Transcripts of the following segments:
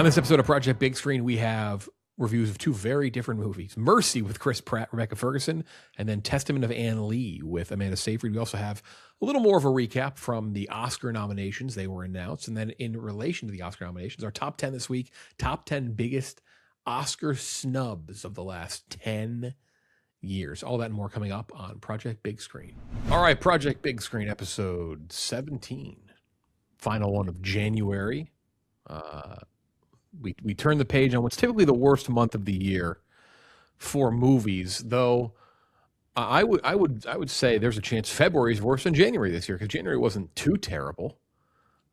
On this episode of Project Big Screen, we have reviews of two very different movies. Mercy with Chris Pratt, Rebecca Ferguson, and then Testament of Anne Lee with Amanda Seyfried. We also have a little more of a recap from the Oscar nominations. They were announced. And then in relation to the Oscar nominations, our top 10 this week, top 10 biggest Oscar snubs of the last 10 years. All that and more coming up on Project Big Screen. All right, Project Big Screen, episode 17. Final one of January. We turn the page on what's typically the worst month of the year for movies, though I would say there's a chance February is worse than January this year because January wasn't too terrible.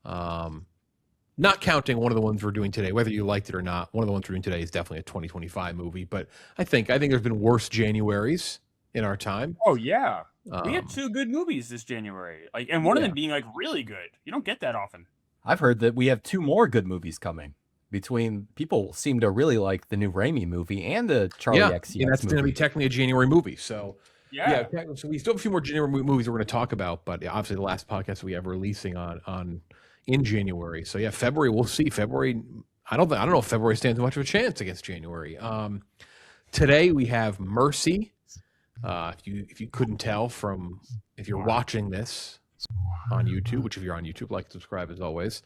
Not counting one of the ones we're doing today, whether you liked it or not. One of the ones we're doing today is definitely a 2025 movie, but I think there's been worse Januaries in our time. Oh yeah, we had two good movies this January, and one of them being really good. You don't get that often. I've heard that we have two more good movies coming. Between people seem to really like the new Raimi movie and the Charlie XCX and that's movie. going to be technically a January movie. So yeah, so we still have a few more January movies we're going to talk about, but obviously the last podcast we have releasing on in January. So yeah, February we'll see. February, I don't know if February stands much of a chance against January. Today we have Mercy. If you couldn't tell from if you're watching this on YouTube, which if you're on YouTube, like and subscribe as always.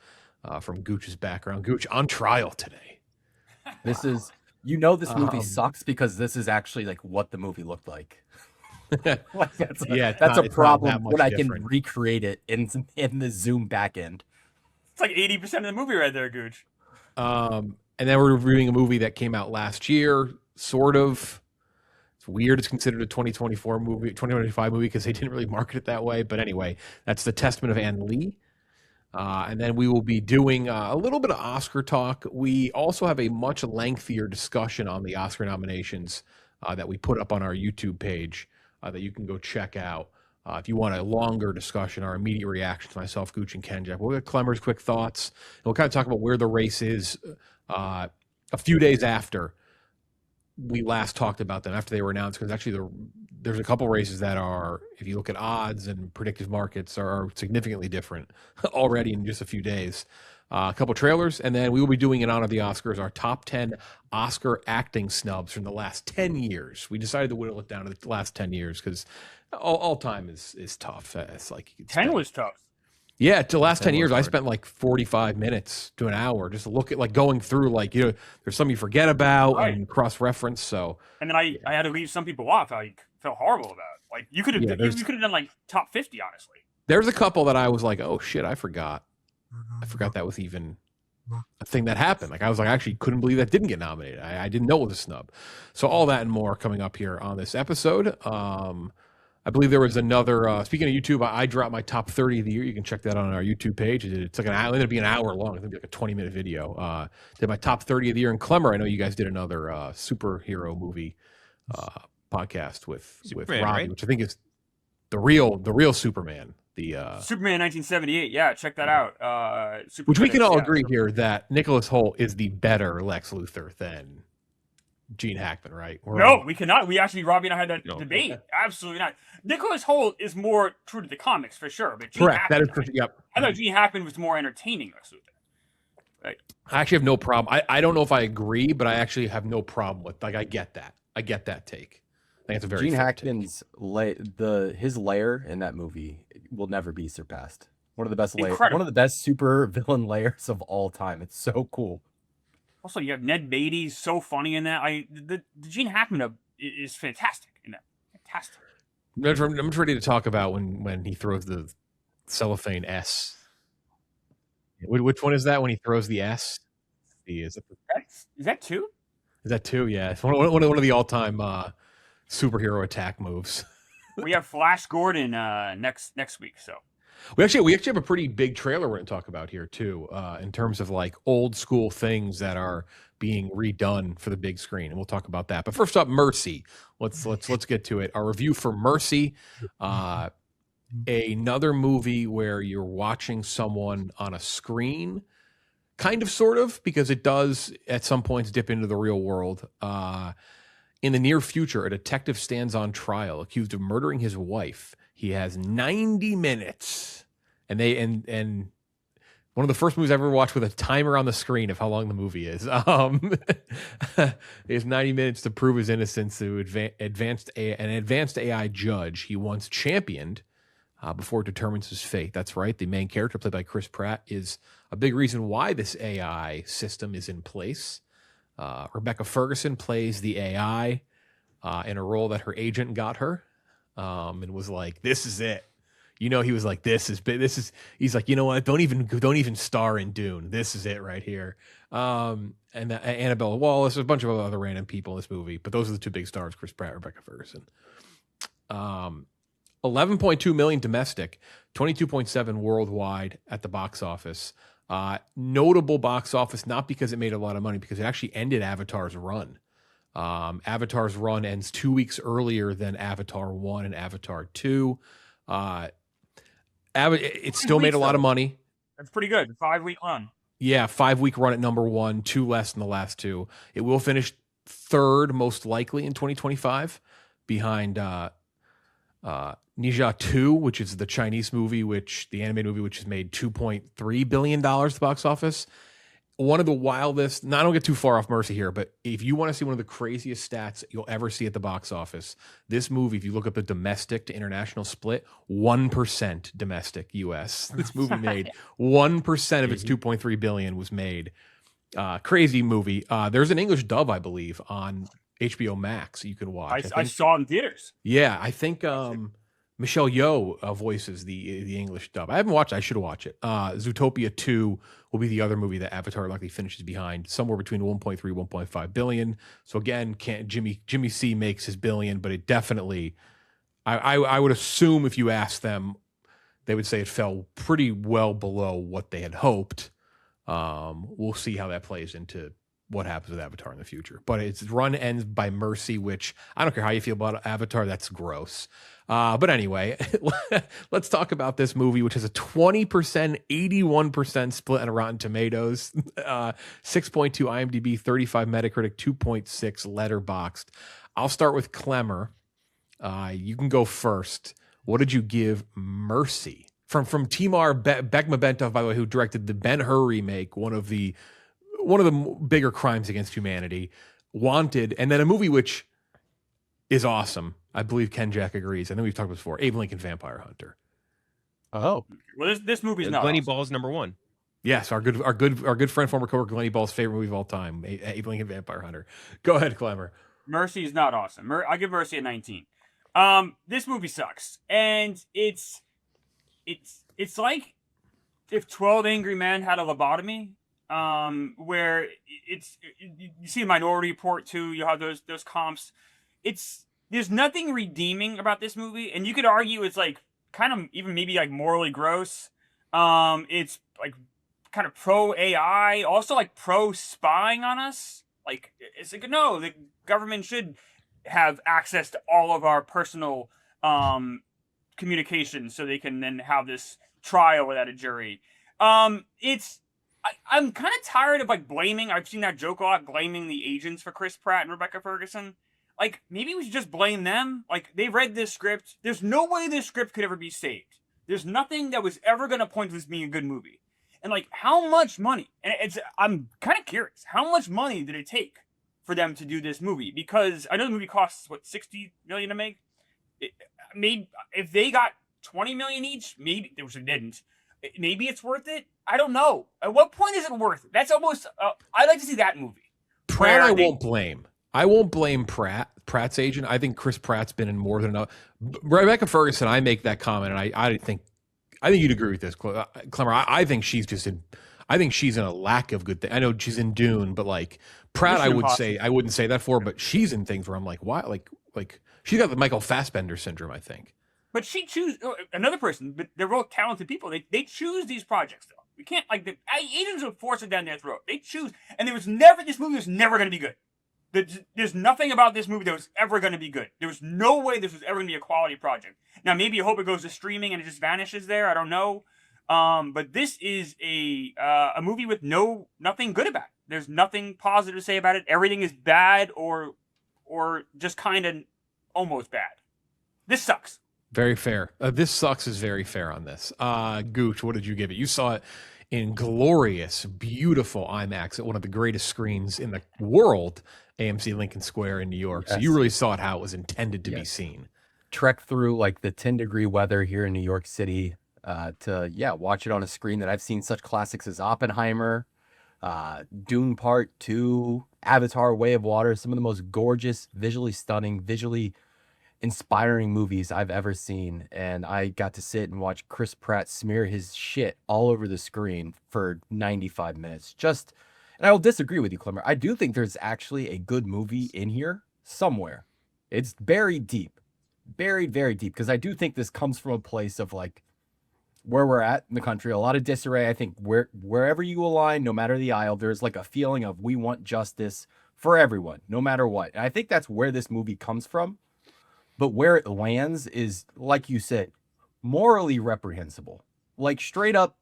From Gooch's background. Gooch on trial today. This is, this movie sucks because this is actually like what the movie looked like. That's a problem when I can recreate it in the Zoom backend. It's like 80% of the movie right there, Gooch. And then we're reviewing a movie that came out last year, sort of. It's weird. It's considered a 2024 movie, 2025 movie because they didn't really market it that way. But anyway, that's The Testament of Anne Lee. And then we will be doing a little bit of Oscar talk. We also have a much lengthier discussion on the Oscar nominations that we put up on our YouTube page that you can go check out. If you want a longer discussion, our immediate reactions, myself, Gooch, and Kenjack. We'll get Clemmer's quick thoughts. And we'll kind of talk about where the race is a few days after we last talked about them, after they were announced, because actually there's a couple races that are, if you look at odds and predictive markets, are significantly different already in just a few days. A couple trailers, and then we will be doing in honor of the Oscars our top 10 Oscar acting snubs from the last 10 years. We decided to whittle it down to the last 10 years because all time is tough. It's like 10 was tough. Yeah, the last 10 years, I spent like 45 minutes to an hour just to look at going through there's some you forget about and cross-reference. So and then I had to leave some people off. I felt horrible about it. Like you could have done like top 50, honestly. There's a couple that I was like, oh shit, I forgot that was even a thing that happened. Like I was like, I actually couldn't believe that didn't get nominated. I didn't know it was a snub. So all that and more coming up here on this episode. I believe there was another, speaking of YouTube, I dropped my top 30 of the year. You can check that on our YouTube page. It's like it ended up being an hour long. It's going to be like a 20-minute video. Did my top 30 of the year. And Clemmer, I know you guys did another superhero movie podcast with Robbie, right? Which I think is the real Superman. The Superman 1978. Yeah, check that out. Which we can all agree here that Nicholas Hoult is the better Lex Luthor than Gene Hackman, right? No, we cannot. We actually, Robbie and I had that debate. Absolutely not. Nicholas Hoult is more true to the comics for sure, but Gene Hackman, that is yep. I thought Gene Hackman was more entertaining. Right. I actually have no problem. I don't know if I agree, but I actually have no problem with I get that. I get that take. I think it's a very Gene Hackman's his lair in that movie will never be surpassed. One of the best layers, one of the best super villain layers of all time. It's so cool. Also, you have Ned Beatty, so funny in that. The Gene Hackman is fantastic in that. Fantastic. I'm ready to talk about when he throws the cellophane S. Which one is that when he throws the S? Is that two? Is that two? Yeah, it's one of the all-time superhero attack moves. We have Flash Gordon next week, so. We actually have a pretty big trailer we're going to talk about here too, in terms of old school things that are being redone for the big screen, and we'll talk about that. But first up, Mercy. Let's get to it. Our review for Mercy, another movie where you're watching someone on a screen, kind of, sort of, because it does at some points dip into the real world. In the near future, a detective stands on trial accused of murdering his wife. He has 90 minutes, and One of the first movies I ever watched with a timer on the screen of how long the movie is. He has 90 minutes to prove his innocence to an advanced AI judge he once championed before it determines his fate. That's right. The main character, played by Chris Pratt, is a big reason why this AI system is in place. Rebecca Ferguson plays the AI in a role that her agent got her, and was like, "This is it." He was like, "This is." He's like, "You know what? Don't even star in Dune. This is it right here." And Annabelle Wallace, a bunch of other random people in this movie, but those are the two big stars: Chris Pratt, Rebecca Ferguson. 11.2 million domestic, 22.7 worldwide at the box office. Notable box office, not because it made a lot of money, because it actually ended Avatar's run. Avatar's run ends 2 weeks earlier than Avatar 1 and Avatar 2. It still made a lot of money. That's pretty good. 5-week run. Yeah, 5-week run at number 1, 2 less than the last 2. It will finish third most likely in 2025, behind Ninja 2, which is the Chinese movie, the animated movie, which has made $2.3 billion at the box office. One of the wildest, I don't get too far off Mercy here, but if you want to see one of the craziest stats you'll ever see at the box office, this movie, if you look up the domestic to international split, 1% domestic US. This movie made 1% of its $2.3 billion was made. Crazy movie. There's an English dub, I believe, on HBO Max you can watch. I saw it in theaters. Yeah, I think Michelle Yeoh voices the English dub. I haven't watched it. I should watch it. Zootopia 2 will be the other movie that Avatar likely finishes behind, somewhere between 1.3, 1.5 billion. So again, Jimmy C makes his billion, but it definitely, I would assume if you ask them, they would say it fell pretty well below what they had hoped. We'll see how that plays into what happens with Avatar in the future. But its run ends by Mercy, which I don't care how you feel about Avatar, that's gross. But anyway, let's talk about this movie, which has a 20%, 81% split on Rotten Tomatoes, 6.2 IMDb, 35 Metacritic, 2.6 Letterboxd. I'll start with Clemmer. You can go first. What did you give Mercy? From Timur Bekmambetov, by the way, who directed the Ben-Hur remake, one of the bigger crimes against humanity, Wanted, and then a movie which is awesome. I believe Ken Jack agrees. I think we've talked about this before. Abe Lincoln Vampire Hunter. Oh, well, this movie's not Glennie awesome. Ball's number 1. Yes, our good friend, former coworker Glennie Ball's favorite movie of all time, Abe Lincoln Vampire Hunter. Go ahead, Clemmer. Mercy's not awesome. I give Mercy a 19. This movie sucks, and it's like if 12 Angry Men had a lobotomy. Where you see Minority Report too. You have those comps. There's nothing redeeming about this movie, and you could argue it's like kind of even maybe like morally gross. It's like kind of pro AI, also like pro spying on us. Like it's like no, the government should have access to all of our personal communications so they can then have this trial without a jury. I'm kind of tired of like blaming. I've seen that joke a lot, blaming the agents for Chris Pratt and Rebecca Ferguson. Like maybe we should just blame them. Like they read this script. There's no way this script could ever be saved. There's nothing that was ever going to point to this being a good movie. And like how much money? And I'm kind of curious. How much money did it take for them to do this movie? Because I know the movie costs $60 million to make. Maybe if they got $20 million each, maybe which they didn't. Maybe it's worth it. I don't know. At what point is it worth it? That's almost. I'd like to see that movie. Pratt, I won't blame. I won't blame Pratt's agent. I think Chris Pratt's been in more than enough. Rebecca Ferguson, I make that comment, and I think you'd agree with this, Clemmer. I think she's just in. I think she's in a lack of good things. I know she's in Dune, but like Pratt, I wouldn't say that for. But she's in things where I'm like, why? Like she's got the Michael Fassbender syndrome, I think. But she choose another person. But they're both talented people. They choose these projects though. We can't like the agents would force it down their throat. They choose, and this movie was never going to be good. There's nothing about this movie that was ever going to be good. There was no way this was ever going to be a quality project. Now maybe you hope it goes to streaming and it just vanishes there. I don't know. But this is a movie with nothing good about it. There's nothing positive to say about it. Everything is bad or just kind of almost bad. This sucks. Very fair. This sucks is very fair on this. Gooch, what did you give it? You saw it in glorious, beautiful IMAX at one of the greatest screens in the world, AMC Lincoln Square in New York. Yes. So you really saw it how it was intended to be seen. Trek through like the 10-degree weather here in New York City to watch it on a screen that I've seen such classics as Oppenheimer, Dune Part 2, Avatar, Way of Water, some of the most gorgeous, visually stunning, visually inspiring movies I've ever seen. And I got to sit and watch Chris Pratt smear his shit all over the screen for 95 minutes. And I will disagree with you, Clemmer. I do think there's actually a good movie in here somewhere. It's buried deep, buried very deep, because I do think this comes from a place of like where we're at in the country, a lot of disarray. I think wherever you align, no matter the aisle, there's like a feeling of we want justice for everyone, no matter what. And I think that's where this movie comes from. But where it lands is, like you said, morally reprehensible. Like straight up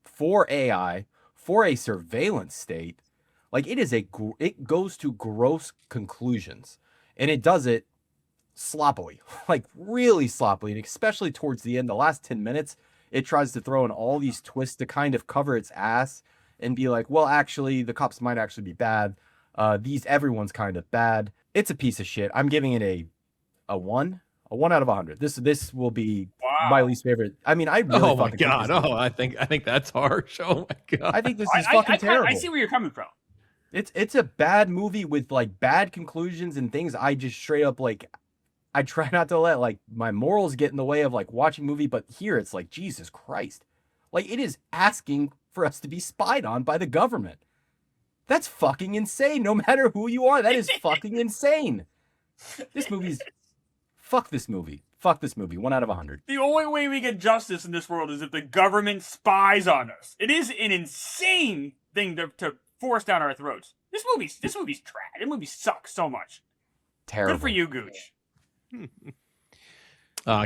for AI, for a surveillance state, like it goes to gross conclusions. And it does it sloppily, like really sloppily. And especially towards the end, the last 10 minutes, it tries to throw in all these twists to kind of cover its ass and be like, well, actually, the cops might actually be bad. Everyone's kind of bad. It's a piece of shit. I'm giving it a 1 out of 100. This will be my least favorite. I mean, I really oh my god. I think that's harsh. Oh my god. I think this is fucking terrible. I see where you're coming from. It's a bad movie with like bad conclusions and things. I just straight up like, I try not to let like my morals get in the way of like watching movie, but here it's like, Jesus Christ. Like it is asking for us to be spied on by the government. That's fucking insane. No matter who you are, that is fucking insane. Fuck this movie. 1 out of 100. The only way we get justice in this world is if the government spies on us. It is an insane thing to force down our throats. This movie's trash. This movie sucks so much. Terrible. Good for you, Gooch.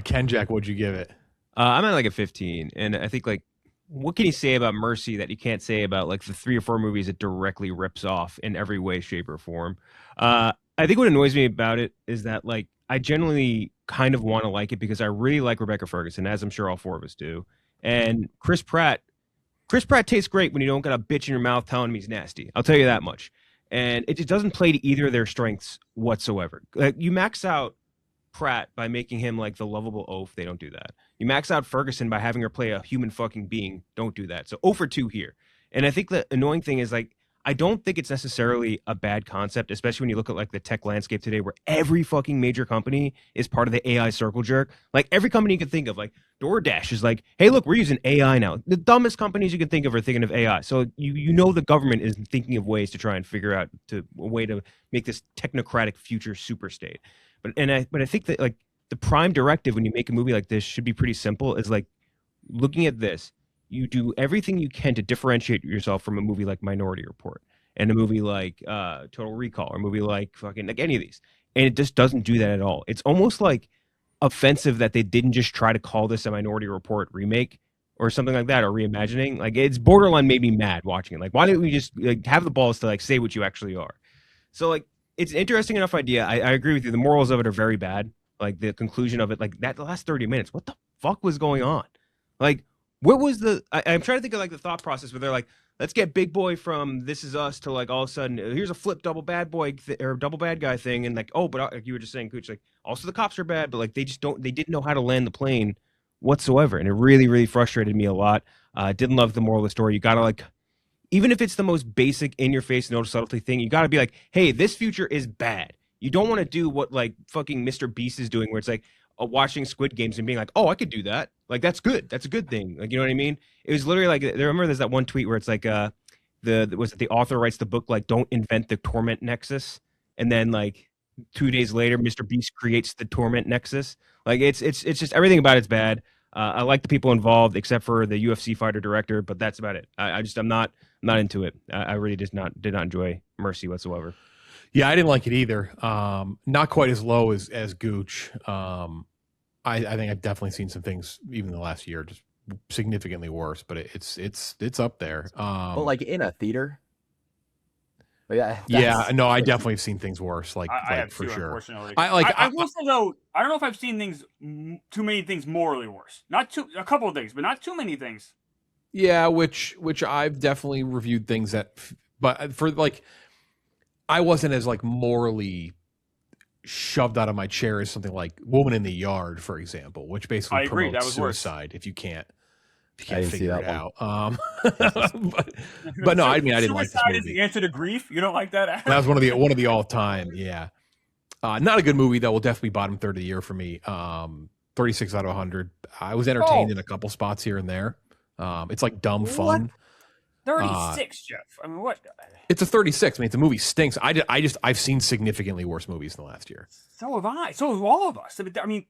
Ken Jack, what'd you give it? I'm at like a 15, and I think like, what can you say about Mercy that you can't say about like the 3 or 4 movies it directly rips off in every way, shape, or form? I think what annoys me about it is that like I generally kind of want to like it because I really like Rebecca Ferguson, as I'm sure all 4 of us do, and Chris Pratt tastes great when you don't got a bitch in your mouth telling him he's nasty. I'll tell you that much. And it just doesn't play to either of their strengths whatsoever. Like you max out Pratt by making him like the lovable oaf. They don't do that. You max out Ferguson by having her play a human fucking being. Don't do that. So 0 for 2 here. And I think the annoying thing is like, I don't think it's necessarily a bad concept, especially when you look at like the tech landscape today where every fucking major company is part of the AI circle jerk. Like every company you can think of, like DoorDash is like, hey, look, we're using AI now. The dumbest companies you can think of are thinking of AI. So you know the government is thinking of ways to try and figure out a way to make this technocratic future super state. But I think that like the prime directive when you make a movie like this should be pretty simple. Is like looking at this. You do everything you can to differentiate yourself from a movie like Minority Report and a movie like Total Recall or a movie like fucking like any of these. And it just doesn't do that at all. It's almost like offensive that they didn't just try to call this a Minority Report remake or something like that or reimagining. Like it's borderline made me mad watching it. Like why didn't we just like have the balls to like say what you actually are? So like it's an interesting enough idea. I agree with you. The morals of it are very bad. Like the conclusion of it, like that the last 30 minutes, what the fuck was going on? Like what was I'm trying to think of like the thought process where they're like, let's get Big Boy from This Is Us to like all of a sudden, here's a flip double bad boy or double bad guy thing. And like, oh, but like you were just saying, Cooch, like also the cops are bad, but like they didn't know how to land the plane whatsoever. And it really, really frustrated me a lot. Didn't love the moral of the story. You got to like, even if it's the most basic in your face, no subtlety thing, you got to be like, hey, this future is bad. You don't want to do what like fucking Mr. Beast is doing where it's like, watching Squid Games and being like, oh, I could do that. Like, that's good. That's a good thing. Like, you know what I mean? It was literally like, I remember there's that one tweet where it's like, the author writes the book, like, don't invent the torment nexus. And then like 2 days later, Mr. Beast creates the torment nexus. Like, it's just everything about it's bad. I like the people involved except for the UFC fighter director, but that's about it. I'm not into it. I really did not enjoy Mercy whatsoever. Yeah, I didn't like it either. Not quite as low as Gooch. I think I've definitely seen some things even in the last year just significantly worse, but it's up there. But like in a theater. Yeah, no, I definitely have seen things worse. Like I have for too, sure. Unfortunately, I will say though, I don't know if I've seen things too many things morally worse. A couple of things, but not too many things. Yeah, which I've definitely reviewed things that, but for like, I wasn't as like morally shoved out of my chair as something like Woman in the Yard, for example, which basically I agree, that promotes was worse. suicide if you can't didn't see figure that it one. out. But no, I mean I didn't like this Suicide is movie. the answer to grief. You don't like that? That was one of the all time. Yeah, not a good movie though. Will definitely bottom third of the year for me. 36 out of 100. I was entertained in a couple spots here and there. It's like dumb fun. 36, Jeff. I mean, what? It's a 36. I mean, the movie stinks. I've seen significantly worse movies in the last year. So have I. So have all of us. I mean,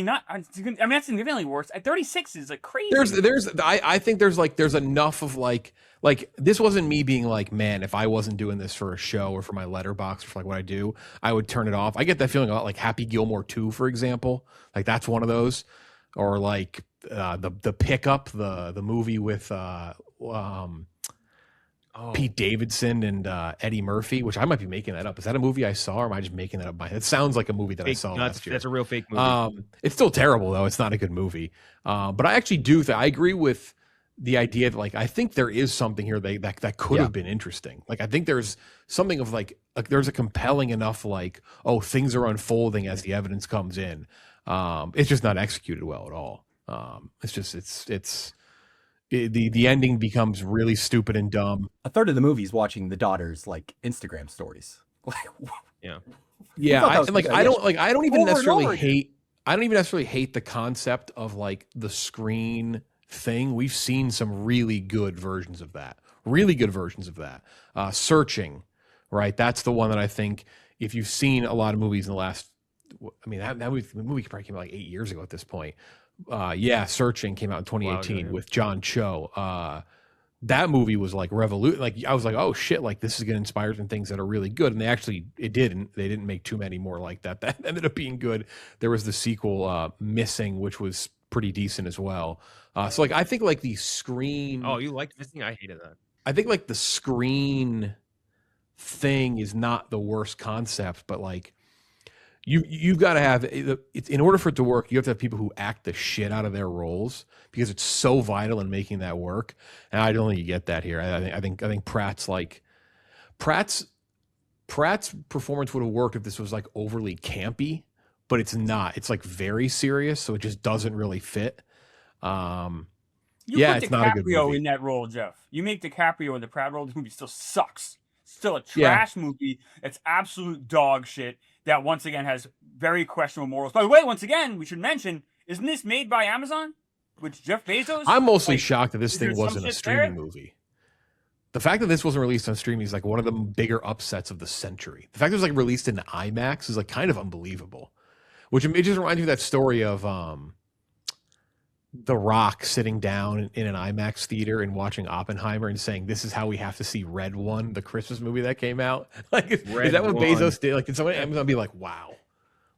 that's significantly worse. At 36 is like crazy. I think there's enough of like this wasn't me being like, man, if I wasn't doing this for a show or for my letterbox or for like what I do, I would turn it off. I get that feeling a lot like Happy Gilmore 2, for example. Like that's one of those, or like the Pickup, the movie with Pete Davidson and Eddie Murphy, which I might be making that up. Is that a movie I saw, or am I just making that up? It sounds like a movie that I saw last year. That's a real fake movie. It's still terrible though. It's not a good movie. But I actually I agree with the idea that like I think there is something here that could have been interesting. Like I think there's something of like there's a compelling enough like, oh, things are unfolding as the evidence comes in. It's just not executed well at all. The ending becomes really stupid and dumb. A third of the movie is watching the daughter's like Instagram stories. Yeah. I don't even necessarily hate the concept of like the screen thing. We've seen some really good versions of that. Searching, right? That's the one that I think if you've seen a lot of movies in the last, I mean, the movie probably came out like 8 years ago at this point. Searching came out in 2018 with John Cho. That movie was like like I was like, oh shit, like this is gonna inspire some things that are really good. And they didn't make too many more like that. That ended up being good. There was the sequel, Missing, which was pretty decent as well. So like I think like the screen. Oh, you liked Missing? I hated that. I think like the screen thing is not the worst concept, but like you've got to have it's in order for it to work, you have to have people who act the shit out of their roles because it's so vital in making that work. And I don't think you get that here. I think Pratt's performance would have worked if this was like overly campy, but it's not. It's like very serious, so it just doesn't really fit. Put it's not a good movie. in that role, Jeff. You make DiCaprio in the Pratt role. This movie still sucks. Still a trash movie. It's absolute dog shit. That once again has very questionable morals. By the way, once again, we should mention, isn't this made by Amazon? Which Jeff Bezos? I'm mostly shocked that this thing wasn't a streaming movie. The fact that this wasn't released on streaming is like one of the bigger upsets of the century. The fact that it was like released in IMAX is like kind of unbelievable. Which it just reminds me of that story of The Rock sitting down in an IMAX theater and watching Oppenheimer and saying, "This is how we have to see Red One," the Christmas movie that came out. Like, is that what Bezos did? Like, can someone at Amazon be like, "Wow,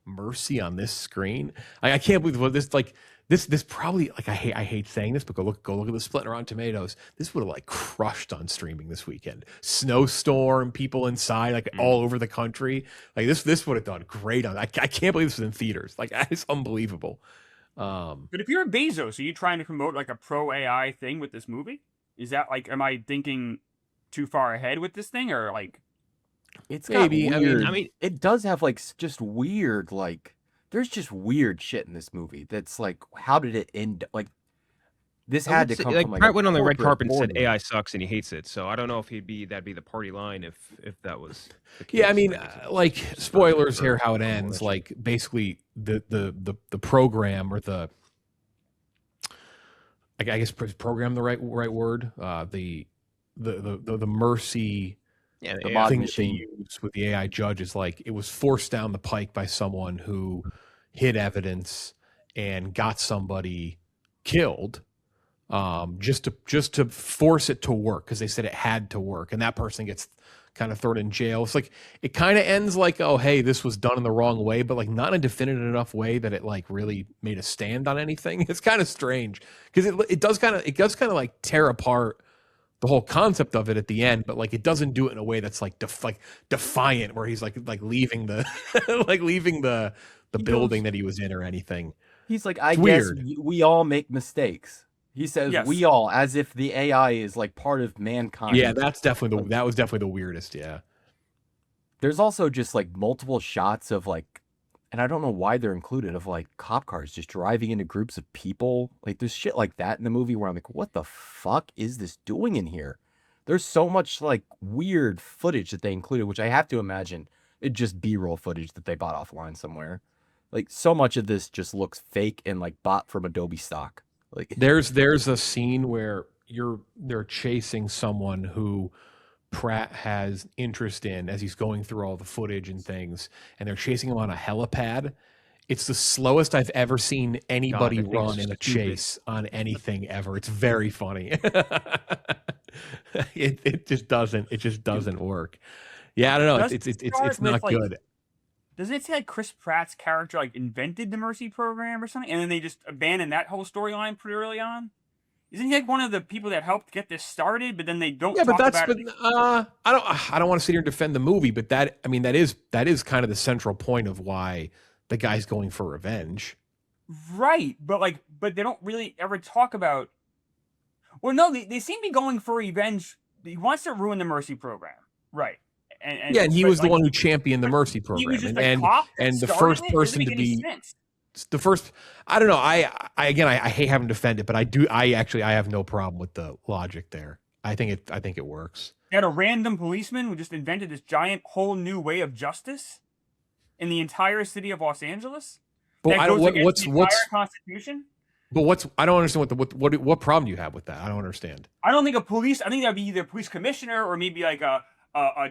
mercy on this screen"? Like, I can't believe what this like. This probably like I hate saying this, but go look at the split on Tomatoes. This would have like crushed on streaming this weekend. Snowstorm, people inside, like all over the country. Like this would have done great on. I can't believe this was in theaters. Like it's unbelievable. But if you're a Bezos, are you trying to promote like a pro AI thing with this movie? Is that like, am I thinking too far ahead with this thing, or like? It's maybe. I mean, it does have like just weird like. There's just weird shit in this movie. That's like, how did it end? Like, this had to come like, from like Pratt went on the red carpet and said AI sucks and he hates it. So I don't know if that'd be the party line if that was the case. Yeah, I mean, like spoilers here, how it ends. Like basically the program or the I guess program the right word. The mercy. Yeah, the thing that they use with the AI judge is like it was forced down the pike by someone who hid evidence and got somebody killed, just to force it to work because they said it had to work, and that person gets kind of thrown in jail. It's like it kind of ends like, oh hey, this was done in the wrong way, but like not in a definitive enough way that it like really made a stand on anything. It's kind of strange because it does kind of like tear apart the whole concept of it at the end, but like it doesn't do it in a way that's like defiant, where he's like leaving the leaving the building that he was in or anything. He's like, I guess we all make mistakes. He says, "We all," as if the AI is like part of mankind. Yeah, that was definitely the weirdest. Yeah. There's also just like multiple shots of like, and I don't know why they're included, of like cop cars just driving into groups of people. Like there's shit like that in the movie where I'm like, what the fuck is this doing in here? There's so much like weird footage that they included, which I have to imagine it's just B-roll footage that they bought offline somewhere. Like so much of this just looks fake and like bought from Adobe stock. Like there's a scene where they're chasing someone who Pratt has interest in as he's going through all the footage and things, and they're chasing him on a helipad. It's the slowest I've ever seen anybody run in a chase on anything ever. It's very funny. It just doesn't work. Yeah, I don't know. It's not good. Doesn't it say like Chris Pratt's character like invented the Mercy program or something, and then they just abandoned that whole storyline pretty early on? Isn't he like one of the people that helped get this started, but then they don't? Yeah, but I don't want to sit here and defend the movie, but that is kind of the central point of why the guy's going for revenge. Right, but they don't really ever talk about. Well, no, they seem to be going for revenge. He wants to ruin the Mercy program, right? And he was the one who championed the Mercy program, and the first person to be the first. I don't know. I hate having to defend it, but I have no problem with the logic there. I think it works. You had a random policeman who just invented this giant whole new way of justice in the entire city of Los Angeles. But what's Constitution? But I don't understand what problem do you have with that? I don't understand. I don't think I think that'd be either a police commissioner or maybe like a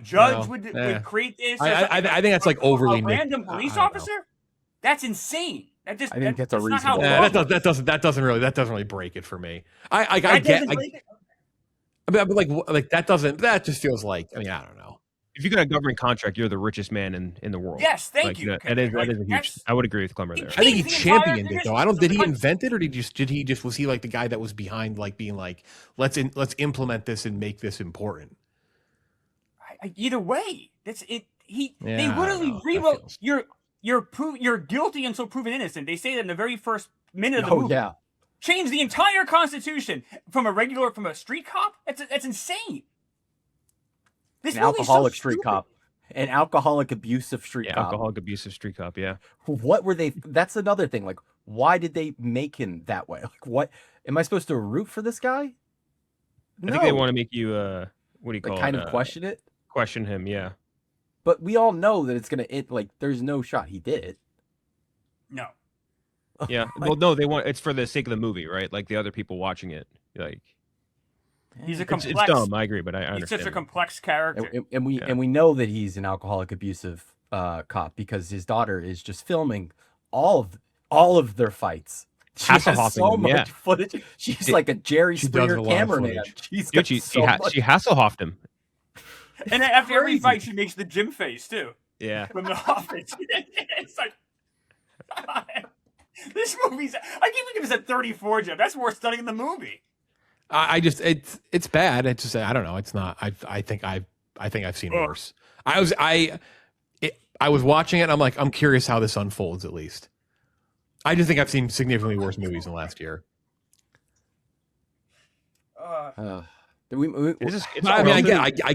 judge would create this. I think that's like overly a random police officer. That's insane. I think that's a reasonable. That doesn't really break it for me. I get. But like that doesn't. That just feels like. I mean, I don't know. If you got a government contract, you're the richest man in the world. Yes, thank you. That is a huge. I would agree with Clemmer there. I think he championed it though. Did he invent it, or was he like the guy that was behind, like being like, let's implement this and make this important? Either way, that's it. They literally rewrote you're guilty until proven innocent. They say that in the very first minute of the movie. Yeah. Change the entire Constitution from a street cop. That's insane. This an alcoholic street cop, an alcoholic abusive street cop. Alcoholic abusive street cop. Yeah. What were they? That's another thing. Like, why did they make him that way? Like, what am I supposed to root for this guy? I think they want to make you what do you call kind of question it? Question him, yeah. But we all know that it's gonna there's no shot he did it. No. Yeah. Well, no, it's for the sake of the movie, right? Like the other people watching it, like. He's a complex. It's dumb. I agree, but I understand. He's such a complex character, and we know that he's an alcoholic abusive cop because his daughter is just filming all of their fights. She has so much footage. She's like a Jerry Springer cameraman. She Hasselhoffed him. And after every fight, she makes the Jim face too. Yeah. From the office. It's like this movie's. I can't believe it's at 34, Jim. That's more stunning than the movie. It's bad. It's just I don't know. It's not. I think I've seen worse. I was watching it. And I'm like, I'm curious how this unfolds. At least, I just think I've seen significantly worse movies in the last year. I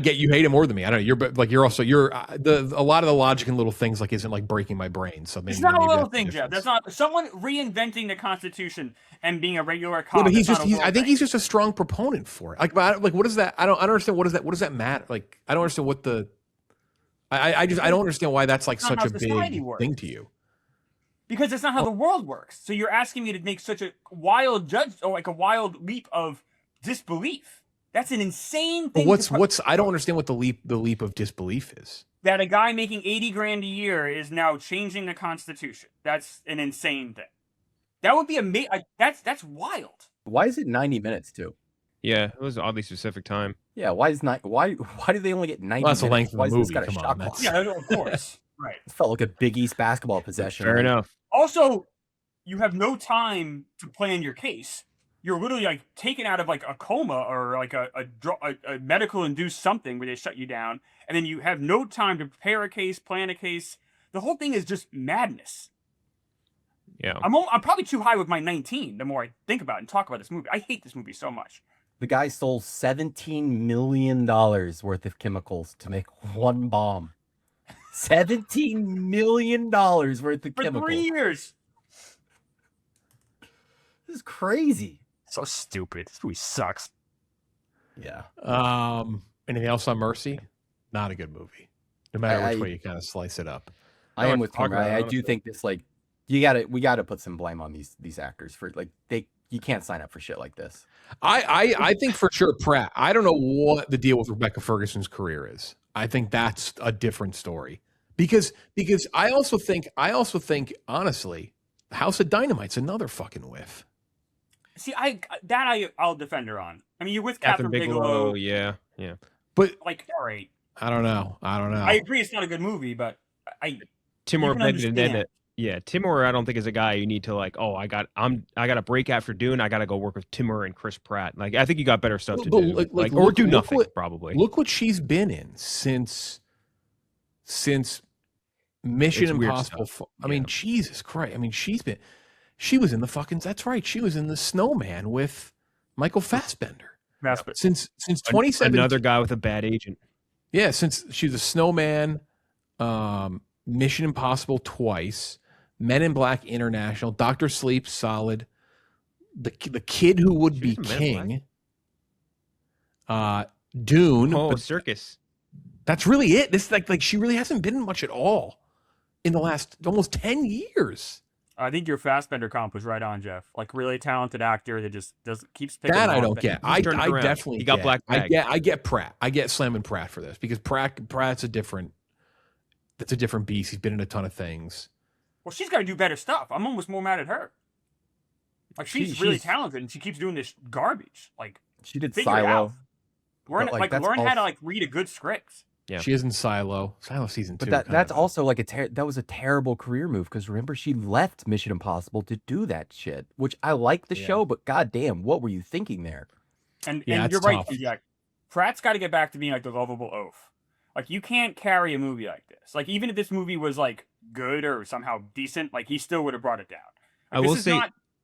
get you hate it more than me. I don't know. You're also a lot of the logic and little things isn't like breaking my brain. So maybe it's not a little thing, Jeff. That's not someone reinventing the Constitution and being a regular cop. Yeah, but I think he's just a strong proponent for it. What is that? I don't understand. What does that matter? Like, I don't understand what the. I don't understand why that's like such a big thing to you. Because it's not how the world works. So you're asking me to make such a wild a wild leap of disbelief. That's an insane thing. I don't understand what the leap of disbelief is. That a guy making $80,000 a year is now changing the Constitution. That's an insane thing. That would be amazing. That's wild. Why is it 90 minutes too? Yeah, it was an oddly specific time. Yeah, why do they only get 90 minutes? That's the length of the movie. Come on, yeah, of course. Right. It felt like a Big East basketball possession. Fair enough. Also, you have no time to plan your case. You're literally taken out of a coma or a medical induced something where they shut you down, and then you have no time to prepare a case, plan a case. The whole thing is just madness. Yeah. I'm probably too high with my 19 the more I think about it and talk about this movie. I hate this movie so much. The guy stole $17 million worth of chemicals to make one bomb. $17 million worth of chemicals. For 3 years. This is crazy. So stupid. This movie sucks. Yeah. Anything else on Mercy? Not a good movie. No matter which way you kind of slice it up. I am with Tom. I do think this, like, we gotta put some blame on these actors for, like, you can't sign up for shit like this. I think for sure Pratt. I don't know what the deal with Rebecca Ferguson's career is. I think that's a different story. Because I also think honestly, House of Dynamite's another fucking whiff. See, I'll defend her on. I mean, you're with Catherine Bigelow. Yeah. But like, all right. I don't know. I agree, it's not a good movie, but Timur Begledindet. Yeah, Timur, I don't think is a guy you need to like. Oh, I got a break after Dune. I got to go work with Timur and Chris Pratt. Like, I think you got better stuff to do. Or do nothing. Probably. Look what she's been in since Mission Impossible. I mean, Jesus Christ. I mean, she was in the fucking. That's right. She was in The Snowman with Michael Fassbender. Since 2017. Another guy with a bad agent. Yeah, since she was a Snowman, Mission Impossible twice, Men in Black International, Dr. Sleep, solid. The Kid Who Would Be King, Dune. Oh, Circus. That's really it. This like she really hasn't been in much at all in the last almost 10 years. I think your Fassbender comp was right on, Jeff. Like, really talented actor that just keeps picking. That I don't get. I definitely he got Black Bag. I get Pratt. I get slamming Pratt for this because Pratt's a different beast. He's been in a ton of things. Well, she's got to do better stuff. I'm almost more mad at her. Like, she's really talented and she keeps doing this garbage. Like, she did Silo. Learn how to like read a good script. Yeah. She is in Silo season 2. But that's also like that was a terrible career move because remember she left Mission Impossible to do that shit, which I like the show, but goddamn, what were you thinking there? And you're right, Jack. Pratt's got to get back to being like the lovable oaf. Like, you can't carry a movie like this. Like, even if this movie was like good or somehow decent, like he still would have brought it down. Like, I will say,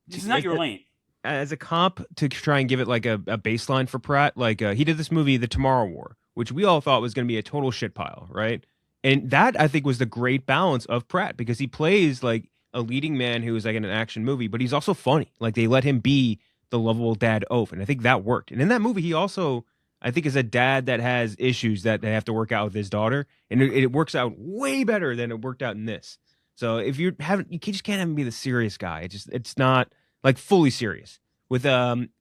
this is not your lane. As a comp to try and give it like a baseline for Pratt, like he did this movie, The Tomorrow War, which we all thought was going to be a total shit pile, right? And that, I think, was the great balance of Pratt because he plays like a leading man who is like in an action movie, but he's also funny. Like, they let him be the lovable dad oaf, and I think that worked. And in that movie, he also, I think, is a dad that has issues that they have to work out with his daughter, and it works out way better than it worked out in this. So if you just can't have him be the serious guy. It's not like fully serious. With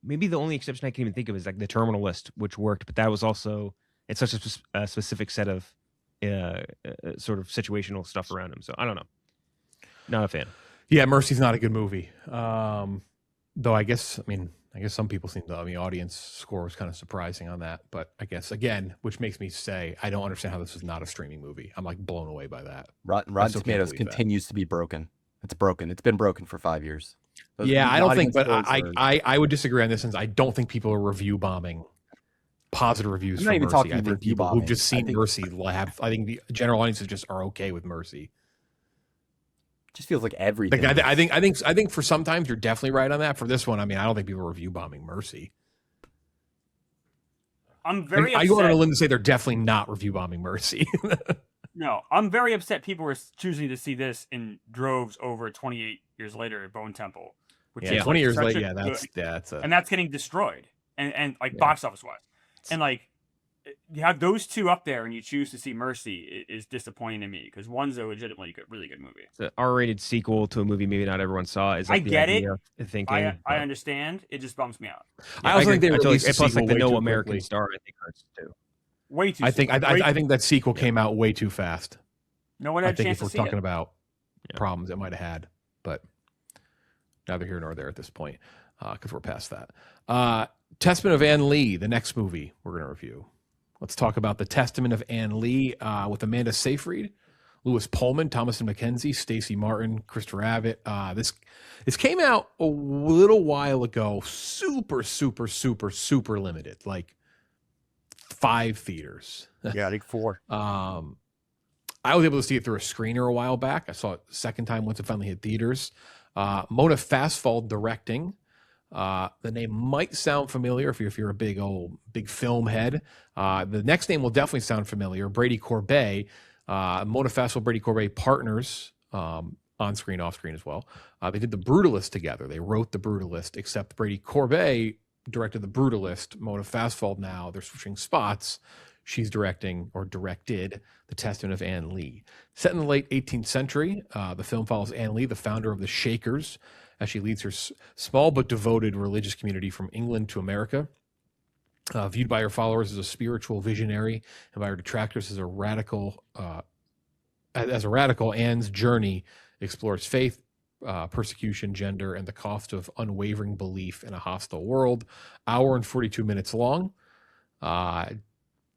maybe the only exception I can even think of is like The Terminal List, which worked, but that was also, it's such a specific set of sort of situational stuff around him. So I don't know. Not a fan. Yeah, Mercy's not a good movie. Though I guess some people seem to, audience score was kind of surprising on that. But I guess, again, which makes me say, I don't understand how this is not a streaming movie. I'm like blown away by that. Rotten Tomatoes continues to be broken. It's broken. It's been broken for 5 years. I don't think, but I would disagree on this since I don't think people are review bombing positive reviews for Mercy. I think people who've just seen Mercy I think the general audiences just are okay with Mercy. Just feels like everything. Like, I think for sometimes you're definitely right on that. For this one, I don't think people are review bombing Mercy. I'm very upset. I go on a limb to say they're definitely not review bombing Mercy. No, I'm very upset people were choosing to see this in droves over 28 years later at Bone Temple. Which is 20 years later, and that's getting destroyed. And like box office wise. And like, you have those two up there and you choose to see Mercy is disappointing to me because one's a legitimately really good movie. It's an R-rated sequel to a movie maybe not everyone saw. Is like I get it. Thinking, I understand. It just bumps me out. I also think they released a plus like the No American quickly. Star. I think hurts too. Way too. I think that sequel came out way too fast. No one had a chance to see it. If we're talking about problems it might have had, but neither here nor there at this point because we're past that. Testament of Ann Lee, the next movie we're going to review. Let's talk about The Testament of Ann Lee with Amanda Seyfried, Lewis Pullman, Thomasin McKenzie, Stacey Martin, Christopher Abbott. This came out a little while ago. Super, super, super, super limited. Like 5 theaters. Yeah, I think 4. I was able to see it through a screener a while back. I saw it the second time once it finally hit theaters. Mona Fastfall directing. The name might sound familiar if you're a big film head. The next name will definitely sound familiar. Brady Corbet. Mona Fastfall, Brady Corbet partners on screen, off screen as well. They did The Brutalist together. They wrote The Brutalist, except Brady Corbet directed The Brutalist. Mona Fastfall now, they're switching spots. She's directed The Testament of Anne Lee. Set in the late 18th century, the film follows Anne Lee, the founder of the Shakers, as she leads her small but devoted religious community from England to America. Viewed by her followers as a spiritual visionary and by her detractors as a radical, Anne's journey explores faith, persecution, gender, and the cost of unwavering belief in a hostile world. Hour and 42 minutes long.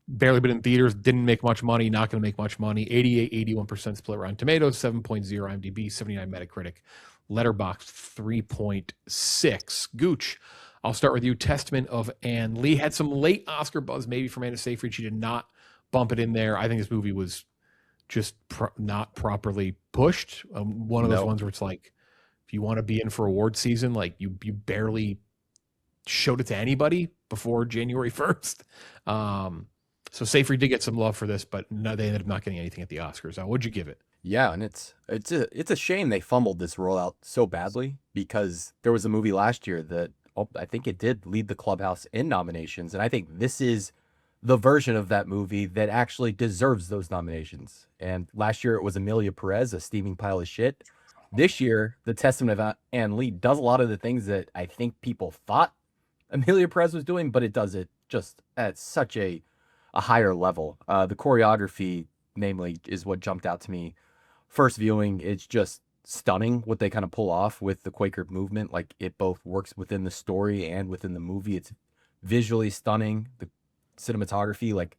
Barely been in theaters, didn't make much money, not going to make much money. 81% split Rotten Tomatoes, 7.0 IMDb, 79 Metacritic, Letterboxd 3.6. Gooch, I'll start with you. Testament of Anne Lee had some late Oscar buzz, maybe from Amanda Seyfried. She did not bump it in there. I think this movie was just not properly pushed. One of those ones where it's like, if you want to be in for award season, like you barely showed it to anybody before January 1st. So Seyfried did get some love for this, but no, they ended up not getting anything at the Oscars. What'd you give it? Yeah, and it's a shame they fumbled this rollout so badly, because there was a movie last year that I think it did lead the Clubhouse in nominations, and I think this is the version of that movie that actually deserves those nominations. And last year it was Emilia Perez, a steaming pile of shit. This year, The Testament of Anne Lee does a lot of the things that I think people thought Emilia Perez was doing, but it does it just at such a higher level. The choreography, namely, is what jumped out to me. First viewing, it's just stunning what they kind of pull off with the Quaker movement. Like, it both works within the story and within the movie. It's visually stunning. The cinematography, like,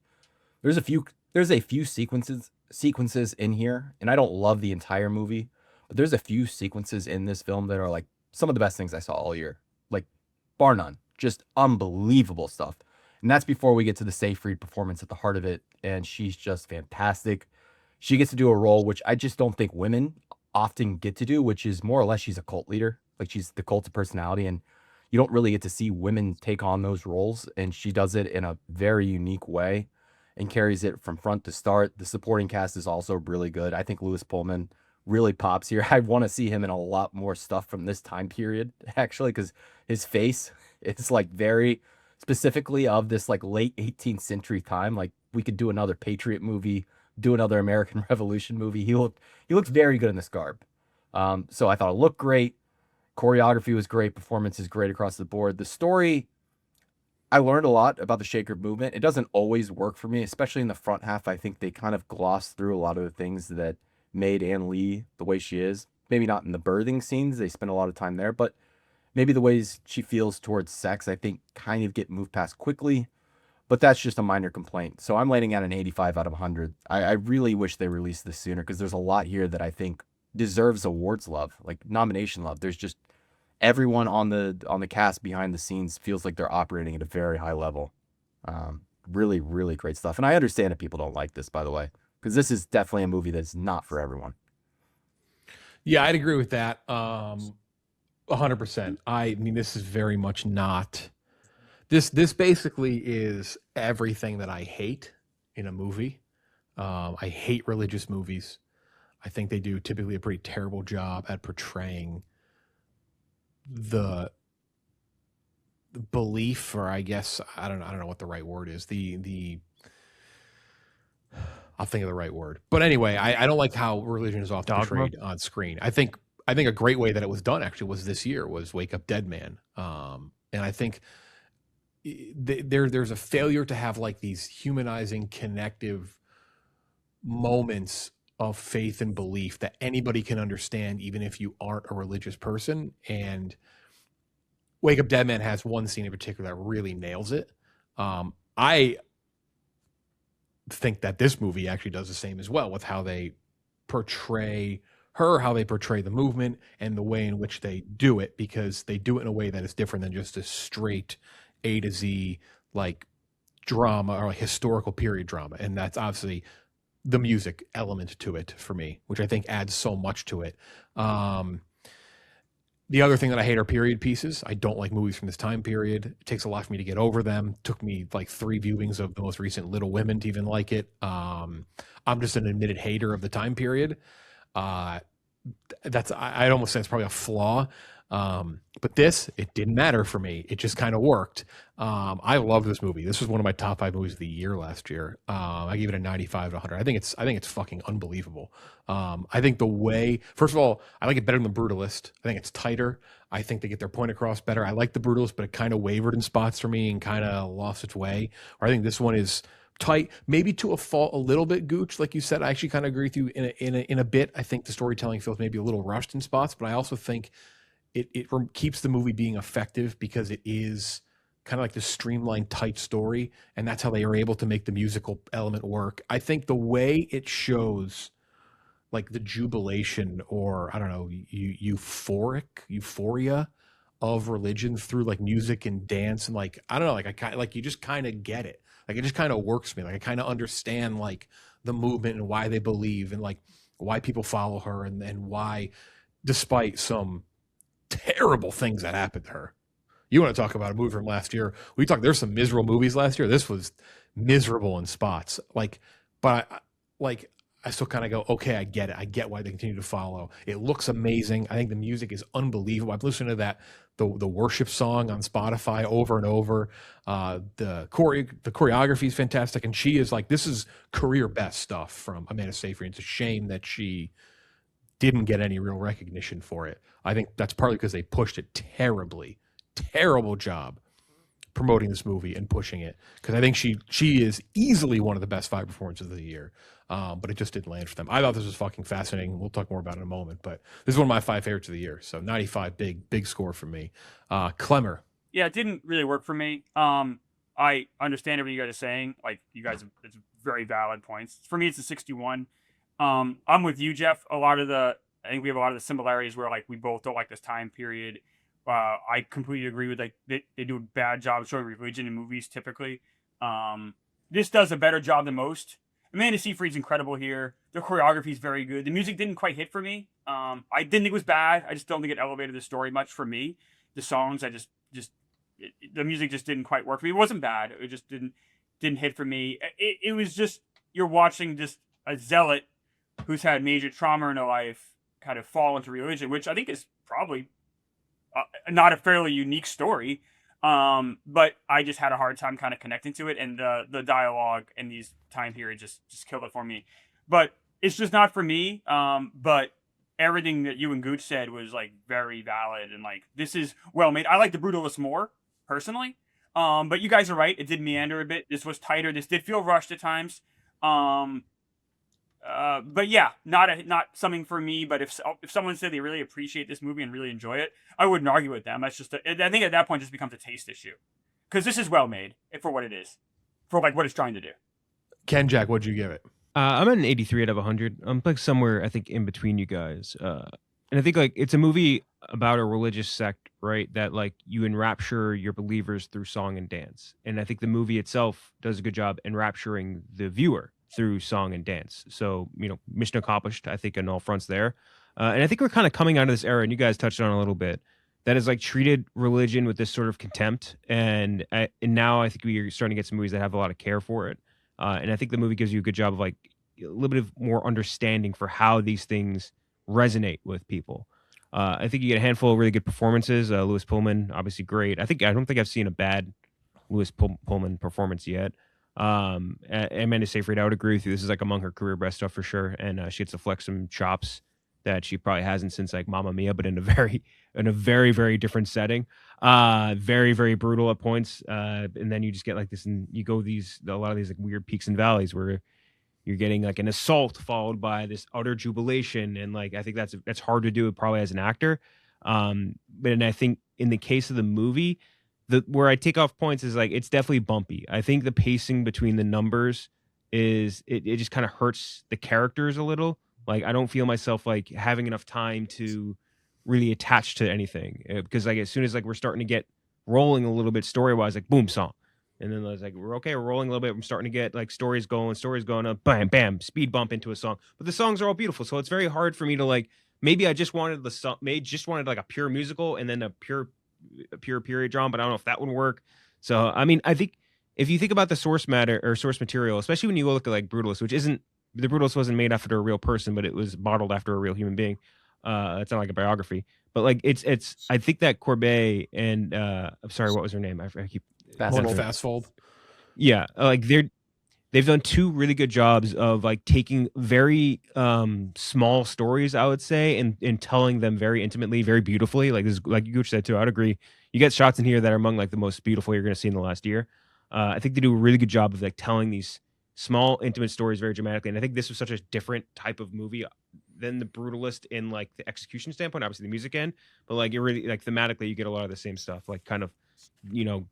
there's a few sequences in here, and I don't love the entire movie, but there's a few sequences in this film that are like some of the best things I saw all year. Like, bar none. Just unbelievable stuff. And that's before we get to the Seyfried performance at the heart of it. And she's just fantastic. She gets to do a role which I just don't think women often get to do, which is more or less she's a cult leader. Like, she's the cult of personality, and you don't really get to see women take on those roles. And she does it in a very unique way and carries it from front to start. The supporting cast is also really good. I think Louis Pullman really pops here. I want to see him in a lot more stuff from this time period, actually, because his face, it's like very specifically of this like late 18th century time. Like, we could do another Patriot movie, do another American Revolution movie. He looked very good in this garb. So I thought it looked great. Choreography was great. Performance is great across the board. The story, I learned a lot about the Shaker movement. It doesn't always work for me, especially in the front half. I think they kind of gloss through a lot of the things that made Anne Lee the way she is. Maybe not in the birthing scenes. They spend a lot of time there, but maybe the ways she feels towards sex, I think, kind of get moved past quickly. But that's just a minor complaint. So I'm landing at an 85 out of 100. I really wish they released this sooner, because there's a lot here that I think deserves awards love, like nomination love. There's just everyone on the cast behind the scenes feels like they're operating at a very high level. Really, really great stuff. And I understand if people don't like this, by the way, because this is definitely a movie that's not for everyone. Yeah, I'd agree with that. 100%. I mean, this is very much not. This basically is everything that I hate in a movie. I hate religious movies. I think they do typically a pretty terrible job at portraying the belief, or I guess I don't know what the right word is. I'll think of the right word. But anyway, I don't like how religion is often portrayed on screen. I think a great way that it was done actually was this year was Wake Up Dead Man. And I think there's a failure to have like these humanizing, connective moments of faith and belief that anybody can understand, even if you aren't a religious person. And Wake Up Dead Man has one scene in particular that really nails it. I think that this movie actually does the same as well, with how they portray her, how they portray the movement, and the way in which they do it, because they do it in a way that is different than just a straight A to Z like drama or like historical period drama. And that's obviously the music element to it for me, which I think adds so much to it. The other thing that I hate are period pieces. I don't like movies from this time period. It takes a lot for me to get over them. Took me like 3 viewings of the most recent Little Women to even like it. I'm just an admitted hater of the time period. I'd almost say it's probably a flaw. But it didn't matter for me. It just kind of worked. I love this movie. This was one of my top 5 movies of the year last year. I gave it a 95 to 100. I think it's fucking unbelievable. I think first of all, I like it better than The Brutalist. I think it's tighter. I think they get their point across better. I like The Brutalist, but it kind of wavered in spots for me and kind of lost its way. Or I think this one is tight, maybe to a fault, a little bit, Gooch, like you said. I actually kind of agree with you in a bit. I think the storytelling feels maybe a little rushed in spots, but I also think it keeps the movie being effective because it is kind of like this streamlined, tight story, and that's how they are able to make the musical element work. I think the way it shows like the jubilation, or I don't know, euphoria of religion through like music and dance, and like I don't know, like you just kind of get it. Like it just kind of works for me. Like I kind of understand like the movement and why they believe and like why people follow her and why, despite some terrible things that happened to her. You want to talk about a movie from last year? There's some miserable movies last year. This was miserable in spots. I still kind of go, okay, I get it. I get why they continue to follow. It looks amazing. I think the music is unbelievable. I've listened to the worship song on Spotify over and over. The choreography is fantastic, and she is like, this is career best stuff from Amanda Seyfried. It's a shame that she didn't get any real recognition for it. I think that's partly because they pushed it terribly. Terrible job promoting this movie and pushing it, because I think she is easily one of the best 5 performances of the year, but it just didn't land for them. I thought this was fucking fascinating. We'll talk more about it in a moment, but this is one of my 5 favorites of the year. So 95, big score for me. Clemmer. Yeah, it didn't really work for me. I understand everything you guys are saying. Like you guys, it's very valid points. For me, it's a 61. I'm with you, Jeff. I think we have a lot of the similarities where like we both don't like this time period. I completely agree with like they do a bad job showing religion in movies typically. This does a better job than most. Amanda Seyfried's incredible here. The choreography is very good. The music didn't quite hit for me. I didn't think it was bad. I just don't think it elevated the story much for me. The songs, the music just didn't quite work for me. It wasn't bad. It just didn't hit for me. It was just, you're watching just a zealot who's had major trauma in her life kind of fall into religion, which I think is probably not a fairly unique story. But I just had a hard time kind of connecting to it, and the dialogue in these time periods just killed it for me. But it's just not for me. But everything that you and Gooch said was like very valid, and like this is well made. I like The Brutalist more personally. But you guys are right. It did meander a bit. This was tighter. This did feel rushed at times. But yeah, not something for me. But if someone said they really appreciate this movie and really enjoy it, I wouldn't argue with them. That's just I think at that point it just becomes a taste issue, because this is well made for what it is, for like what it's trying to do. Ken, Jack, what'd you give it? I'm at an 83 out of 100. I'm like somewhere I think in between you guys. And I think like it's a movie about a religious sect, right? That like you enrapture your believers through song and dance. And I think the movie itself does a good job enrapturing the viewer through song and dance. So, mission accomplished, I think, on all fronts there. And I think we're kind of coming out of this era, and you guys touched on it a little bit, that has like treated religion with this sort of contempt. And now I think we're starting to get some movies that have a lot of care for it. And I think the movie gives you a good job of like a little bit of more understanding for how these things resonate with people. I think you get a handful of really good performances. Lewis Pullman, obviously great. I don't think I've seen a bad Lewis Pullman performance yet. Amanda Seyfried, I would agree with you. This is like among her career best stuff for sure. And she gets to flex some chops that she probably hasn't since like Mamma Mia, but in a very, very different setting. Very, very brutal at points. And then you just get like this, and you go a lot of these like weird peaks and valleys where you're getting like an assault followed by this utter jubilation. And like, I think that's hard to do probably as an actor. But I think in the case of the movie, where I take off points is like, it's definitely bumpy. I think the pacing between the numbers is, it just kind of hurts the characters a little. Like, I don't feel myself like having enough time to really attach to anything, because like as soon as like we're starting to get rolling a little bit story wise, like boom, song. And then it's like, we're rolling a little bit. I'm starting to get like stories going up, bam, bam, speed bump into a song. But the songs are all beautiful. So it's very hard for me to like maybe I just wanted like a pure musical and then a pure period drama, but I don't know if that would work. So I mean, I think if you think about the source matter or source material, especially when you look at like Brutalist, which isn't the Brutalist wasn't made after a real person, but it was modeled after a real human being. It's not like a biography, but like it's. I think that Corbet and I'm sorry, what was her name? I keep Fastfold. Yeah, like they've done two really good jobs of like taking very small stories, I would say, and telling them very intimately, very beautifully. Like this, like you said too, I'd agree. You get shots in here that are among like the most beautiful you're going to see in the last year. I think they do a really good job of like telling these small, intimate stories very dramatically. And I think this was such a different type of movie than the Brutalist in like the execution standpoint, obviously the music end, but like it really like thematically you get a lot of the same stuff, like kind of,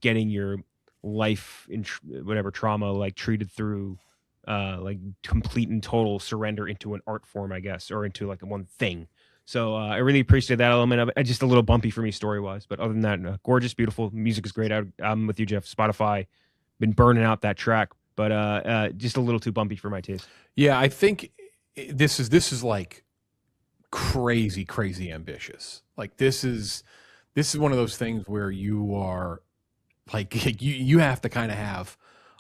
getting your life in whatever trauma like treated through like complete and total surrender into an art form, I guess, or into like one thing. So I really appreciated that element of it. Just a little bumpy for me story wise, but other than that, gorgeous, beautiful music is great. I'm with you, Jeff. Spotify been burning out that track, but just a little too bumpy for my taste. Yeah, I think this is like crazy ambitious. Like this is one of those things where you are like you have to kind of have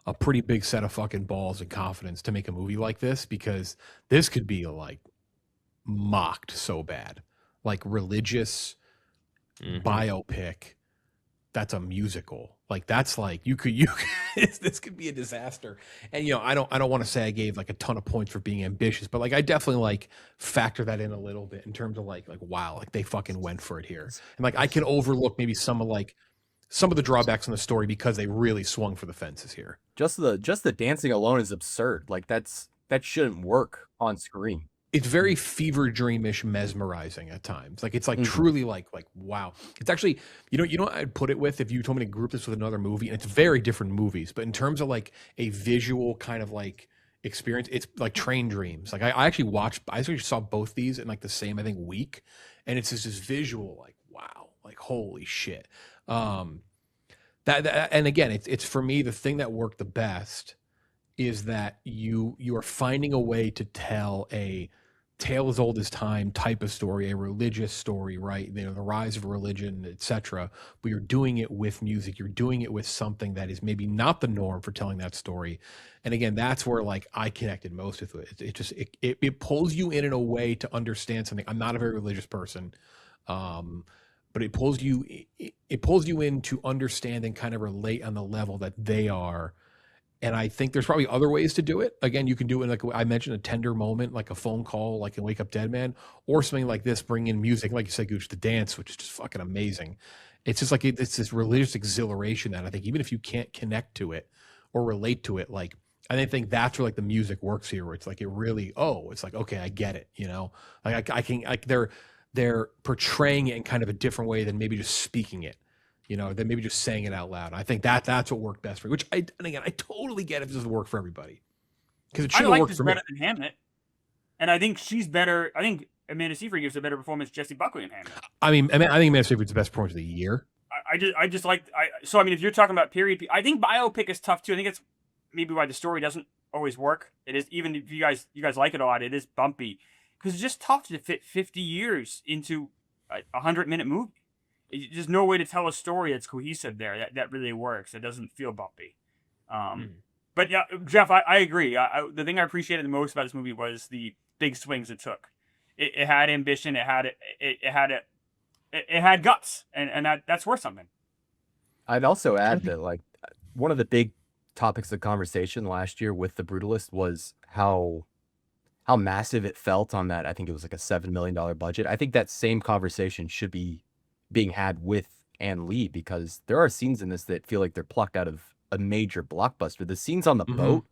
a pretty big set of fucking balls and confidence to make a movie like this, because this could be like mocked so bad, like religious biopic that's a musical. Like that's like you could this could be a disaster. And I don't want to say I gave like a ton of points for being ambitious, but like I definitely like factor that in a little bit in terms of like wow, like they fucking went for it here. And like I can overlook maybe some of the drawbacks in the story because they really swung for the fences here. Just the dancing alone is absurd. Like that shouldn't work on screen. It's very fever dreamish, mesmerizing at times. Like it's like truly like wow. It's actually you know what I'd put it with if you told me to group this with another movie, and it's very different movies, but in terms of like a visual kind of like experience, it's like Train Dreams. Like I actually saw both these in like the same I think week, and it's just this visual like wow, like holy shit. That and again, it's for me the thing that worked the best is that you are finding a way to tell a tale as old as time type of story, a religious story, right? The rise of religion, etc. But you're doing it with music. You're doing it with something that is maybe not the norm for telling that story. And again, that's where like I connected most with it. It pulls you in a way to understand something. I'm not a very religious person, but it pulls you in to understand and kind of relate on the level that they are. And I think there's probably other ways to do it. Again, you can do it in like I mentioned, a tender moment, like a phone call, like in Wake Up Dead Man, or something like this. Bring in music, like you said, Gooch, the dance, which is just fucking amazing. It's just like it's this religious exhilaration that I think even if you can't connect to it or relate to it, like I think that's where like the music works here, where it's like it really it's like okay, I get it, like I can they're portraying it in kind of a different way than maybe just speaking it. Than maybe just saying it out loud. I think that's what worked best for me. Which I totally get if this doesn't work for everybody, because it should work for me. Better than Hamlet, and I think she's better. I think Amanda Seyfried gives a better performance than Jessie Buckley in Hamlet. I think Amanda Seyfried's the best performance of the year. I just like so I mean if you're talking about period, I think biopic is tough too. I think it's maybe why the story doesn't always work. It is, even if you guys like it a lot, it is bumpy because it's just tough to fit 50 years into a 100-minute movie. There's no way to tell a story that's cohesive there. That really works. It doesn't feel bumpy. But yeah, Jeff, I agree. The thing I appreciated the most about this movie was the big swings it took. It had ambition. It had guts, and that's worth something. I'd also add that like one of the big topics of conversation last year with The Brutalist was how massive it felt on that. I think it was like a $7 million budget. I think that same conversation should be being had with Ann Lee, because there are scenes in this that feel like they're plucked out of a major blockbuster. The scenes on the boat,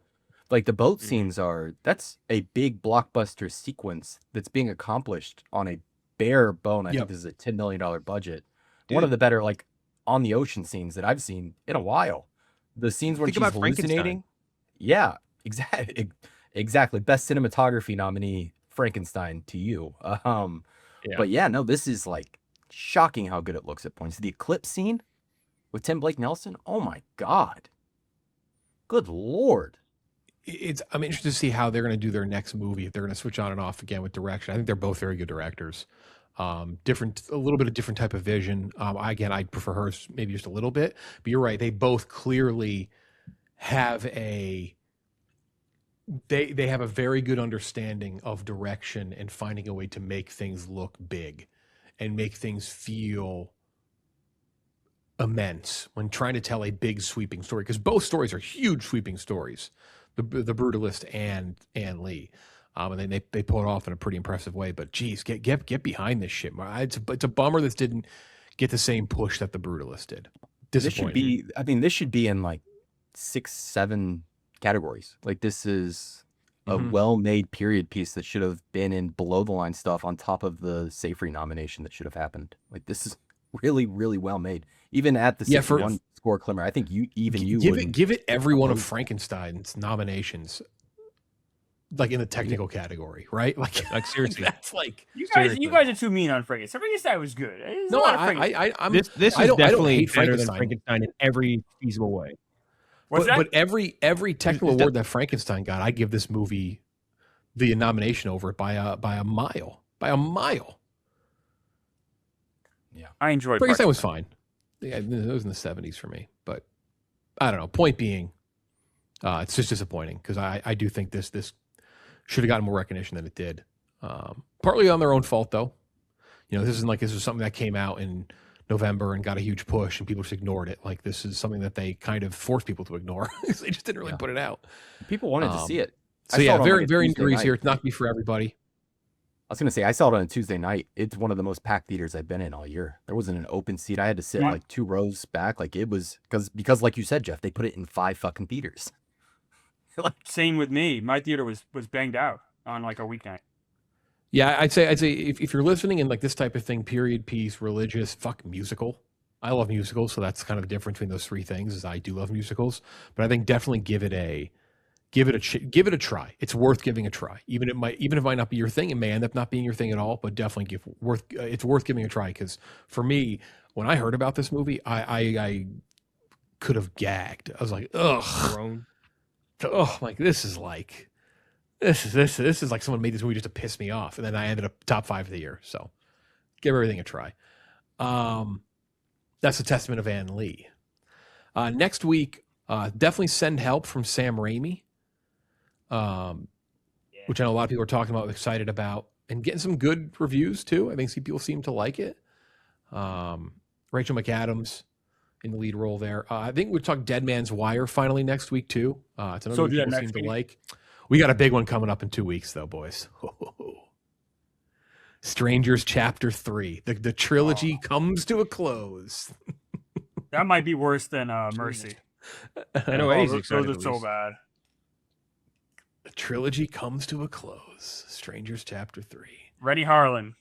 like the boat scenes that's a big blockbuster sequence that's being accomplished on a bare bone. I think this is a $10 million budget. Dude. One of the better like on the ocean scenes that I've seen in a while. The scenes when she's hallucinating. Yeah, exactly. Best cinematography nominee, Frankenstein, to you. But yeah, no, this is like shocking how good it looks at points. The eclipse scene with Tim Blake Nelson, oh my god, good lord. I'm interested to see how they're going to do their next movie, if they're going to switch on and off again with direction. I think they're both very good directors. A little bit of different type of vision. I prefer hers maybe just a little bit, but you're right. They both clearly have they have a very good understanding of direction and finding a way to make things look big and make things feel immense when trying to tell a big sweeping story, because both stories are huge sweeping stories, the Brutalist and Lee, and then they pull it off in a pretty impressive way. But geez, get behind this shit. It's a bummer this didn't get the same push that the Brutalist did. Disappointing. This should be in like 6-7 categories. Like, this is a well-made period piece that should have been in below the line stuff on top of the Seyfried nomination that should have happened. Like, this is really, really well made. Even at the 61 score, Clemmer, I think you give it every one of Frankenstein's nominations, like in the technical category, right? Like seriously, that's like you guys are too mean on Frankenstein. Frankenstein was good. This is definitely better than Frankenstein in every feasible way. But every technical award that Frankenstein got, I give this movie the nomination over it by a mile. Yeah, I enjoyed. Frankenstein was fine. Yeah, it was in the 70s for me, but I don't know. Point being, it's just disappointing because I do think this should have gotten more recognition than it did. Partly on their own fault, though. You know, this is something that came out in November and got a huge push, and people just ignored it. Like, this is something that they kind of forced people to ignore. They just didn't really put it out. People wanted to see it. So yeah, very degrees here. It's not gonna be for everybody. I was going to say, I saw it on a Tuesday night. It's one of the most packed theaters I've been in all year. There wasn't an open seat. I had to sit like 2 rows back. Like, it was because like you said, Jeff, they put it in 5 fucking theaters. Same with me. My theater was banged out on like a weeknight. Yeah, I'd say if you're listening in like this type of thing, period piece, religious, fuck musical. I love musicals, so that's kind of the difference between those 3 things. Is I do love musicals, but I think definitely give it a try. It's worth giving a try. Even if it might not be your thing, it may end up not being your thing at all. But definitely it's worth giving a try, because for me, when I heard about this movie, I could have gagged. I was like, ugh, like this is like someone made this movie just to piss me off, and then I ended up top 5 of the year. So give everything a try. That's a testament of Ann Lee. Next week, definitely Send Help from Sam Raimi. Which I know a lot of people are talking about, excited about, and getting some good reviews too. I think people seem to like it. Rachel McAdams in the lead role there. I think we'll talk Dead Man's Wire finally next week too. It's another movie people seem to like. We got a big one coming up in 2 weeks though, boys. Strangers Chapter 3. The trilogy comes to a close. That might be worse than Mercy. I know Eddie's excited. Those are so bad. The trilogy comes to a close. Strangers Chapter 3. Reddy Harlan.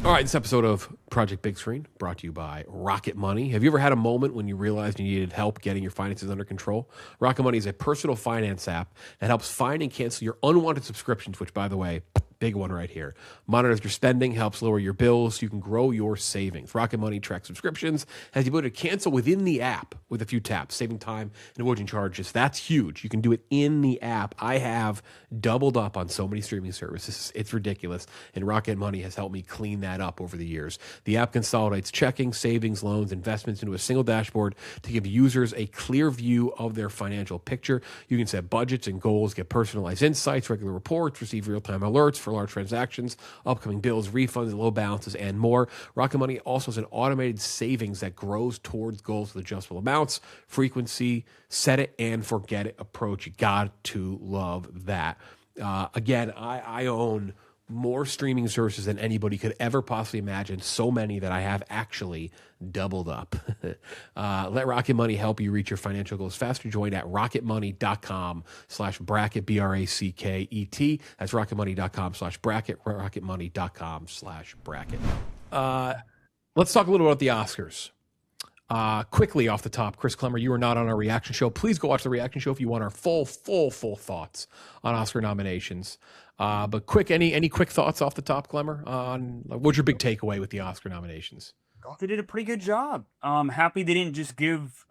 All right, this episode of Project Big Screen brought to you by Rocket Money. Have you ever had a moment when you realized you needed help getting your finances under control? Rocket Money is a personal finance app that helps find and cancel your unwanted subscriptions, which, by the way, big one right here. Monitors your spending, helps lower your bills so you can grow your savings. Rocket Money tracks subscriptions, has the ability to cancel within the app with a few taps, saving time and avoiding charges. That's huge. You can do it in the app. I have doubled up on so many streaming services. It's ridiculous. And Rocket Money has helped me clean that up over the years. The app consolidates checking, savings, loans, investments into a single dashboard to give users a clear view of their financial picture. You can set budgets and goals, get personalized insights, regular reports, receive real-time alerts for large transactions, upcoming bills, refunds, low balances, and more. Rocket Money also has an automated savings that grows towards goals with adjustable amounts, frequency, set it and forget it approach. You got to love that. Again, I own more streaming services than anybody could ever possibly imagine. So many that I have actually doubled up. Let Rocket Money help you reach your financial goals faster. Join at rocketmoney.com/bracket, BRACKET. That's rocketmoney.com/bracket, rocketmoney.com/bracket. Let's talk a little about the Oscars. Quickly off the top, Chris Clemmer, you are not on our reaction show. Please go watch the reaction show if you want our full thoughts on Oscar nominations. But quick, any quick thoughts off the top, Clemmer, on what's your big takeaway with the Oscar nominations? They did a pretty good job. Happy they didn't just give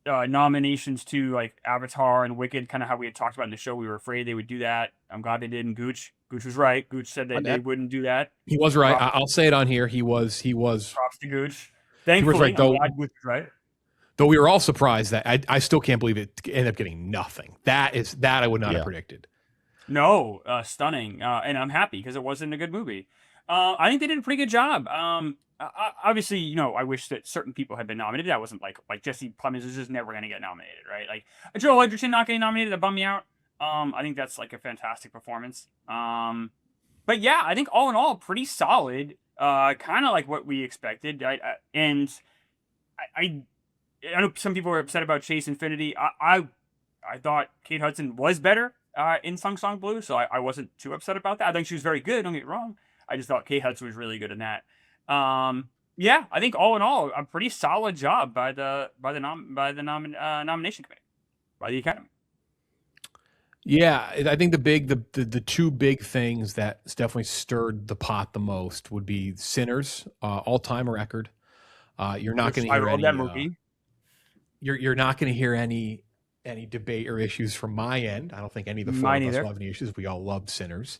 nominations to like Avatar and Wicked, kind of how we had talked about in the show. We were afraid they would do that. I'm glad they didn't. Gooch was right. Gooch said that they wouldn't do that. He was right. I'll say it on here. He was. Props to Gooch. Thankfully, right, though. I'm glad Gooch was right. Though we were all surprised that I still can't believe it ended up getting nothing. That I would not have predicted. No, stunning, and I'm happy because it wasn't a good movie. I think they did a pretty good job. Obviously, you know, I wish that certain people had been nominated. That wasn't like Jesse Plemons is just never going to get nominated, right? Like Joel Edgerton not getting nominated, that bummed me out. I think that's like a fantastic performance. But yeah, I think all in all, pretty solid. Kind of like what we expected. I know some people were upset about Chase Infinity. I thought Kate Hudson was better in Sung Song Blue, so I wasn't too upset about that. I think she was very good. Don't get me wrong. I just thought Kate Hudson was really good in that. Yeah, I think all in all, a pretty solid job by the nomination committee, by the Academy. Yeah, I think the two big things that definitely stirred the pot the most would be Sinners, all-time record. You're not going to hear any. That movie. You're not going to hear any debate or issues from my end. I don't think any of the four of us will have any issues. We all loved Sinners.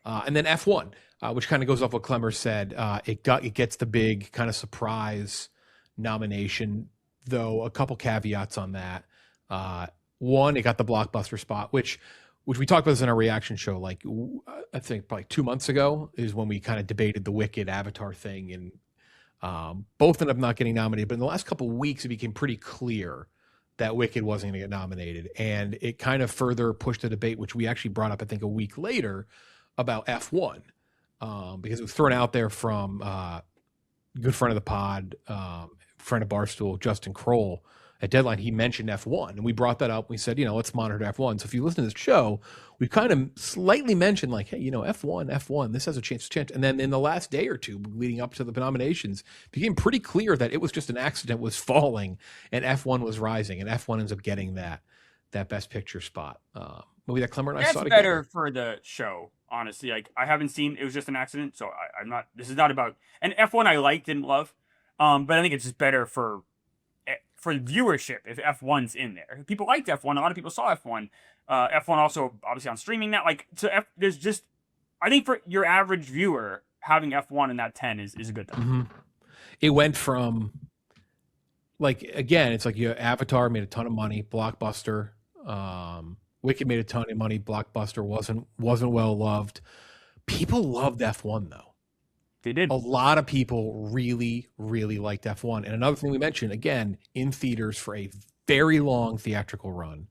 And then F1, which kind of goes off what Clemmer said. It gets the big kind of surprise nomination, though a couple caveats on that. One, it got the blockbuster spot, which we talked about this in our reaction show. Like I think probably 2 months ago is when we kind of debated the Wicked Avatar thing, and both ended up not getting nominated. But in the last couple of weeks, it became pretty clear that Wicked wasn't going to get nominated, and it kind of further pushed the debate, which we actually brought up I think a week later, about F1, because it was thrown out there from good friend of the pod, friend of Barstool, Justin Kroll. At Deadline, he mentioned F1, and we brought that up. We said, let's monitor F1. So if you listen to this show, we kind of slightly mentioned like, hey, F1, this has a chance to change. And then in the last day or two leading up to the nominations, it became pretty clear that it was just an accident was falling and F1 was rising, and F1 ends up getting that Best Picture spot. Movie that Clemmer and I saw together. That's better for the show, honestly. Like I haven't seen, it was just an accident, so I'm not, this is not about, and F1 I didn't love, but I think it's just better for viewership if F1's in there. People liked F1. A lot of people saw F1. F1 also obviously on streaming now. Like, so there's just, I think for your average viewer, having F1 in that 10 is a good thing. Mm-hmm. It went from, like, again, it's like Avatar made a ton of money, blockbuster. Wicked made a ton of money, blockbuster wasn't well loved. People loved F1 though. They did. A lot of people really, really liked F1. And another thing we mentioned, again, in theaters for a very long theatrical run,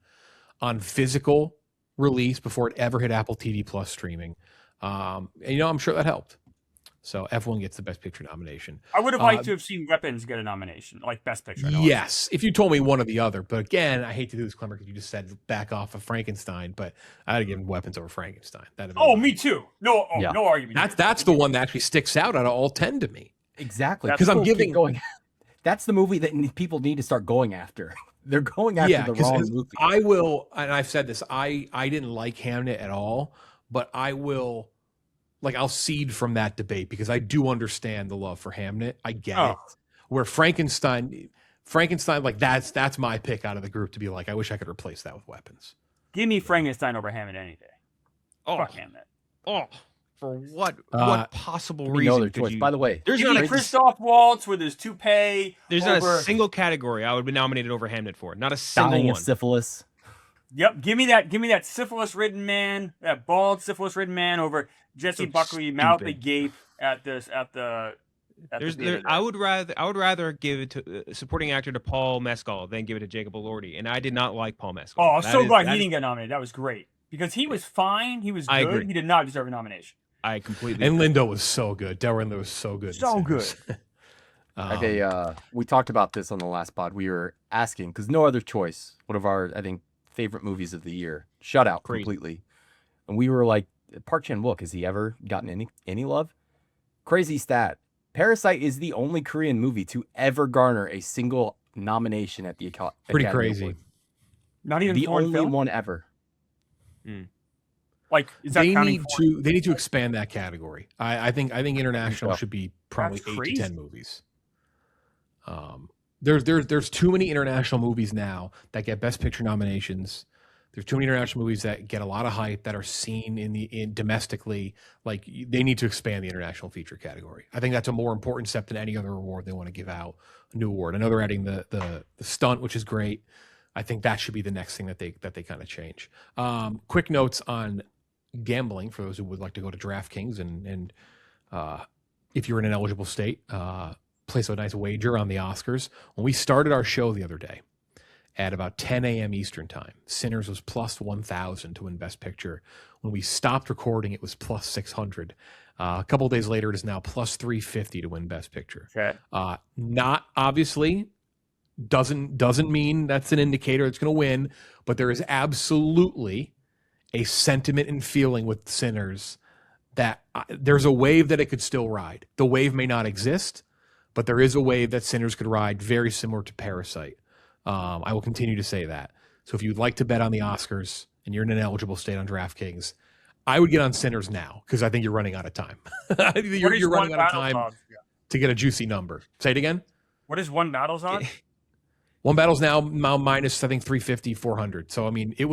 on physical release before it ever hit Apple TV Plus streaming. And, I'm sure that helped. So F1 gets the Best Picture nomination. I would have liked to have seen Weapons get a nomination, like Best Picture. Yes, if you told me one or the other. But again, I hate to do this, Clemmer, because you just said back off of Frankenstein, but I'd have given Weapons over Frankenstein. Me too. No argument. That's the one that actually sticks out of all 10 to me. Exactly, because I'm going. That's the movie that people need to start going after. They're going after the wrong movie. I will, and I've said this. I didn't like Hamnet at all, but I will. Like, I'll cede from that debate because I do understand the love for Hamnet. I get it. Where Frankenstein, like that's my pick out of the group to be like, I wish I could replace that with Weapons. Give me Frankenstein over Hamnet any day. Fuck Hamnet. Oh, for what possible reason? No other choice. By the way, there's not a Christoph Waltz with his toupee. There's not a single category I would be nominated over Hamnet for. Not a single one. Of syphilis. Yep, give me that syphilis-ridden man, that bald syphilis-ridden man over Jesse Buckley, mouth agape at the. I would rather give it to supporting actor to Paul Mescal than give it to Jacob Elordi, and I did not like Paul Mescal. Oh, I'm so glad he didn't get nominated. That was great because he was fine. He was good. Agree. He did not deserve a nomination. I completely. And Lindo was so good. Delroy Lindo was so good. So good. Okay, we talked about this on the last pod. We were asking because No Other Choice, one of our favorite movies of the year, shut out completely, and we were like, Park Chan-wook, has he ever gotten any love? Crazy stat: Parasite is the only Korean movie to ever garner a single nomination at the Academy. Pretty crazy. Awards. Not even the only one ever. Like, is that they need to expand that category. I think international should be probably 8 to 10 movies. there's too many international movies now that get Best Picture nominations. There's too many international movies that get a lot of hype that are seen in domestically. Like, they need to expand the international feature category. I think that's a more important step than any other award they want to give out. A new award. I know they're adding the stunt, which is great. I think that should be the next thing that they kind of change. Quick notes on gambling for those who would like to go to DraftKings and if you're in an eligible state, place a nice wager on the Oscars. When we started our show the other day at about 10 a.m. Eastern time, Sinners was plus 1,000 to win Best Picture. When we stopped recording, it was plus 600. A couple of days later, it is now plus 350 to win Best Picture. Okay. Not obviously doesn't mean that's an indicator it's going to win, but there is absolutely a sentiment and feeling with Sinners that there's a wave that it could still ride. The wave may not exist, but there is a wave that Sinners could ride, very similar to Parasite. I will continue to say that. So if you'd like to bet on the Oscars and you're in an eligible state on DraftKings, I would get on Sinners now because I think you're running out of time. you're running out of time to get a juicy number. Say it again. What is One Battle's on? One Battle's now minus, I think, 350, 400. So, I mean, it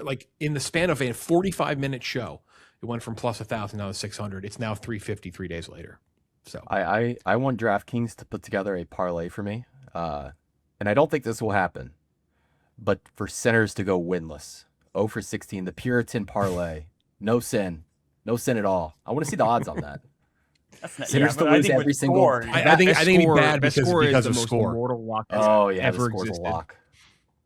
like in the span of a 45-minute show, it went from plus 1,000 now to 600. It's now 350 3 days later. So I want DraftKings to put together a parlay for me. And I don't think this will happen, but for Sinners to go winless, 0 for 16, the Puritan parlay, no sin at all. I want to see the odds on that. Sinners to lose every single. I think it'd be bad because of score. Oh yeah, the score's a lock.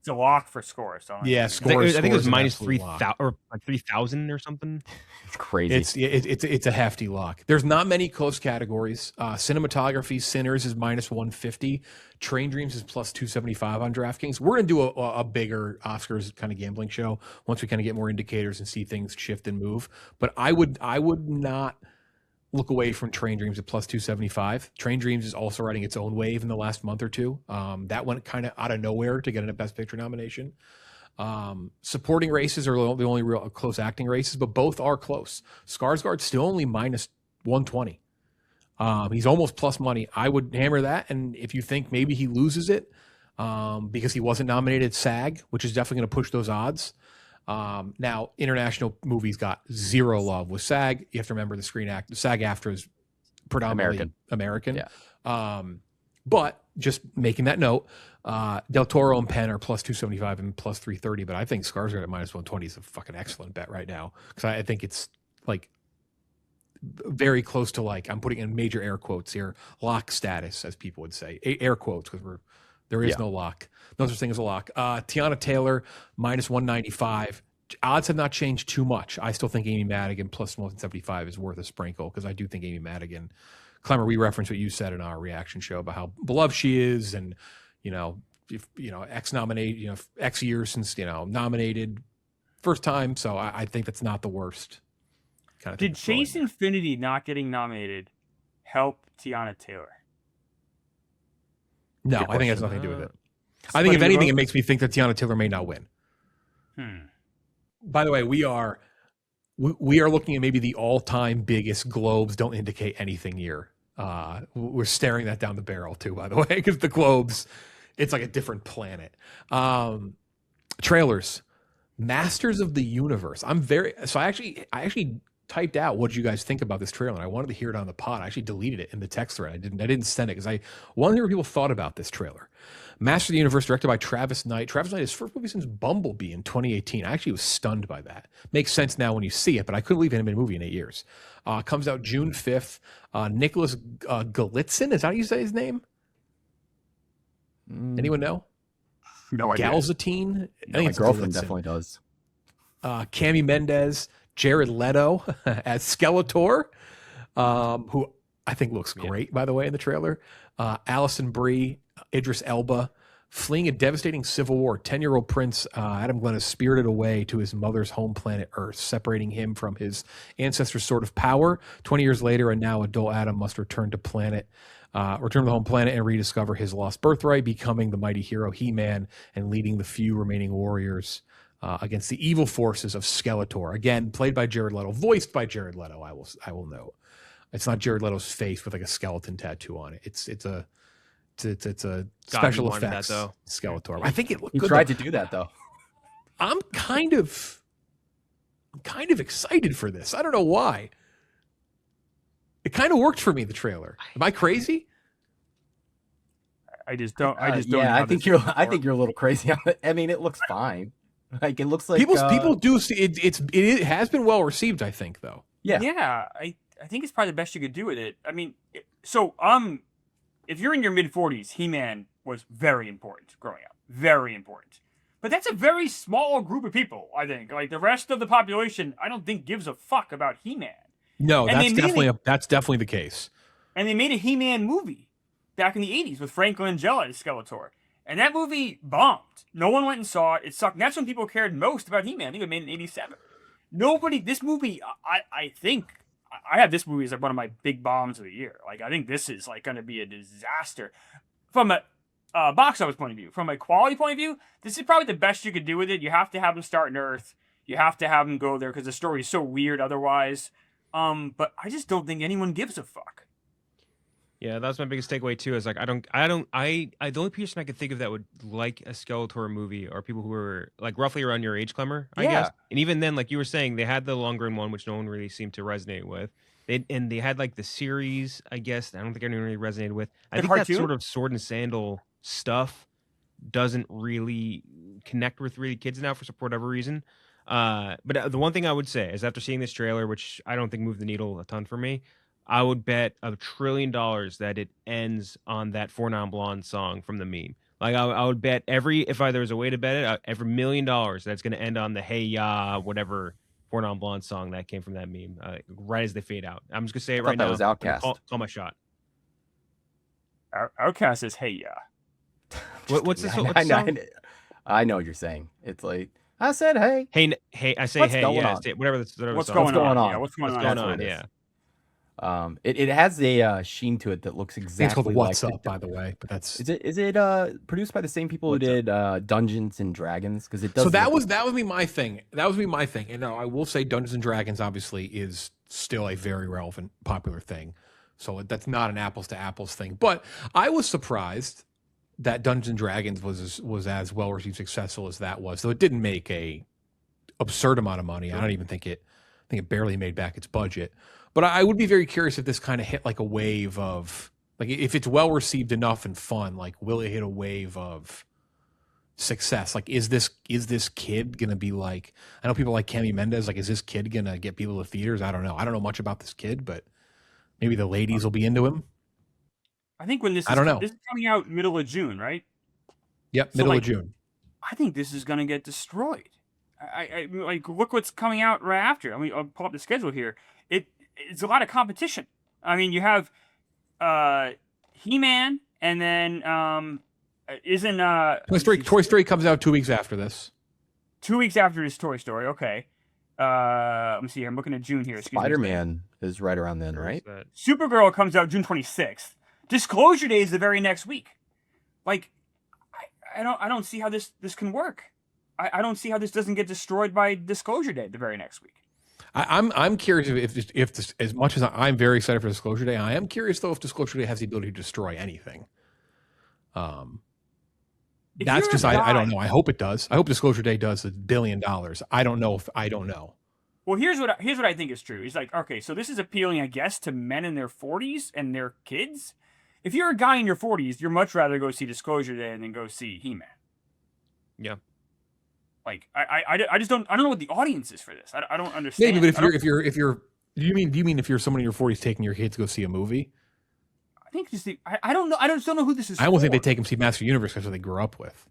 It's a lock for score. So yeah, score. I think it was minus 3,000 or like 3,000 or something. It's crazy. It's a hefty lock. There's not many close categories. Cinematography, Sinners is minus 150. Train Dreams is plus 275 on DraftKings. We're gonna do a bigger Oscars kind of gambling show once we kind of get more indicators and see things shift and move. But I would not look away from Train Dreams at plus 275. Train Dreams is also riding its own wave in the last month or two. That went kind of out of nowhere to get a Best Picture nomination. Supporting races are the only real close acting races, but both are close. Skarsgård's still only minus 120. He's almost plus money. I would hammer that. And if you think maybe he loses it because he wasn't nominated at SAG, which is definitely going to push those odds. Now, international movies got zero love with SAG. You have to remember the SAG-AFTRA is predominantly American. Yeah. But just making that note, Del Toro and Penn are plus 275 and plus 330. But I think Skarsgård at minus 120 is a fucking excellent bet right now because I think it's like very close to, like, I'm putting in major air quotes here, lock status, as people would say, air quotes, because there is no lock. No such thing as a lock. Tiana Taylor, minus 195. Odds have not changed too much. I still think Amy Madigan plus 175 is worth a sprinkle because I do think Amy Madigan, Clemmer, we referenced what you said in our reaction show about how beloved she is, and X years since nominated first time. So I think that's not the worst. Kind of Did Chase Infinity not getting nominated help Tiana Taylor? No, I think it has nothing to do with it. I think if anything, it makes me think that Tiana Taylor may not win. By the way, we are looking at maybe the all-time biggest Globes don't indicate anything year. We're staring that down the barrel too, by the way, because the Globes, it's like a different planet. Trailers, Masters of the Universe. I actually typed out what you guys think about this trailer. I wanted to hear it on the pod. I actually deleted it in the text thread. I didn't send it because I wanted to hear what people thought about this trailer. Master of the Universe, directed by Travis Knight. Travis Knight, his first movie since Bumblebee in 2018. I actually was stunned by that. Makes sense now when you see it, but I couldn't believe it had been a movie in 8 years. Comes out June 5th. Nicholas Galitzin, is that how you say his name? Anyone know? No idea. Galzatine? I think my it's girlfriend Galitzin. definitely does. Cami Mendez, Jared Leto as Skeletor, who I think looks great, by the way, in the trailer. Alison Brie, Idris Elba, fleeing a devastating civil war. 10-year-old Prince Adam Glenn is spirited away to his mother's home planet Earth, separating him from his ancestors' sword of power. 20 years later, and now adult Adam must return to the home planet and rediscover his lost birthright, becoming the mighty hero He-Man and leading the few remaining warriors against the evil forces of Skeletor. Again, played by Jared Leto, voiced by Jared Leto. I will note, it's not Jared Leto's face with like a skeleton tattoo on it. It's It's a God, special he wanted effects that, though. Skeletor. I think it looked He good. tried to do that though. I'm kind of excited for this. I don't know why. It kind of worked for me, the trailer. Am I crazy? I just don't. Yeah, I think you're a little crazy on it. I mean, it looks fine. Like it looks like people do see it. It has been well received, I think, though. Yeah. I think it's probably the best you could do with it. I mean, if you're in your mid-40s, He-Man was very important growing up. Very important. But that's a very small group of people, I think. Like, the rest of the population, I don't think gives a fuck about He-Man. No, that's definitely the case. And they made a He-Man movie back in the 80s with Frank Langella as Skeletor. And that movie bombed. No one went and saw it. It sucked. And that's when people cared most about He-Man. I think it was made in 87. This movie, I think, I have this movie as like one of my big bombs of the year. Like, I think this is like going to be a disaster. From a box office point of view, from a quality point of view, this is probably the best you could do with it. You have to have them start in Earth. You have to have them go there because the story is so weird otherwise. But I just don't think anyone gives a fuck. Yeah, that's my biggest takeaway too. Is like the only person I could think of that would like a Skeletor movie are people who are like roughly around your age, Clemmer, I guess. And even then, like you were saying, they had the Lundgren one, which no one really seemed to resonate with. They had like the series, I guess. I don't think anyone really resonated with. I think that sort of sword and sandal stuff doesn't really connect with really kids now for whatever reason. But the one thing I would say is after seeing this trailer, which I don't think moved the needle a ton for me, I would bet $1 trillion that it ends on that Four Non Blondes song from the meme. Like I would bet if there was a way to bet it, every $1 million that's going to end on the Hey Ya whatever Four Non Blondes song that came from that meme right as they fade out. I'm just gonna say it right now. That was Outcast. Call my shot. Outcast says Hey Ya. What's this? I know what you're saying. It's like I said, hey. Hey. I say what's hey. Going yeah. on? Whatever. What's going on? Yeah, what's going on? Yeah. It has a sheen to it that looks exactly it's called like What's Up, by the way. But that's is it produced by the same people who did Dungeons and Dragons? Because it does. So that would be my thing. That would be my thing. And now I will say Dungeons and Dragons obviously is still a very relevant, popular thing. So that's not an apples to apples thing. But I was surprised that Dungeons and Dragons was as well received, successful as that was. Though it didn't make a absurd amount of money. I don't even think it. I think it barely made back its budget. But I would be very curious if this kind of hit like a wave of like if it's well received enough and fun. Like, will it hit a wave of success? Like, is this kid gonna be like? I know people like Cami Mendes. Like, is this kid gonna get people to theaters? I don't know. I don't know much about this kid, but maybe the ladies will be into him. I think when this is coming out middle of June, right? Yep, middle of June. I think this is gonna get destroyed. I like look what's coming out right after. I mean, I'll pull up the schedule here. It's a lot of competition. I mean, you have He-Man, and then Toy Story comes out 2 weeks after this. 2 weeks after this Toy Story. Okay. Let me see here. I'm looking at June here. Spider-Man is right around then, right? Supergirl comes out June 26th. Disclosure Day is the very next week. Like, I don't see how this can work. I don't see how this doesn't get destroyed by Disclosure Day the very next week. I'm curious if this, as much as I'm very excited for Disclosure Day, I am curious though if Disclosure Day has the ability to destroy anything. That's just I don't know. I hope it does. I hope Disclosure Day does $1 billion. I don't know. Well, here's what I think is true. It's like, okay, so this is appealing, I guess, to men in their 40s and their kids. If you're a guy in your 40s, you'd much rather go see Disclosure Day than go see He-Man. Yeah. Like I just don't know what the audience is for this. I don't understand. Maybe, but if you're do you mean if you're someone in your 40s taking your kids to go see a movie? I think I don't know. I just don't know who this is. I almost think they take them to see Master Universe because what they grew up with.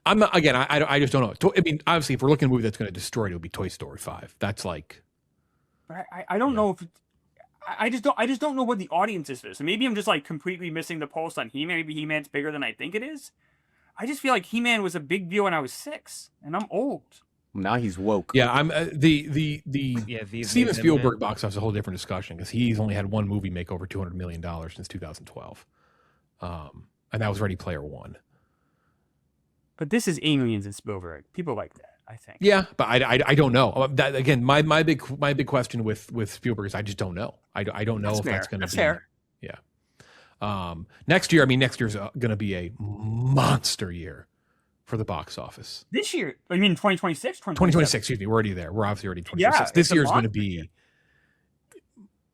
I'm not again. I just don't know. I mean, obviously, if we're looking at a movie that's going to destroy it, would be Toy Story 5. That's like. But I don't know if. I just don't know what the audience is for this. And maybe I'm just like completely missing the pulse on He-Man. Maybe He-Man's bigger than I think it is. I just feel like He-Man was a big deal when I was 6, and I'm old. Now he's woke. Yeah, I'm the Steven Spielberg box office is a whole different discussion because he's only had one movie make over $200 million since 2012, and that was Ready Player One. But this is aliens and Spielberg. People like that, I think. Yeah, but I don't know. That again, my big question with Spielberg is I just don't know. I don't know if that's going to be fair. Yeah. Next year, next year's going to be a monster year for the box office. This year, I mean 2026? 2026, excuse me. We're already there. We're obviously already 2026. This year is going to be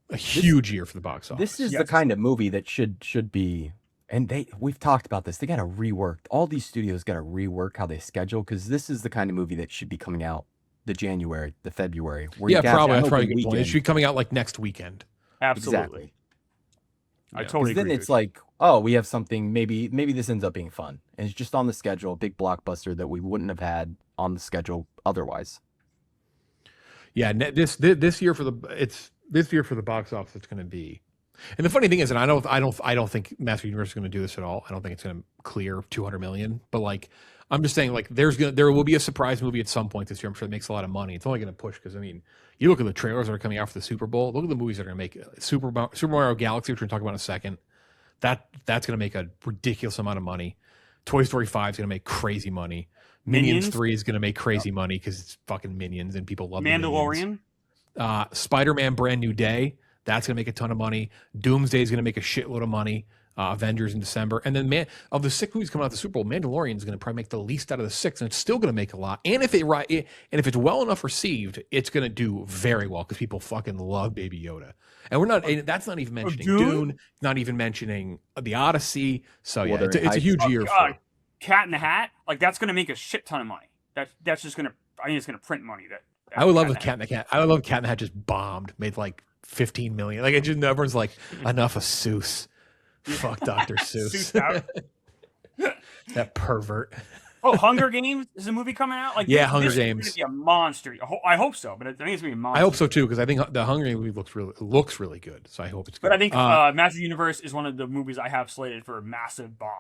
a huge year for the box office. This is the kind of movie that should be, and we've talked about this. They got to rework. All these studios got to rework how they schedule, because this is the kind of movie that should be coming out the January, the February. Yeah, probably. That's probably a good point. It should be coming out like next weekend. Absolutely. Exactly. I totally agree. Then it's like, oh, we have something. Maybe this ends up being fun, and it's just on the schedule, a big blockbuster that we wouldn't have had on the schedule otherwise. Yeah, this year for the box office, it's going to be. And the funny thing is, and I don't think Master Universe is going to do this at all. I don't think it's going to clear 200 million. But like, I'm just saying, like, there will be a surprise movie at some point this year. I'm sure it makes a lot of money. It's only going to push because you look at the trailers that are coming out for the Super Bowl. Look at the movies that are going to make Super Mario Galaxy, which we're going to talk about in a second. That's going to make a ridiculous amount of money. Toy Story 5 is going to make crazy money. Minions 3 is going to make crazy money because it's fucking Minions and people love Mandalorian. Spider-Man Brand New Day. That's going to make a ton of money. Doomsday is going to make a shitload of money. Avengers in December. And then of the 6 movies coming out of the Super Bowl, Mandalorian is going to probably make the least out of the 6, and it's still going to make a lot. And if it's well enough received, it's going to do very well because people fucking love Baby Yoda. And that's not even mentioning Dune, not even mentioning The Odyssey. So yeah, it's a huge year for Cat in the Hat. Like, that's going to make a shit ton of money. That's just going to, I think it's going to print money. I would love if Cat in the Hat. I would love Cat in the Hat just bombed, made like 15 million. Like, it just, everyone's like, enough of Seuss. Fuck Dr. Seuss. That pervert. Oh, Hunger Games is a movie coming out. Like, yeah, Hunger Games. It's going to be a monster. I hope so, but I think it's going to be a monster. I hope so too, because I think the Hunger Games movie looks really good. So I hope it's good. But I think Master Universe is one of the movies I have slated for a massive bomb.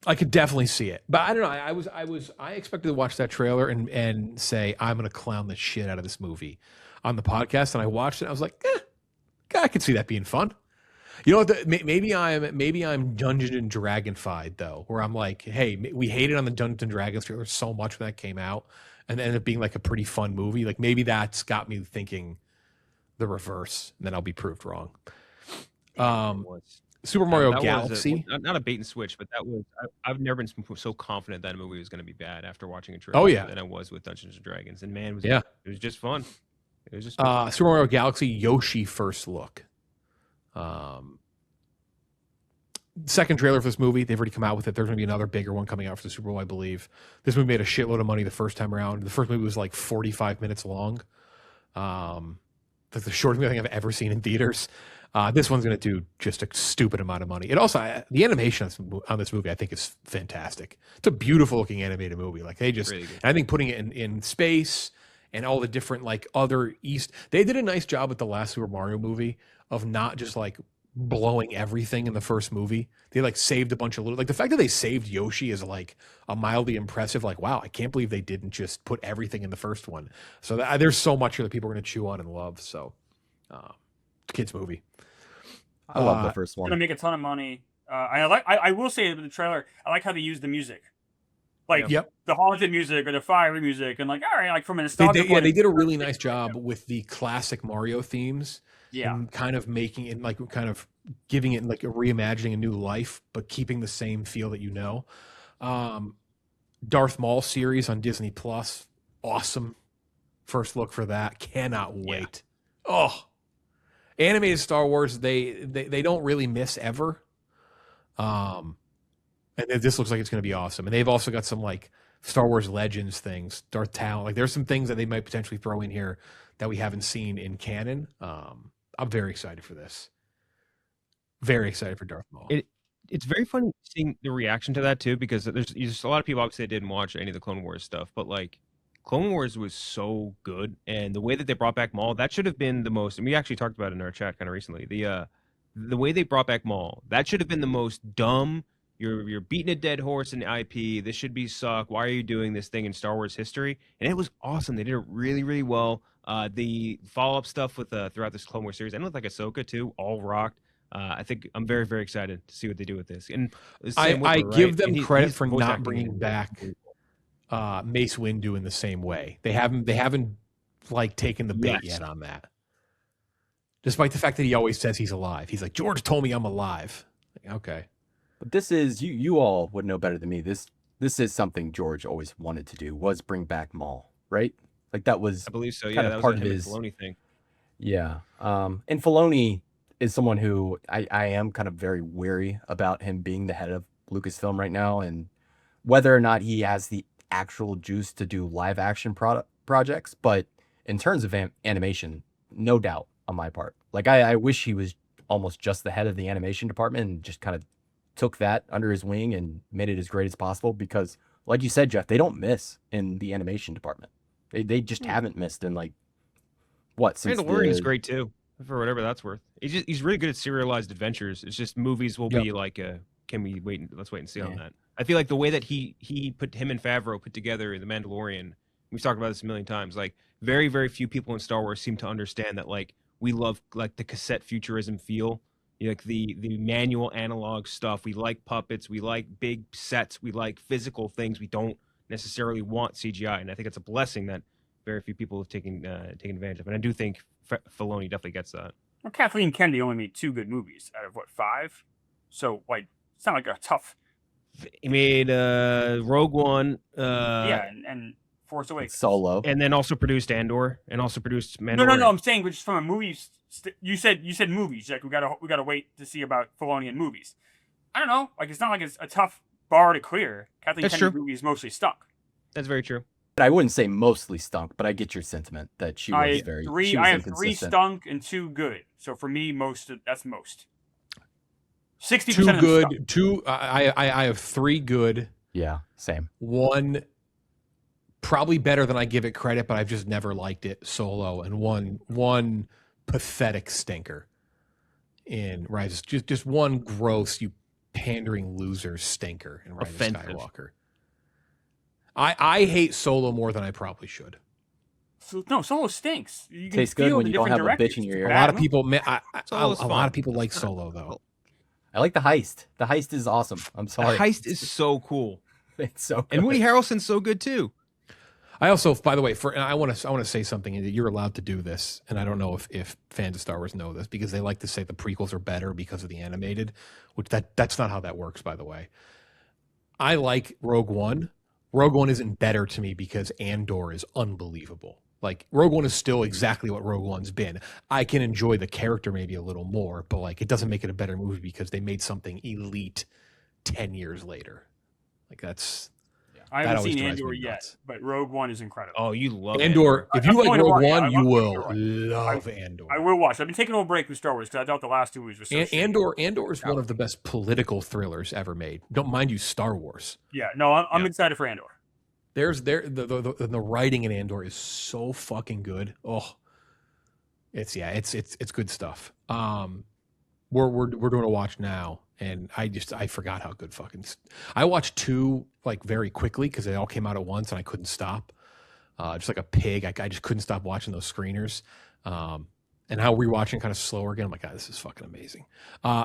I could definitely see it, but I don't know. I expected to watch that trailer and say I'm going to clown the shit out of this movie on the podcast, and I watched it. I was like, I could see that being fun. You know what? Maybe I'm Dungeons and Dragon-fied though, where I'm like, hey, we hated on the Dungeons and Dragons trailer so much when that came out, and ended up being like a pretty fun movie. Like, maybe that's got me thinking the reverse, and then I'll be proved wrong. Super Mario Galaxy, not a bait and switch, but that was. I've never been so confident that a movie was going to be bad after watching a trailer than I was with Dungeons and Dragons. And man, it was just fun. It was just Super Mario Galaxy Yoshi first look. Second trailer for this movie. They've already come out with it. There's going to be another bigger one coming out for the Super Bowl, I believe. This movie made a shitload of money the first time around. The first movie was like 45 minutes long. That's the shortest movie I think I've ever seen in theaters. This one's going to do just a stupid amount of money. It also, the animation on this movie, I think, is fantastic. It's a beautiful looking animated movie. Like, they just, really I think putting it in space and all the different like other they did a nice job with the last Super Mario movie of not just like blowing everything in the first movie. They like saved a bunch of little, like the fact that they saved Yoshi is like a mildly impressive, like, wow, I can't believe they didn't just put everything in the first one. So there's so much here that people are going to chew on and love. So it's a kid's movie. I love the first one. It's going to make a ton of money. I will say with the trailer, I like how they use the music. Like the haunted music or the fiery music, and like, all right, like from a nostalgia point they did a really nice job with the classic Mario themes. Yeah, and kind of making it like, kind of giving it like a reimagining a new life, but keeping the same feel that you know. Darth Maul series on Disney Plus, awesome. First look for that, cannot wait. Oh, animated Star Wars, they don't really miss ever. And this looks like it's going to be awesome. And they've also got some like Star Wars Legends things, Darth Talon. Like, there's some things that they might potentially throw in here that we haven't seen in canon. I'm very excited for this. Very excited for Darth Maul. It's very funny seeing the reaction to that too, because there's a lot of people obviously that didn't watch any of the Clone Wars stuff, but like Clone Wars was so good, and the way that they brought back Maul, that should have been the most. And we actually talked about it in our chat kind of recently. The way they brought back Maul, that should have been the most dumb. You're beating a dead horse in IP. This should be suck. Why are you doing this thing in Star Wars history? And it was awesome. They did it really, really well. The follow-up stuff with throughout this Clone Wars series, and with like Ahsoka too, all rocked. I think I'm very, very excited to see what they do with this. And I give them credit for not bringing back Mace Windu in the same way. They haven't like taken the bait yet on that. Despite the fact that he always says he's alive. He's like, George told me I'm alive. Okay. But this is you all would know better than me. This is something George always wanted to do, was bring back Maul, right? Like that was I believe so. Yeah, kind that of was part a of him and his Filoni thing. Yeah. And Filoni is someone who I am kind of very wary about him being the head of Lucasfilm right now, and whether or not he has the actual juice to do live action projects. But in terms of animation, no doubt on my part. Like I wish he was almost just the head of the animation department and just kind of took that under his wing and made it as great as possible, because like you said, Jeff, they don't miss in the animation department. They just haven't missed in like what since Mandalorian is great too, for whatever that's worth. He's really good at serialized adventures. It's just movies will be like can we wait? Let's wait and see on that. I feel like the way that he put him and Favreau put together the Mandalorian. We've talked about this a million times. Like very, very few people in Star Wars seem to understand that like we love like the cassette futurism feel, like the manual analog stuff. We like puppets. We like big sets. We like physical things. We don't necessarily want CGI, and I think it's a blessing that very few people have taken advantage of. And I do think Filoni definitely gets that. Well, Kathleen Kennedy only made 2 good movies out of what, 5? So like, it's not like a tough. He made Rogue One. Yeah, and Force Awakens. Solo, and then also produced Andor, and also produced Mandalorian. No. I'm saying, but just from a movie. You said movies. Like we gotta wait to see about Filoni and movies. I don't know. Like it's not like it's a tough bar to clear. Kathleen Kennedy movies mostly stuck. That's very true. I wouldn't say mostly stunk, but I get your sentiment that she was I have 3 stunk and 2 good. So for me, that's most. 60% 2 of good. them 2. I have 3 good. Yeah, same. 1 probably better than I give it credit, but I've just never liked it. Solo, and one pathetic stinker in Rise. Just one gross, you pandering loser stinker in Rise of Skywalker. I hate Solo more than I probably should. No, Solo stinks. You can tastes good when you don't have a bitch in your ear. A lot of people, a lot of people like Solo though. I like the heist. The heist is awesome. I'm sorry. The heist is so cool. It's so good. And Woody Harrelson's so good too. I also, by the way, I want to say something, that you're allowed to do this, and I don't know if fans of Star Wars know this, because they like to say the prequels are better because of the animated, which that's not how that works, by the way. I like Rogue One. Rogue One isn't better to me because Andor is unbelievable. Like Rogue One is still exactly what Rogue One's been. I can enjoy the character maybe a little more, but like it doesn't make it a better movie because they made something elite 10 years later. Like that's. I haven't seen Andor yet, but Rogue One is incredible. Oh, you love Andor. If you like Rogue One, you will love I Andor. I will watch. I've been taking a little break with Star Wars because I thought the last 2 movies were so shitty. Andor is one of the best political thrillers ever made. Don't mind you, Star Wars. Yeah, no, I'm excited for Andor. The writing in Andor is so fucking good. Oh, it's good stuff. We're doing a watch now, and I forgot how good fucking. I watched 2 like very quickly because they all came out at once, and I couldn't stop. Just like a pig, I just couldn't stop watching those screeners. And now rewatching kind of slower again. I'm like, God, this is fucking amazing.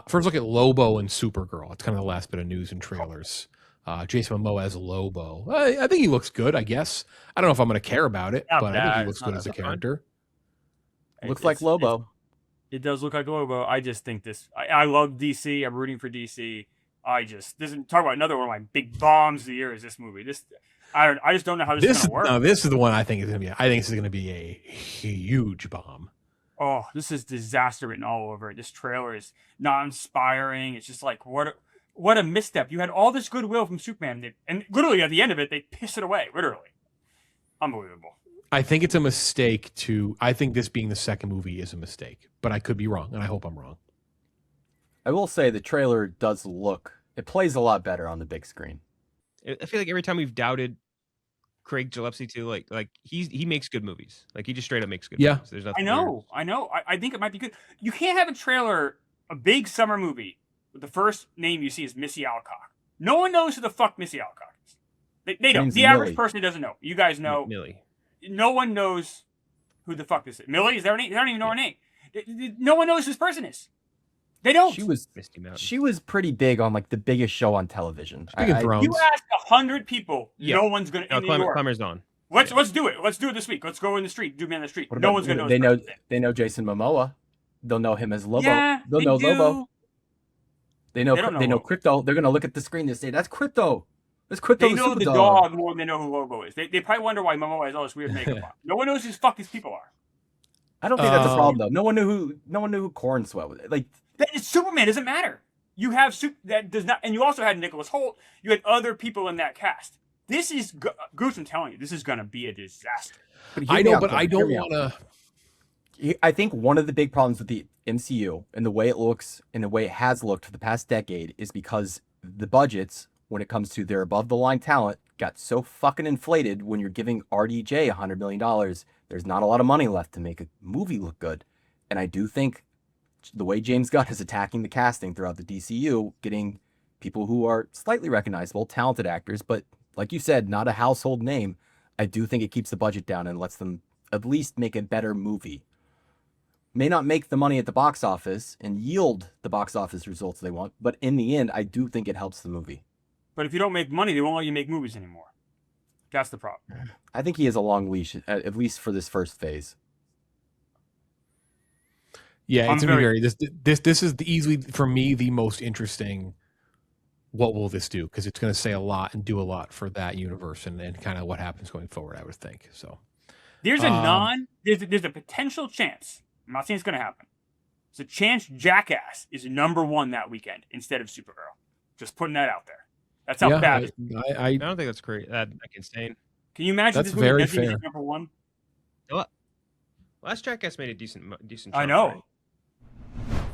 First look at Lobo and Supergirl. It's kind of the last bit of news and trailers. Jason Momoa as Lobo. I think he looks good, I guess. I don't know if I'm going to care about it, but I think he looks good as a character. Looks like Lobo. It does look like Lobo. I just think this. I love DC. I'm rooting for DC. Talk about another one of my big bombs of the year is this movie. I just don't know how this is going to work. No, this is the one I think is going to be. I think this is going to be a huge bomb. Oh, this is disaster written all over it. This trailer is not inspiring. It's just like what a misstep. You had all this goodwill from Superman, and literally at the end of it, they piss it away. Literally, unbelievable. I think it's a mistake I think this being the second movie is a mistake, but I could be wrong, and I hope I'm wrong. I will say the trailer it plays a lot better on the big screen. I feel like every time we've doubted Craig Gillespie too, like he makes good movies. Like he just straight up makes good movies. There's nothing. I know. I think it might be good. You can't have a big summer movie, with the first name you see is Missy Alcock. No one knows who the fuck Missy Alcock is. They don't. The average person doesn't know. You guys know. Millie. No one knows who the fuck this is. Millie, is there a name? They don't even know her name. No one knows who this person is. They don't. She was pretty big on like the biggest show on television. You ask 100 people, no one's gonna. Climber's on. Let's do it. Let's do it this week. Let's go in the street. Do Man in the Street. No one's gonna know. They know Jason Momoa. They'll know him as Lobo. Yeah, they'll know Lobo. They know Crypto. They're gonna look at the screen and say, "That's Crypto. That's Crypto." They know the dog more than they know who Lobo is. They probably wonder why Momoa has all this weird makeup on. No one knows who the fuck these people are. I don't think that's a problem though. No one knew who Corn Sweat was. Like it's Superman. Doesn't matter. You have that does not, and you also had Nicholas Hoult. You had other people in that cast. This is Goose. I'm telling you, this is gonna be a disaster. I know, but I don't want to. I think one of the big problems with the MCU and the way it looks and the way it has looked for the past decade is because the budgets, when it comes to their above the line talent, got so fucking inflated. When you're giving RDJ $100 million, there's not a lot of money left to make a movie look good. And I do think the way James Gunn is attacking the casting throughout the DCU, getting people who are slightly recognizable, talented actors, but like you said, not a household name, I do think it keeps the budget down and lets them at least make a better movie. May not make the money at the box office and yield the box office results they want, but in the end, I do think it helps the movie. But if you don't make money, they won't let you make movies anymore. That's the problem. I think he has a long leash, at least for this first phase. Yeah, it's gonna be very. This is easily for me the most interesting. What will this do? Because it's going to say a lot and do a lot for that universe and kind of what happens going forward. I would think so. There's a potential chance. I'm not saying it's going to happen. There's a chance Jackass is #1 that weekend instead of Supergirl. Just putting that out there. That's how bad. I don't think that's great. That's insane. Can you imagine that's this movie very fair. #1? What? Last Jackass made a decent. I know. Right?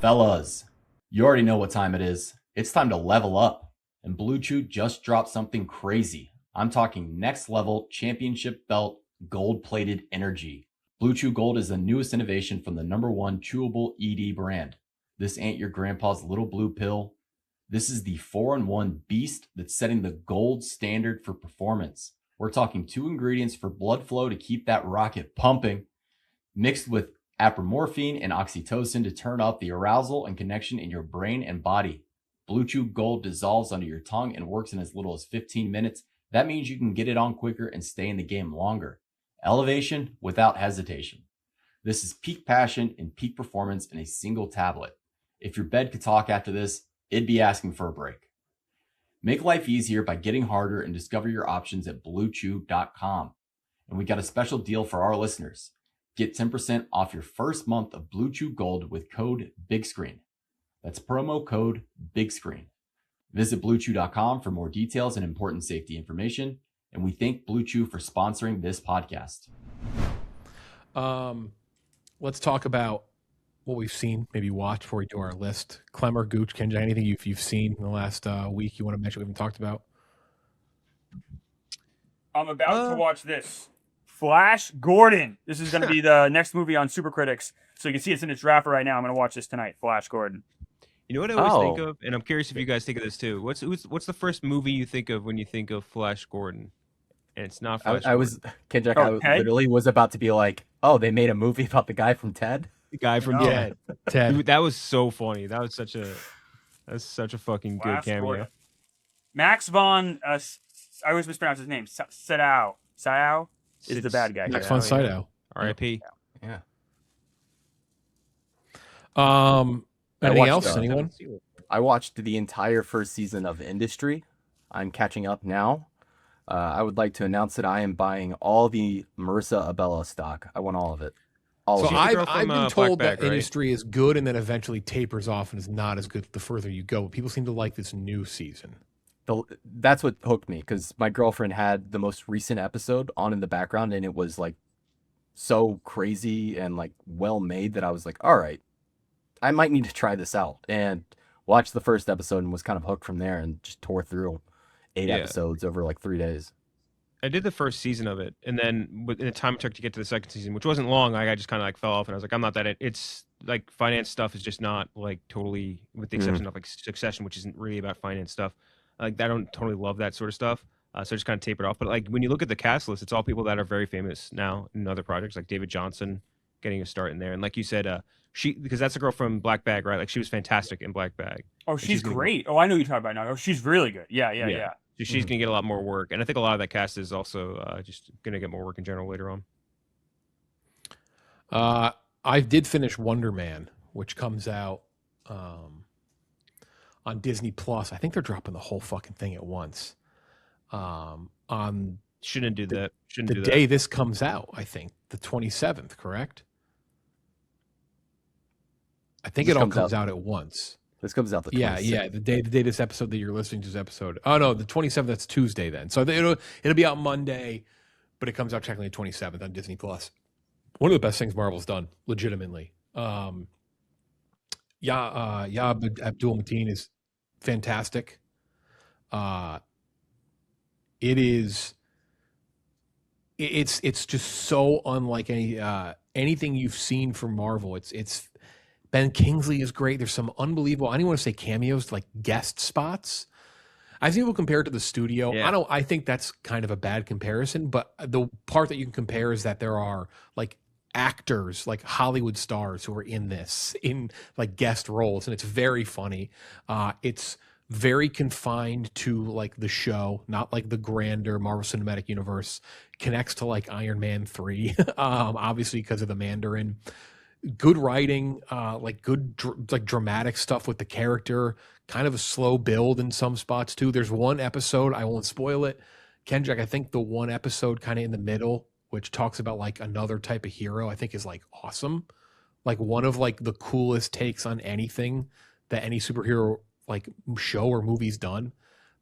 Fellas, you already know what time it is. It's time to level up. And Blue Chew just dropped something crazy. I'm talking next level championship belt gold-plated energy. Blue Chew Gold is the newest innovation from the #1 chewable ED brand. This ain't your grandpa's little blue pill. This is the 4-in-1 beast that's setting the gold standard for performance. We're talking 2 ingredients for blood flow to keep that rocket pumping, mixed with apomorphine and oxytocin to turn up the arousal and connection in your brain and body. Blue Chew Gold dissolves under your tongue and works in as little as 15 minutes. That means you can get it on quicker and stay in the game longer. Elevation without hesitation. This is peak passion and peak performance in a single tablet. If your bed could talk after this, it'd be asking for a break. Make life easier by getting harder and discover your options at BlueChew.com. And we got a special deal for our listeners. Get 10% off your first month of Blue Chew Gold with code BIGSCREEN. That's promo code BIGSCREEN. Visit BlueChew.com for more details and important safety information. And we thank Blue Chew for sponsoring this podcast. Let's talk about what we've seen, maybe watch before we do our list. Clem or Gooch, Kenja, anything you've seen in the last week you want to mention we haven't talked about? I'm about to watch this. Flash Gordon. This is going to be the next movie on Super Critics. So you can see it's in its draft right now. I'm going to watch this tonight. Flash Gordon. You know what I always think of, and I'm curious if you guys think of this too. What's the first movie you think of when you think of Flash Gordon? And it's not Flash Gordon. Kendrick, I literally was about to be like, oh, they made a movie about the guy from Ted? The guy from Ted. Dude, that was so funny. That's such a fucking Flash good cameo. Gordon. Max von, I always mispronounce his name. Sydow is the bad guy. Max von Sydow. R.I.P. Yeah. Anything else? Anyone? I watched the entire first season of Industry. I'm catching up now. I would like to announce that I am buying all the Marissa Abella stock. I want all of it. I've been told that Industry is good and then eventually tapers off and is not as good the further you go. People seem to like this new season. That's what hooked me, because my girlfriend had the most recent episode on in the background, and it was like so crazy and like well made that I was like, all right, I might need to try this out, and watched the first episode and was kind of hooked from there and just tore through 8 episodes over like 3 days. I did the first season of it, and then in the time it took to get to the second season, which wasn't long, I just kind of like fell off, and I was like, I'm not that. It's like finance stuff is just not like totally, with the exception of like Succession, which isn't really about finance stuff. Like I don't totally love that sort of stuff, so I just kind of tapered off. But like when you look at the cast list, it's all people that are very famous now in other projects, like David Johnson getting a start in there, and like you said, because that's a girl from Black Bag, right? Like she was fantastic in Black Bag. Oh, she's great. Oh, I know you're talking about now. Oh, she's really good. Yeah. So she's gonna get a lot more work, and I think a lot of that cast is also just gonna get more work in general later on. I did finish Wonder Man, which comes out on Disney Plus. I think they're dropping the whole fucking thing at once. On Shouldn't do that. The day this comes out, I think the 27th, correct? I think it all comes out at once. This comes out the 26th. Yeah. The day this episode that you're listening to this episode. Oh no, the 27th. That's Tuesday then. So it'll be out Monday, but it comes out technically the 27th on Disney Plus. One of the best things Marvel's done, legitimately. Yab Abdul Mateen is fantastic. It's just so unlike anything you've seen from Marvel. It's Ben Kingsley is great. There's some unbelievable, I don't want to say cameos, like guest spots. I've seen people compare it to the studio. Yeah. I think that's kind of a bad comparison, but the part that you can compare is that there are like actors, like Hollywood stars who are in this in like guest roles, and it's very funny. It's very confined to like the show, not like the grander Marvel Cinematic Universe. Connects to like Iron Man 3, obviously because of the Mandarin. Good writing, like good like dramatic stuff with the character. Kind of a slow build in some spots too. There's one episode, I won't spoil it, Kendrick. I think the one episode kind of in the middle, which talks about like another type of hero, I think is like awesome. Like one of like the coolest takes on anything that any superhero like show or movie's done.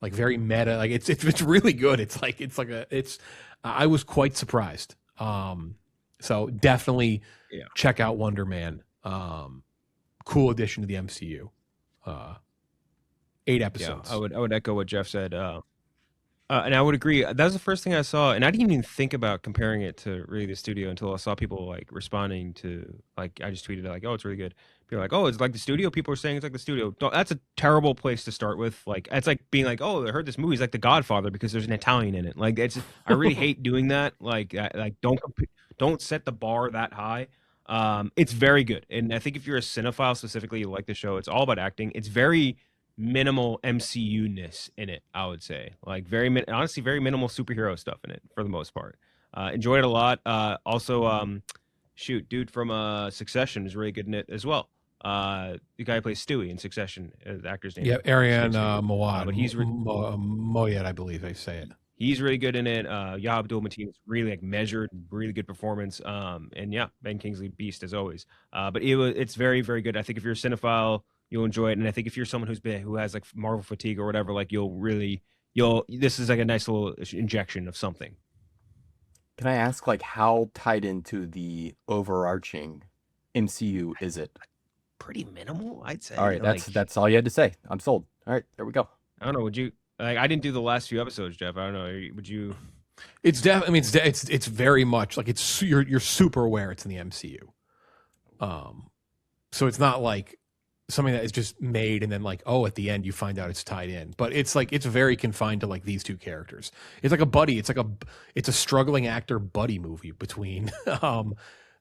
Like very meta. Like it's really good. I was quite surprised. So definitely check out Wonder Man. Cool addition to the MCU. 8 episodes. Yeah, I would echo what Jeff said. And I would agree. That was the first thing I saw, and I didn't even think about comparing it to really the studio until I saw people like responding to, like, I just tweeted like, "Oh, it's really good." People are like, "Oh, it's like the studio." People are saying it's like the studio. That's a terrible place to start with. Like, it's like being like, "Oh, I heard this movie's like The Godfather because there's an Italian in it." Like, I really hate doing that. Like don't set the bar that high. It's very good, and I think if you're a cinephile specifically, you like the show. It's all about acting. It's very minimal MCU-ness in it, I would say. Like honestly, very minimal superhero stuff in it for the most part. Enjoyed it a lot. Also, dude from Succession is really good in it as well. The guy who plays Stewie in Succession, the actor's name. Yeah, Ariane Moawad. But he's Moyed, I believe they say it. He's really good in it. Yahya Abdul-Mateen is really like measured, really good performance. And yeah, Ben Kingsley, beast as always. But it's very, very good. I think if you're a cinephile, you'll enjoy it. And I think if you're someone who has like Marvel fatigue or whatever, like this is like a nice little injection of something. Can I ask like how tied into the overarching MCU is it? Pretty minimal, I'd say. All right, that's all you had to say. I'm sold. All right, there we go. I don't know. Would you like? I didn't do the last few episodes, Jeff. I don't know. Would you? It's definitely. I mean, it's very much like you're super aware it's in the MCU. So it's not like something that is just made and then like, oh, at the end you find out it's tied in. But it's like it's very confined to like these two characters. It's like a buddy. It's a struggling actor buddy movie between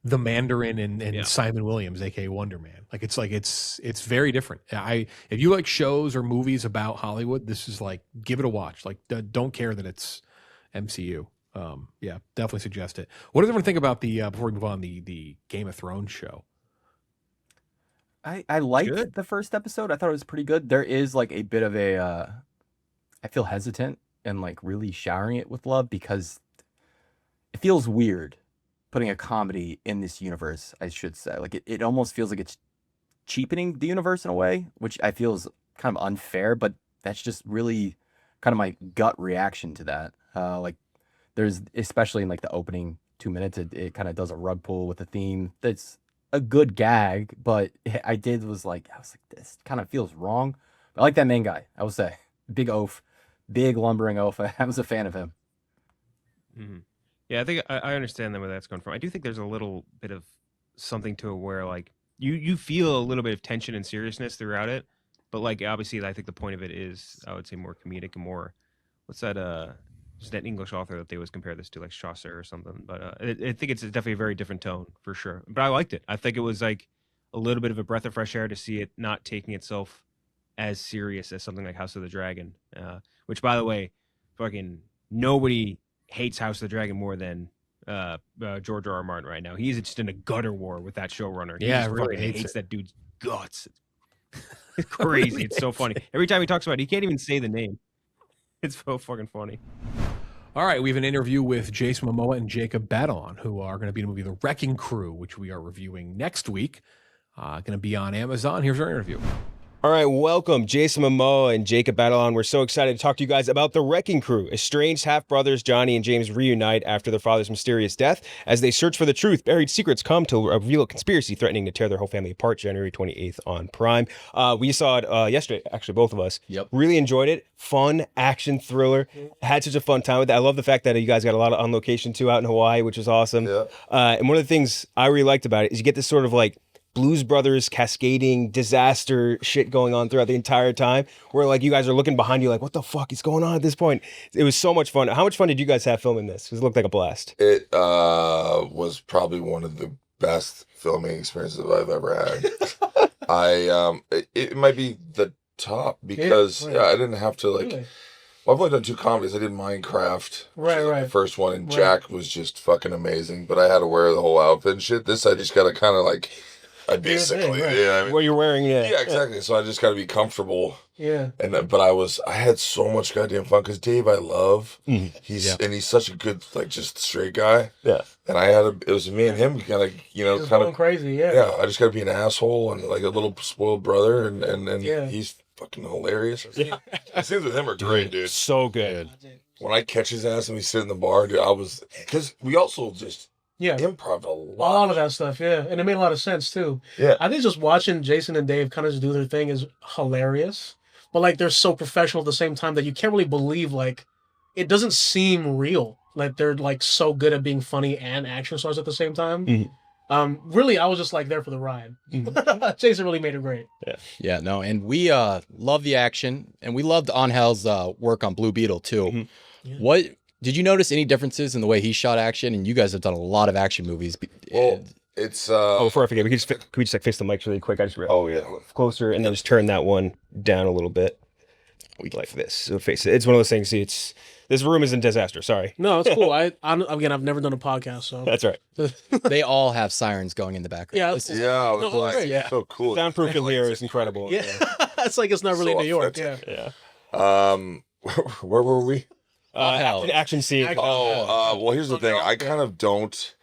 the Mandarin and Simon Williams, aka Wonder Man. Like it's very different. If you like shows or movies about Hollywood, this is like, give it a watch. Like don't care that it's MCU. Yeah, definitely suggest it. What does everyone think about before we move on, the Game of Thrones show? I liked the first episode. I thought it was pretty good. There is like a bit of I feel hesitant and like really showering it with love because it feels weird putting a comedy in this universe, I should say. Like it almost feels like it's cheapening the universe in a way, which I feel is kind of unfair, but that's just really kind of my gut reaction to that. Like there's, especially in like the opening 2 minutes, it kind of does a rug pull with the theme. That's a good gag, but I was like, this kind of feels wrong. But I like that main guy, I will say. Big oaf, big lumbering oaf. I was a fan of him. Mm-hmm. Yeah, I think I understand where that's going from. I do think there's a little bit of something to it where like you feel a little bit of tension and seriousness throughout it, but like obviously I think the point of it is, I would say, more comedic and more, what's that just that English author that they always compare this to, like Chaucer or something. But I think it's definitely a very different tone for sure. But I liked it. I think it was like a little bit of a breath of fresh air to see it not taking itself as serious as something like House of the Dragon, which, by the way, fucking nobody hates House of the Dragon more than George R.R. Martin right now. He's just in a gutter war with that showrunner. He yeah, just really fucking hates that dude's guts. It's crazy. It's so funny. Every time he talks about it, he can't even say the name. It's so fucking funny. All right, we have an interview with Jason Momoa and Jacob Batalon, who are going to be in the movie The Wrecking Crew, which we are reviewing next week. Going to be on Amazon. Here's our interview. All right, welcome, Jason Momoa and Jacob Batalon. We're so excited to talk to you guys about The Wrecking Crew. Estranged half-brothers Johnny and James reunite after their father's mysterious death. As they search for the truth, buried secrets come to reveal a conspiracy threatening to tear their whole family apart. January 28th on Prime. We saw it yesterday, actually, both of us. Yep. Really enjoyed it. Fun, action thriller. Had such a fun time with it. I love the fact that you guys got a lot of on location, too, out in Hawaii, which was awesome. Yeah. And one of the things I really liked about it is you get this sort of like Blues Brothers cascading disaster shit going on throughout the entire time, where like you guys are looking behind you like, what the fuck is going on at this point? It was so much fun. How much fun did you guys have filming this? Because it looked like a blast. It was probably one of the best filming experiences I've ever had. It might be the top because I didn't have to like. Really? Well, I've only done 2 comedies. I did Minecraft, Right. the first one, and Jack was just fucking amazing. But I had to wear the whole outfit and shit. This I just gotta kind of like. I basically, right. yeah. I mean, What you're wearing, yeah, exactly. So I just got to be comfortable. Yeah. And but I had so much goddamn fun because Dave I love. He's such a good like just straight guy. Yeah. And it was me and him kind of It's going crazy. Yeah. Yeah. I just got to be an asshole and like a little spoiled brother and he's fucking hilarious. Yeah. The scenes with him are great, dude. So good. When I catch his ass and we sit in the bar, dude, because we also just. Yeah. Improv a A lot. lot of that stuff, yeah. And it made a lot of sense, too. Yeah. I think just watching Jason and Dave kind of just do their thing is hilarious. But, like, they're so professional at the same time that you can't really believe, like, it doesn't seem real. Like, they're, like, so good at being funny and action stars at the same time. Mm-hmm. Really, I was just, like, there for the ride. Jason really made it great. Yeah, no, and we love the action, and we loved Angel's work on Blue Beetle, too. Mm-hmm. Yeah. What... Did you notice any differences in the way he shot action? And you guys have done a lot of action movies. Well, it's Before I forget, can we just like face the mics really quick? I just closer and then just turn that one down a little bit. Like this. So face it. It's one of those things. See, this room is a disaster. Sorry. No, it's cool. Again, I've never done a podcast, so That's right. They all have sirens going in the background. Yeah, This is- I was No, like, great. Yeah. so cool. Soundproofing here is incredible. yeah. It's like it's not really So New York. Yeah. authentic. Yeah. Where were we? Action scene. Well, here's the thing. I kind of don't.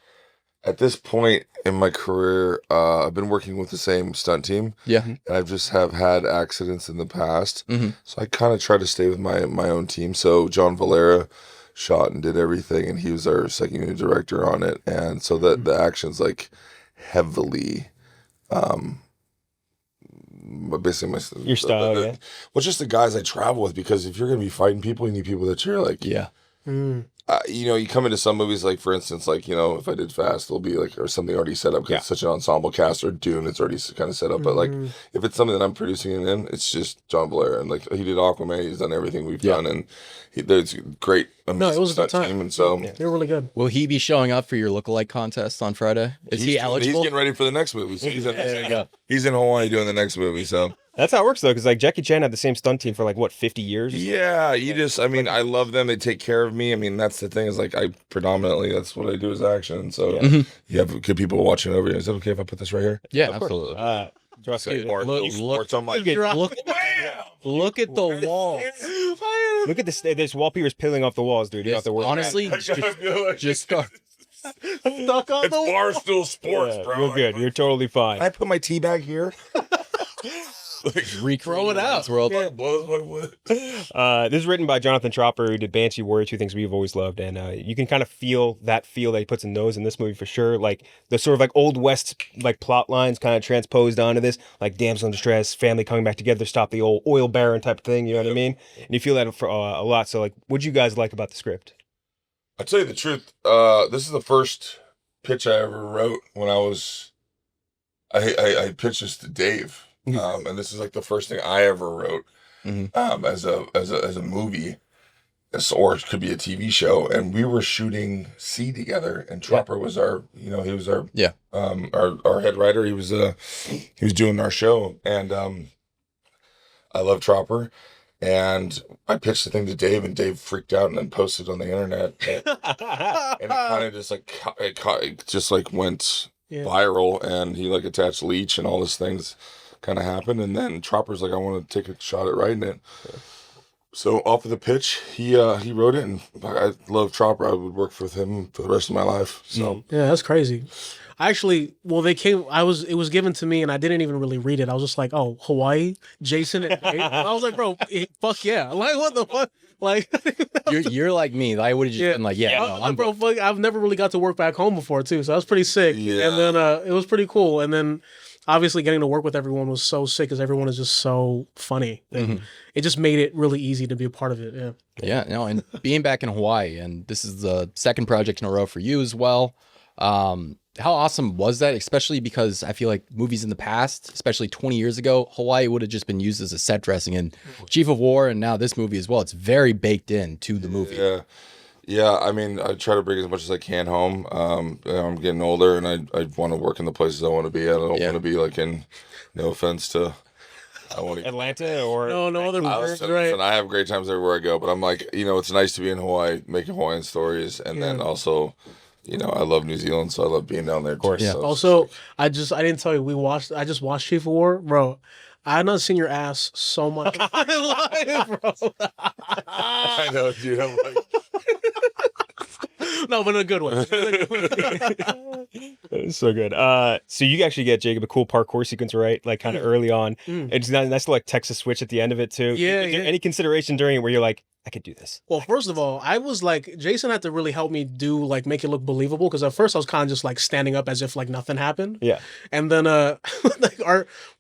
At this point in my career, I've been working with the same stunt team. Yeah. And I've just have had accidents in the past. Mm-hmm. So I kind of try to stay with my own team. So John Valera shot and did everything, and he was our second unit director on it. And so the action's like heavily, basically Your style, yeah. Well, just the guys I travel with, because if you're going to be fighting people, you need people that you're like, Yeah. you come into some movies, like for instance, like, if I did Fast, it'll be like, or something already set up because it's such an ensemble cast, or Dune, it's already kind of set up. But like, if it's something that I'm producing it in, it's just John Valera, and like he did Aquaman, he's done everything we've done, and there's great. No, it was a good time. Team, and so They were really good. Will he be showing up for your lookalike contest on Friday? Is he eligible? He's getting ready for the next movie. So There you go. He's in Hawaii doing the next movie. So That's how it works though, because like Jackie Chan had the same stunt team for like what 50 years. yeah, I love them. They take care of me. I mean, that's the thing, is like that's what I do is action. So you have good people watching over you. Is it okay if I put this right here? Yeah, absolutely. I'm like, Look at the wall. Look at this. There's wallpapers peeling off the walls, dude. You don't have to worry. Honestly, just start. Stuck on it's Barstool Sports, bro. You're good. You're totally fine. Can I put my tea bag here? Throw it out. World. This is written by Jonathan Tropper, who did Banshee Warrior, 2 things we've always loved, and you can kind of feel that he puts in those in this movie for sure. Like the sort of like old west like plot lines kind of transposed onto this, like damsel in distress, family coming back together, stop the old oil baron type of thing. You know what I mean? And you feel that for a lot. So like, what'd you guys like about the script? I'll tell you the truth. This is the first pitch I ever wrote when I pitched this to Dave. And this is like the first thing I ever wrote as a movie, or it could be a TV show. And we were shooting C together, and Tropper was our head writer. He was doing our show, and I love Tropper. And I pitched the thing to Dave, and Dave freaked out and then posted on the internet, and it kind of just like went viral, and he like attached Leech and all these things. kind of happened. And then Tropper's like, I want to take a shot at writing it. So off of the pitch, he wrote it, and I love Tropper. I would work with him for the rest of my life. So yeah, that's crazy. Actually, well, they came. It was given to me, and I didn't even really read it. I was just like, oh, Hawaii, Jason. And Dave. I was like, bro, fuck yeah! Like, what the fuck? Like, you're like me. I would have just been like, bro, fuck, I've never really got to work back home before too, so that was pretty sick. Yeah. And then it was pretty cool. And then obviously getting to work with everyone was so sick because everyone is just so funny. It just made it really easy to be a part of it. Yeah. Yeah. No, and being back in Hawaii, and this is the second project in a row for you as well. How awesome was that? Especially because I feel like movies in the past, especially 20 years ago, Hawaii would have just been used as a set dressing. And Chief of War, and now this movie as well, it's very baked in to the movie. Yeah. I mean, I try to bring as much as I can home. I'm getting older, and I want to work in the places I want to be at. I don't want to be like in. No offense to. I won't even, Atlanta or no other words, right? And I have great times everywhere I go, but I'm like, it's nice to be in Hawaii, making Hawaiian stories, and then also. I love New Zealand, so I love being down there. Of course. Too, yeah. so Also, I didn't tell you, I just watched Chief of War, bro. I had not seen your ass so much in my life, bro. I know, dude. I'm like, no, but in a good way. So good. So you actually get, Jacob, a cool parkour sequence, right? Like kind of early on. It's nice little like Texas switch at the end of it too. Yeah, Is there any consideration during it where you're like, I could do this? Well, first of all, I was like, Jason had to really help me make it look believable, because at first I was kind of just like standing up as if like nothing happened. Yeah. And then like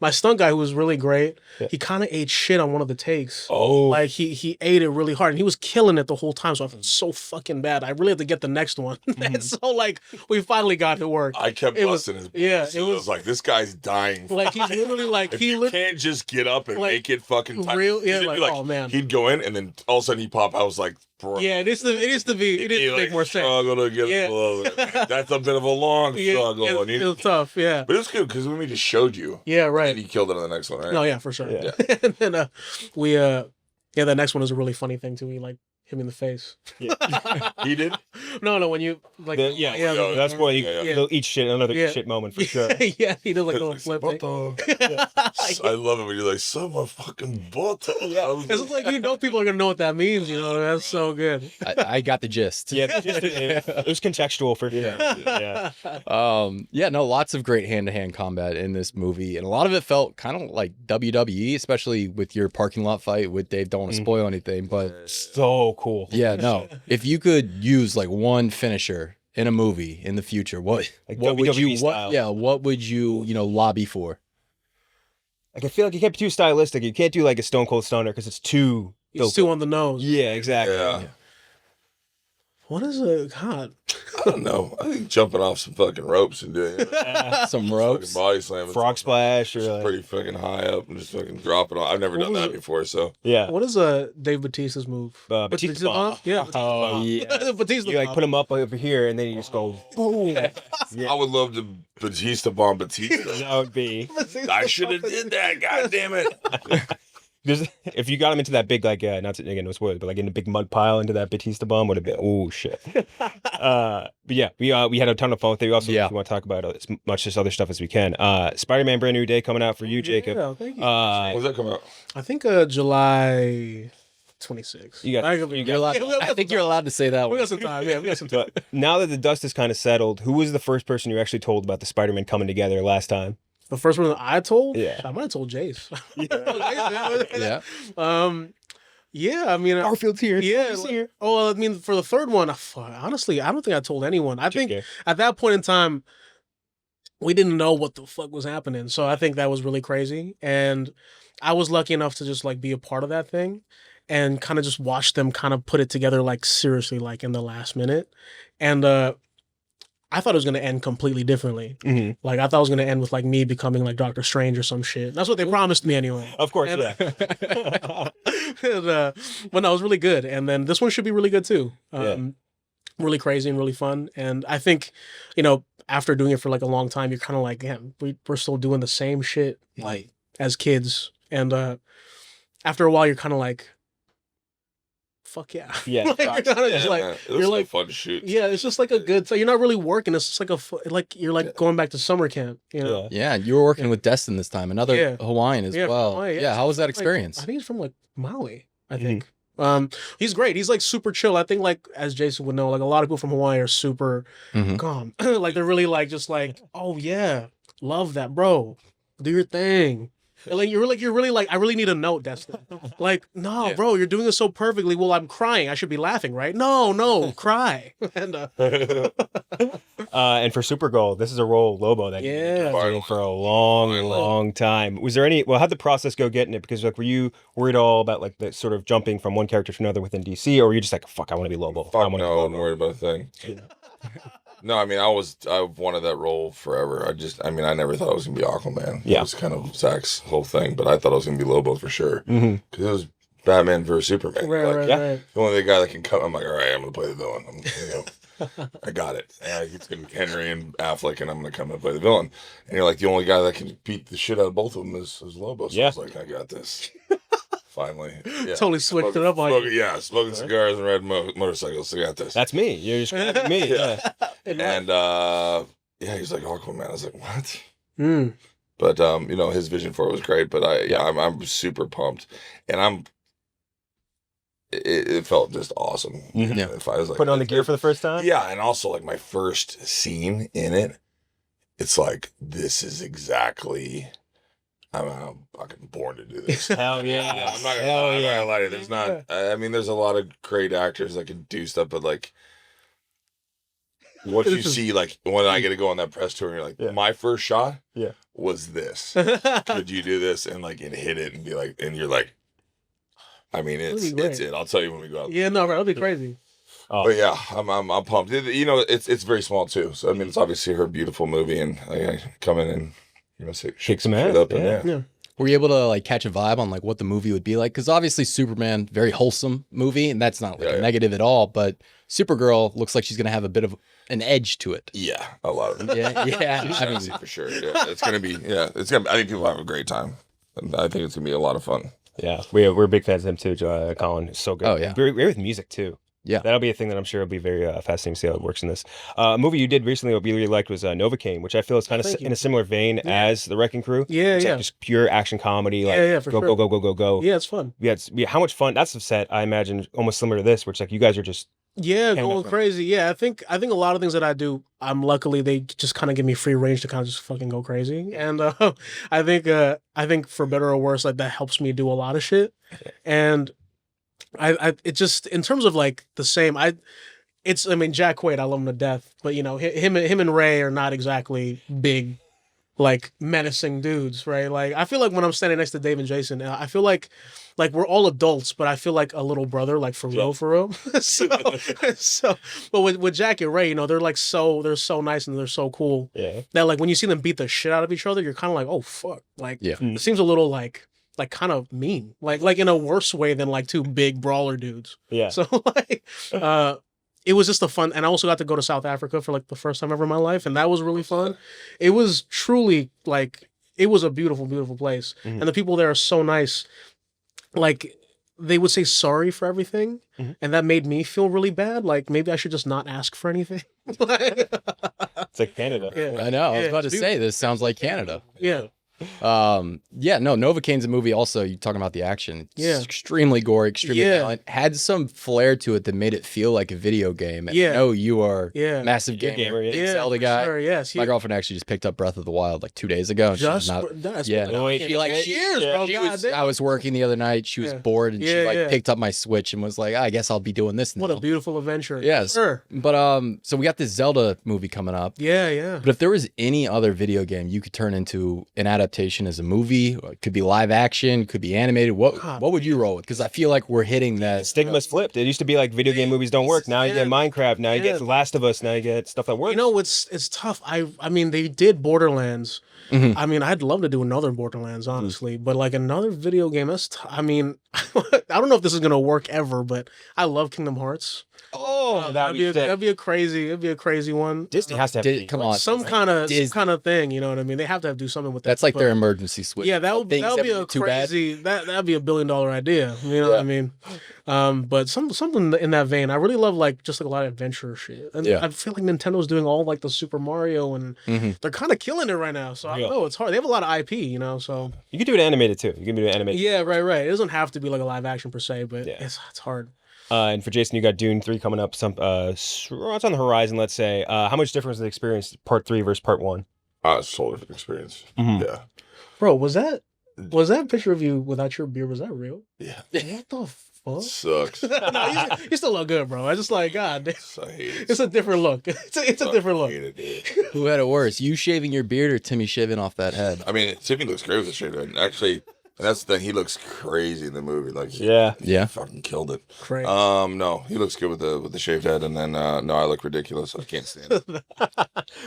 my stunt guy, who was really great, he kind of ate shit on one of the takes. Oh. Like he ate it really hard, and he was killing it the whole time, so I felt so fucking bad. I really had to get the next one. And so like we finally got to work. I kept busting his it I was like, this guy's dying. like he's literally like if you can't just get up and like, make it fucking time. real, yeah, like, oh man. He'd go in, and then all of a sudden he'd pop. I was like, bro. Yeah, it needs to make more sense. Struggle to get That's a bit of a long struggle. It was tough, yeah. But it's good because we just showed you. Yeah, right. And he killed it on the next one, right? No, yeah, for sure. Yeah. And then that next one is a really funny thing too. He like hit me in the face. Yeah. He did? No, when you like that's why they'll eat shit, another shit moment for sure. Yeah, he did like a little flip thing. I love it when you're like, someone fucking bought It's like people are gonna know what that means, that's so good. I got the gist. Yeah, it was contextual for sure. Yeah. No, lots of great hand-to-hand combat in this movie, and a lot of it felt kind of like WWE, especially with your parking lot fight with Dave. Don't want to spoil anything, but so cool. Yeah, no. If you could use like one finisher in a movie in the future, what would you lobby for? Like I feel like you can't be too stylistic. You can't do like a Stone Cold Stunner because it's too on the nose. Yeah, exactly. Yeah. What is it? God. I don't know. I think jumping off some fucking ropes and doing some ropes, body slam, frog splash, or like, pretty fucking high up and just fucking drop it on. I've never done that before, so yeah. What is Dave Batista's move? Batista bomb. Yeah. Oh yeah. Batista you like put him up over here and then you just go boom. Yeah. I would love to Batista bomb Batista. That would be. I should have did that. God damn it. If you got him into that big, like, not to, again, no spoilers, but like in a big mud pile into that Batista bomb would have been, oh shit. But yeah, we had a ton of fun with it. We also, if you want to talk about as much this other stuff as we can. Spider-Man Brand New Day coming out for you, Jacob. Yeah, thank you. When's that come out? I think July 26th. I think you're allowed to say that. We got some time. Yeah, we got some time. Now that the dust is kind of settled, who was the first person you actually told about the Spider-Man coming together last time? The first one that I told? Yeah. I might have told Jace. Yeah. Yeah, I mean... Garfield's here. Yeah. Here. Oh, I mean, for the third one, honestly, I don't think I told anyone. I think at that point in time, we didn't know what the fuck was happening. So I think that was really crazy. And I was lucky enough to just, like, be a part of that thing and kind of just watch them kind of put it together, like, seriously, like, in the last minute. And, I thought it was going to end completely differently. Mm-hmm. Like, I thought it was going to end with, like, me becoming, like, Doctor Strange or some shit. That's what they promised me anyway. Of course, and, yeah. But no, it was really good. And then this one should be really good, too. Yeah. Really crazy and really fun. And I think, after doing it for, like, a long time, you're kind of like, yeah, we're still doing the same shit, like, as kids. And after a while, you're kind of like, fuck yeah. Yeah. Like, you're kinda just like, it you're was like, fun to shoot. yeah, it's just like a good. So you're not really working. It's just like like you're like going back to summer camp. You know. Yeah, you were working with Destin this time, another Hawaiian as well. Hawaii, yeah, how was that experience? Like, I think he's from like Maui. I think. He's great. He's like super chill. I think like as Jason would know, like a lot of people from Hawaii are super calm. Like they're really like just like, oh yeah, love that, bro. Do your thing. And like you're really like, I really need a note, Destin. Like, no, bro, you're doing this so perfectly. Well, I'm crying. I should be laughing, right? No, cry. And and for Supergirl, this is a role Lobo that you've been doing for a long time. Was there any? Well, how'd the process go getting it? Because like, were you worried all about like the sort of jumping from one character to another within DC, or were you just like, fuck, I want to be Lobo? Fuck no, I wasn't worried about a thing. No, I mean, I wanted that role forever. I never thought I was gonna be Aquaman. Yeah, it was kind of Zach's whole thing, but I thought I was gonna be Lobo for sure because it was Batman versus Superman. Right. The only guy that can come. I'm like, all right, I'm gonna play the villain. I got it. It's gonna be Henry and Affleck, and I'm gonna come and play the villain. And you're like, the only guy that can beat the shit out of both of them is Lobo. So I was like, I got this. Finally, totally switched it up on you. Smoking cigars and riding motorcycles. I got this. That's me. You're just me. Yeah. And he's like Aquaman. I was like, what? Mm. But his vision for it was great. But I'm super pumped, and it felt just awesome. Yeah. If I was like putting on the gear for the first time. Yeah, and also like my first scene in it, it's like this is exactly. I'm fucking born to do this. Hell yeah. I'm not gonna lie to you. There's not. I mean, there's a lot of great actors that can do stuff, but like, what you see, like when I get to go on that press tour, and you're like, my first shot, was this. Could you do this and like and hit it and be like, and you're like, I mean, it's it. I'll tell you when we go out. Yeah, no, that'll be crazy. But yeah, I'm pumped. It's very small too. So I mean, it's obviously her beautiful movie, and I come in and. Shake some ass. Up yeah. Were you able to like catch a vibe on like what the movie would be like? Because obviously Superman, very wholesome movie, and that's not like a negative at all. But Supergirl looks like she's gonna have a bit of an edge to it. Yeah, a lot of it. Yeah. I mean, for sure. Yeah, it's gonna be. Yeah, it's gonna. I think people have a great time, and I think it's gonna be a lot of fun. Yeah, we're big fans of him too. Colin is so good. Oh yeah, great with music too. Yeah, that'll be a thing that I'm sure will be very fascinating to see how it works in this. A movie you did recently, what we really liked was Novocaine, which I feel is kind of in a similar vein as The Wrecking Crew. Yeah, like just pure action comedy. Like, for go, sure. go. Yeah, it's fun. Yeah, how much fun? That's a set I imagine almost similar to this, where it's like you guys are just going crazy. Yeah, I think a lot of things that I do, luckily they just kind of give me free range to kind of just fucking go crazy, and I think for better or worse, like that helps me do a lot of shit, and. It just in terms of like the same I mean Jack Quaid, I love him to death, but him and Ray are not exactly big like menacing dudes, right? Like I feel like when I'm standing next to Dave and Jason, I feel like we're all adults, but I feel like a little brother, like for real. so but with Jack and Ray, they're so nice and they're so cool. Yeah. That like when you see them beat the shit out of each other, you're kind of like, oh fuck, like it seems a little like kind of mean, like in a worse way than like two big brawler dudes. Yeah. So it was just a fun, and I also got to go to South Africa for like the first time ever in my life, and that was really fun. It was truly like it was a beautiful, beautiful place, and the people there are so nice. Like they would say sorry for everything, and that made me feel really bad. Like maybe I should just not ask for anything. It's like Canada. Yeah. I know. I was about to say this sounds like Canada. Yeah. Novocaine's a movie also, you're talking about the action. It's extremely gory, extremely violent. Had some flair to it that made it feel like a video game. And I know you are a massive gamer. Zelda guy. Sure, yes. My girlfriend actually just picked up Breath of the Wild like 2 days ago. I was working the other night. She was bored and she picked up my Switch and was like, I guess I'll be doing this now. What a beautiful adventure. Yes. Sure. But so we got this Zelda movie coming up. Yeah. But if there was any other video game you could turn into an adaptation as a movie, it could be live action, could be animated, what would you roll with? Because I feel like we're hitting that stigma's flipped. It used to be like video game movies don't work. Now you get Minecraft, now you get The Last of Us, now you get stuff that works. It's tough. I mean they did Borderlands. I mean I'd love to do another Borderlands, honestly, but like another video game, I mean I don't know if this is gonna work ever, but I love Kingdom Hearts. Oh, Oh, that'd be a crazy one. Disney has to have come on, some kind of thing. You know what I mean? They have to do something with that. That's like their emergency switch. Yeah, that would be a crazy. That'd be $1 billion idea. You know what I mean? But something in that vein. I really love just a lot of adventure shit. And I feel like Nintendo's doing all like the Super Mario, and they're kind of killing it right now. So I don't know, it's hard. They have a lot of IP, you know. So you can do it animated too. You can do it animated. Yeah, right. It doesn't have to be like a live action per se, but it's hard. And for Jason, you got Dune 3 coming up. It's on the horizon, let's say. How much difference is the experience part 3 versus part 1? It's a totally different experience. Yeah. Bro, was that picture of you without your beard? Was that real? Yeah. What the fuck? Sucks. No, you still look good, bro. I just like, God, I hate it. it's a different look. It's a different look. Who had it worse? You shaving your beard or Timmy shaving off that head? I mean, Timmy looks great with the shaved head. Actually, that's the thing. He looks crazy in the movie. Like, he fucking killed it. Crazy. No, he looks good with the shaved head, and then no, I look ridiculous. I can't stand it.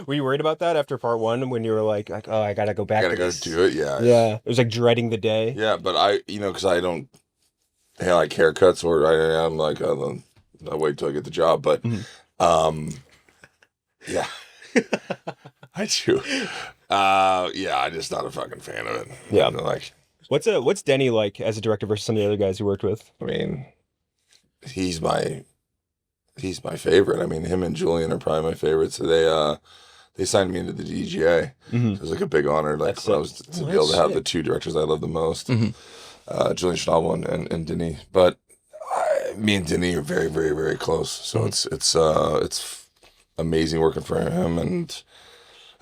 Were you worried about that after part 1 when you were like, oh, I gotta go back? I gotta go do it. Yeah. Yeah. It was like dreading the day. Yeah, but because I don't like haircuts, or I'm like, I wait till I get the job. But, yeah, I do. I'm just not a fucking fan of it. Yeah. Like, what's Denny like as a director versus some of the other guys you worked with? I mean, he's my favorite. I mean, him and Julian are probably my favorites. They signed me into the DGA. So it was like a big honor, like to be able to have the two directors I love the most, Julian Schnabel and Denis. But me and Denis are very, very, very close. So it's amazing working for him, and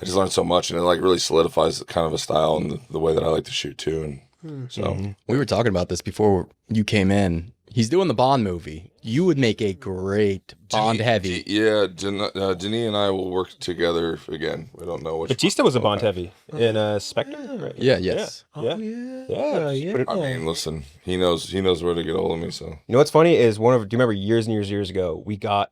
I just learned so much, and it like really solidifies kind of a style and the way that I like to shoot too. And so we were talking about this before you came in. He's doing the Bond movie. You would make a great Bond heavy. Denis and I will work together again. We don't know which. Batista was a Bond heavy in Spectre. Right? Yeah. Yes. Yeah. I mean, listen, he knows where to get hold of me. So you know what's funny is do you remember years and years ago we got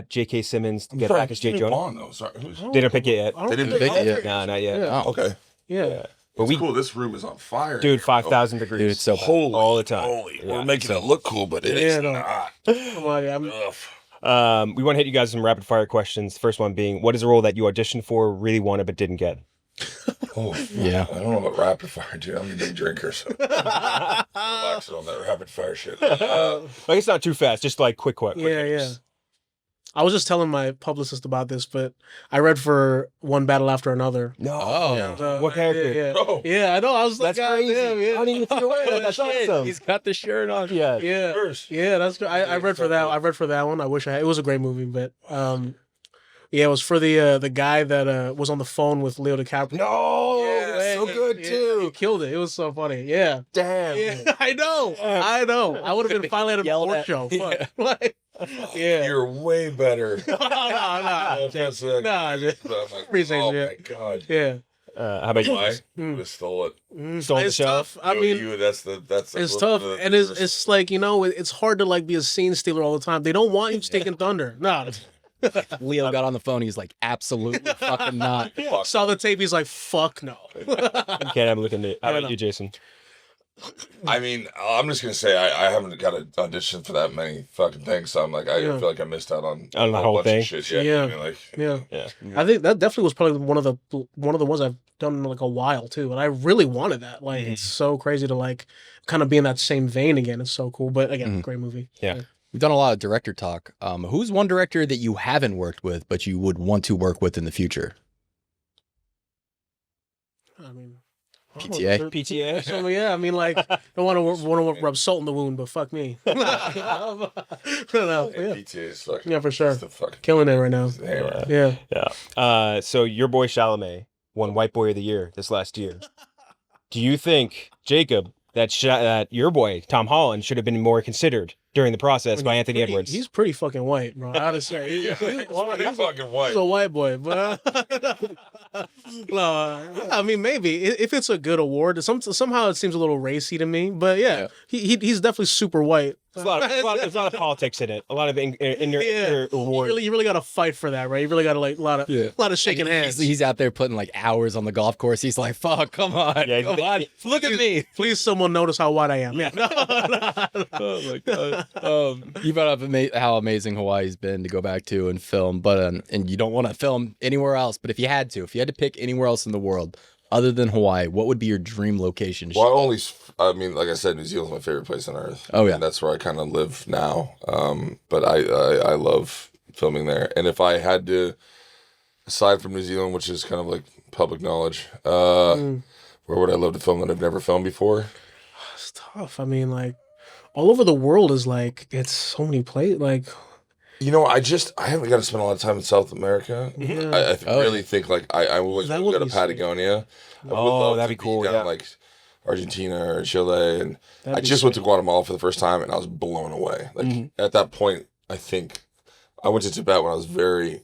J.K. Simmons to get back as J. Jonah. Bond, though. Sorry. They didn't pick it yet. They didn't pick it yet. No, not yet. Oh, okay. Yeah. But cool. This room is on fire, dude. 5,000 degrees. Dude, it's so holy all the time. Holy, we're making it look cool, but it is not. Come on, we want to hit you guys with some rapid fire questions. The first one being, what is a role that you auditioned for, really wanted, but didn't get? Yeah. I don't know about rapid fire, dude. I'm a big drinker, so relax on that rapid fire shit. Like, it's not too fast, just like quick. Yeah. I was just telling my publicist about this, but I read for One Battle After Another. No. Oh. What character? Yeah, I know. I was like, that's crazy. Damn, yeah. I didn't even see the word. That's awesome. He's got the shirt on. Yeah. Yeah, that's good. I read for that. I read for that one. I wish it was a great movie, but it was for the guy that was on the phone with Leo DiCaprio. No, so good too. He killed it. It was so funny. Yeah. Damn. Yeah, I know. I would have been finally at a sports show. Fuck. Like, yeah. You're way better. No. Appreciate oh you. my god. Yeah. How about you? Why? You stole it. Stole the It's show. tough. I mean, that's it's tough, and it's like, it's hard to like be a scene stealer all the time. They don't want you taking thunder. No. Leo got on the phone. He's like, absolutely fucking not. Saw the tape. He's like, fuck no. Can't have a look at it. How about you, Jason? I mean, I'm just gonna say I haven't got an audition for that many fucking things, so I'm like, I feel like I missed out on the whole bunch thing. Of shit. Yeah. I mean, like, yeah. I think that definitely was probably one of the ones I've done in like a while too, and I really wanted that. Like, it's so crazy to like kind of be in that same vein again. It's so cool, but again, great movie. Yeah. We've done a lot of director talk. Who's one director that you haven't worked with, but you would want to work with in the future? I mean, PTA. So, yeah, I mean, like, I don't want to rub salt in the wound, but fuck me. No, yeah. PTA is fucking, Yeah, for sure. it's the fucking Killing it right now. Yeah. So your boy Chalamet won White Boy of the Year this last year. Do you think, Jacob, that your boy Tom Holland should have been more considered during the process by Anthony Edwards? He's pretty fucking white, bro. I gotta say, he's fucking white. He's a white boy, but no, I mean, maybe if it's a good award, somehow it seems a little racy to me. But yeah. He's definitely super white. There's a lot of politics in it. A lot of reward. You really got to fight for that, right? You really got to like a lot of shaking hands. He's out there putting like hours on the golf course. He's like, "Fuck, come on, come on, look at me." Please, someone notice how white I am. Yeah. Oh my god. You brought up how amazing Hawaii's been to go back to and film, but and you don't want to film anywhere else. But if you had to pick anywhere else in the world other than Hawaii, what would be your dream location? Well, like I said, New Zealand's my favorite place on earth. Oh yeah, and that's where I kind of live now. But I love filming there. And if I had to, aside from New Zealand, which is kind of like public knowledge, where would I love to film that I've never filmed before? It's tough. I mean, like all over the world is like it's so many places. Like, you know, I haven't got to spend a lot of time in South America. Yeah. I really think like I would go to Patagonia. That'd be cool. Down, like Argentina or Chile, and I just went to Guatemala for the first time, and I was blown away. Like at that point, I think I went to Tibet when I was very,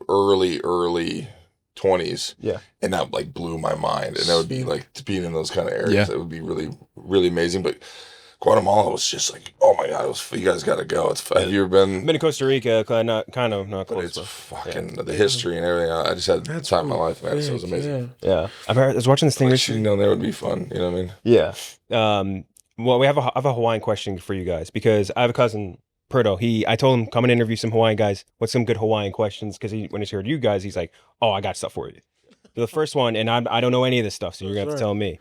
early 20s. Yeah, and that like blew my mind, and that would be like to being in those kind of areas. It would be really, really amazing. But Guatemala was just like, oh my god, you guys got to go. Have you ever been? Been to Costa Rica, not close. It's fucking the history and everything. I just had the time of my life, man. So it was amazing. Yeah. I was watching this thing. Shooting down there would be fun. You know what I mean? Yeah. Well, I have a Hawaiian question for you guys because I have a cousin, Perdo. I told him come and interview some Hawaiian guys. What's some good Hawaiian questions? Because when he's heard you guys, he's like, oh, I got stuff for you. So the first one, and I don't know any of this stuff, so you're gonna have to tell me.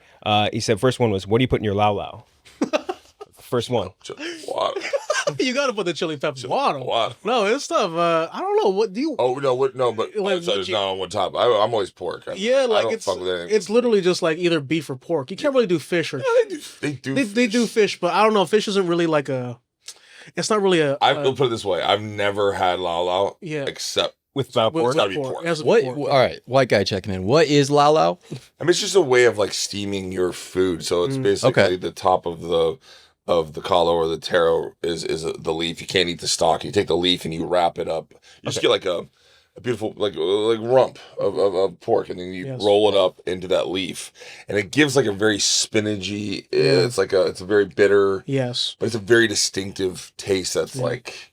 He said first one was, what do you put in your lau? First one. Water. You gotta put the chili peppers water. Water. No, it's tough. I don't know. What do you? Oh no, no, but it's not on one top. I'm always pork. I don't fuck with anything. It's literally just like either beef or pork. You can't really do fish or. Yeah, they do fish, but I don't know. Fish isn't really like it's not really a. I'll put it this way: I've never had lau except without pork. It's gotta be pork. What? All right, white guy checking in. What is lau? I mean, it's just a way of like steaming your food. So it's basically the top of the kalo or the taro is the leaf. You can't eat the stalk. You take the leaf and you wrap it up. You just get like a beautiful like rump of pork, and then you roll it up into that leaf, and it gives like a very spinachy. It's a very bitter. Yes, but it's a very distinctive taste. That's like.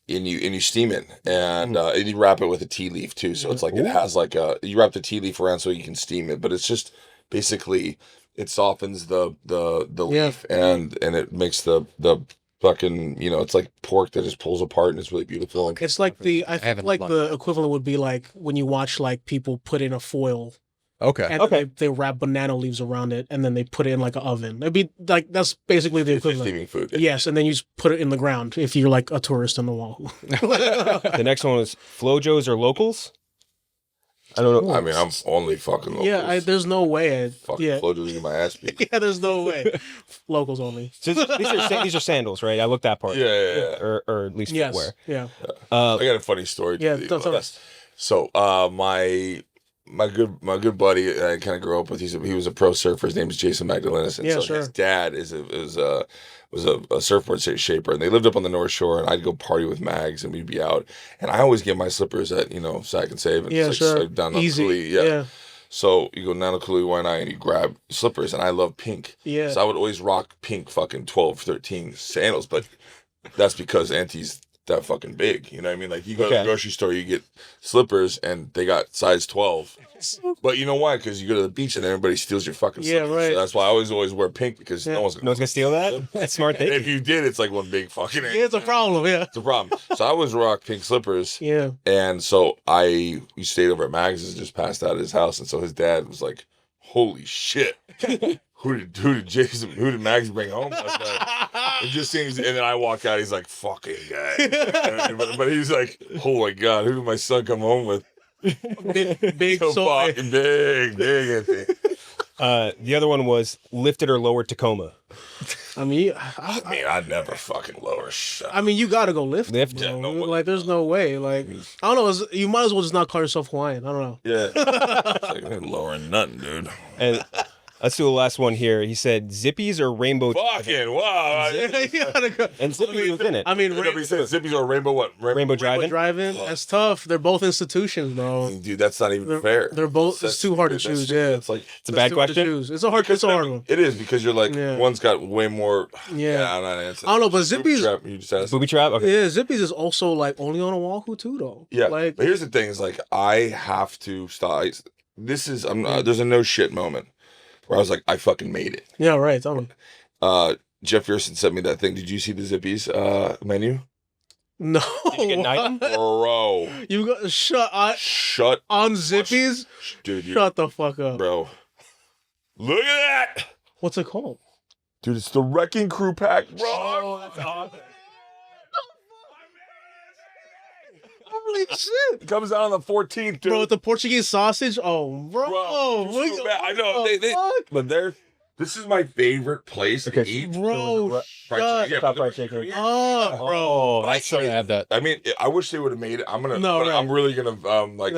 And you steam it, and you wrap it with a tea leaf too. So it's like it has like you wrap the tea leaf around so you can steam it, but it's just basically. It softens the leaf and it makes the fucking it's like pork that just pulls apart and it's really beautiful. It's like the equivalent would be like when you watch like people put in a foil. Okay. And they wrap banana leaves around it and then they put it in like an oven. It'd be like that's basically the equivalent. Steaming food. Yes, and then you just put it in the ground if you're like a tourist in the wall. The next one is Flojos or locals. I don't know. I mean, I'm only fucking locals. Yeah, there's no way. Flojos in my ass beat. Yeah, there's no way. Locals only. So these are sandals, right? I looked that part. Yeah. Or at least footwear. Yeah. I got a funny story. Yeah. So my good buddy I kind of grew up with. He was a pro surfer. His name is Jason Magdalenis, and his dad was a surfboard shaper, and they lived up on the North Shore, and I'd go party with Mags, and we'd be out, and I always get my slippers at Sack and Save, and down on Kuli, So you go down to Kuli Waianae and you grab slippers, and I love pink, so I would always rock pink fucking 12, 13 sandals, but that's because Auntie's that fucking big, you know what I mean? Like you go to the grocery store, you get slippers and they got size 12, but you know why? Because you go to the beach and everybody steals your fucking slippers. Right. So that's why I always wear pink, because no one's gonna steal that. That's smart thing. If you did, it's like one big fucking it's a problem. It's a problem. So I always rock pink slippers. And so we stayed over at Mags' just passed out of his house, and so his dad was like, holy shit. Who did Mags bring home last night? It just seems, and then I walk out, he's like, fucking guy. but he's like, oh my God, who did my son come home with? Big so fucking big, Anthony. The other one was lifted or lowered Tacoma. I mean, I'd never fucking lower shit. I mean, you gotta go lift. Yeah, like, there's no way. Like, I don't know. You might as well just not call yourself Hawaiian. I don't know. Yeah. It's like, they're lowering nothing, dude. And Let's do the last one here. He said, "Zippies or rainbow?" Fucking wow! And Zippy was in it. I mean, He said Zippies or Rainbow what? Rainbow Drive-In. Drive-In. That's tough. They're both institutions, bro. Dude, that's not even fair. They're both. It's too hard to choose. Yeah, it's like It's a bad question. It's a hard. It's a hard one. it is because you're like one's got way more. Yeah. I don't know, but Zippy's. You just asked. Booby trap. Okay. Yeah, Zippy's is also like only on Oahu too, though. Yeah, like but here's the thing: is like I have to stop. There's a no shit moment where I was like, I fucking made it. Yeah, right. Tell me. Jeff Gerson sent me that thing. Did you see the Zippies menu? No. Did you get night? Bro. You got shut on Zippies? Dude, shut the fuck up. Bro. Look at that. What's it called? Dude, it's the Wrecking Crew pack, bro. Oh, that's awesome. Holy shit. It comes out on the 14th, dude. Bro, with the Portuguese sausage? Oh, bro. I know. But this is my favorite place to eat. Bro, fried chicken. Oh, bro. I still have that. I mean, I wish they would have made it. I'm really gonna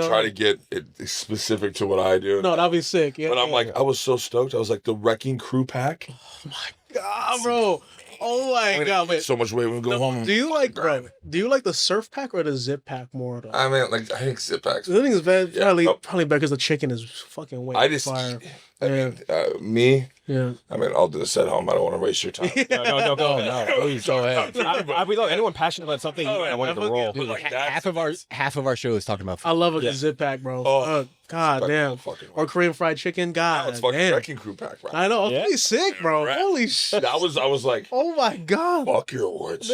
try to get it specific to what I do. No, that'd be sick. Yeah. But I'm like, I was so stoked. I was like, the Wrecking Crew pack. Oh my god, bro. Oh my god, wait. So much weight when we go home. Do you like the surf pack or the zip pack more though? I mean, like, I think zip packs. The thing is bad. Yeah, probably better because the chicken is fucking way fire. Me. Yeah. I mean, I'll do this at home. I don't want to waste your time. No, please go ahead. We love anyone passionate about something. I want to roll. Dude, half of our show is talking about food. I love a zip pack, bro. Oh, god damn. Or Korean fried chicken. God it's fucking damn. Wrecking Crew pack, bro. I know. It's pretty sick, bro. Right. Holy shit. I was like, oh my god. Fuck your words.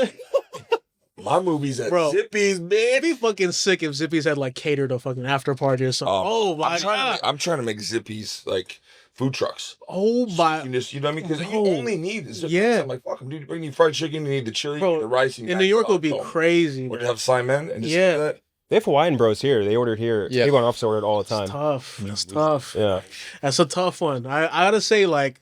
My movie's at Bro, Zippy's, man. It'd be fucking sick if Zippy's had like catered a fucking after party or something. Oh my god. I'm trying to make Zippy's like food trucks. Oh my. You know what I mean? Because you only need Zippy's. Yeah. I'm like, fuck them, dude. You need fried chicken, you need the chili, bro, you need the rice. in New York, it would be crazy. Would you have Simon and just that? They have Hawaiian Bros here. They ordered here. Yeah. People on office ordered all the time. It's tough. That's tough. Yeah. That's a tough one. I gotta say, like,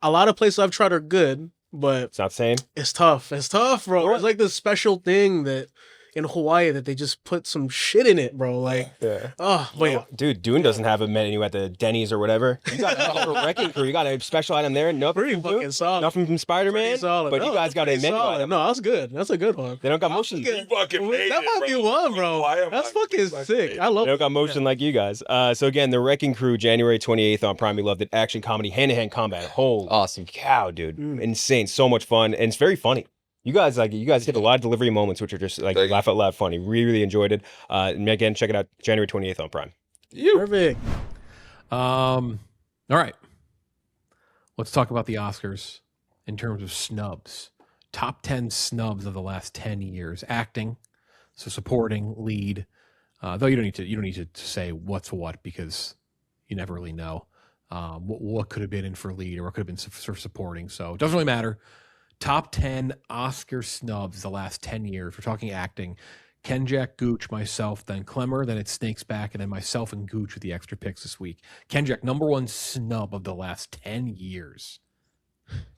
a lot of places I've tried are good, but it's not the same. It's tough. It's tough, bro. It's like this special thing that in Hawaii that they just put some shit in it, bro. Like, dude, Dune doesn't have a menu at the Denny's or whatever. You got a Wrecking Crew. You got a special item there. Nothing pretty fucking solid. Nothing from Spider-Man. But you guys got a menu item. No, that's good. That's a good one. They don't got motion. You fucking made that might be one, bro. That's fucking sick. I love it. They don't got motion like you guys. So again, the Wrecking Crew, January 28th on Prime. We loved it. Action comedy, hand-to-hand combat. Holy awesome cow, dude. Insane. So much fun. And it's very funny. You guys hit a lot of delivery moments, which are just like laugh out loud funny. Really enjoyed it. And again, check it out January 28th on Prime. Perfect. All right. Let's talk about the Oscars in terms of snubs. Top 10 snubs of the last 10 years. Acting, so supporting, lead. Though you don't need to say what's what because you never really know what could have been in for lead or what could have been for supporting. So it doesn't really matter. Top 10 Oscar snubs the last 10 years. We're talking acting. Ken, Jack, Gooch, myself, then Clemmer, then it's Snakes back, and then myself and Gooch with the extra picks this week. Ken, Jack, number one snub of the last 10 years.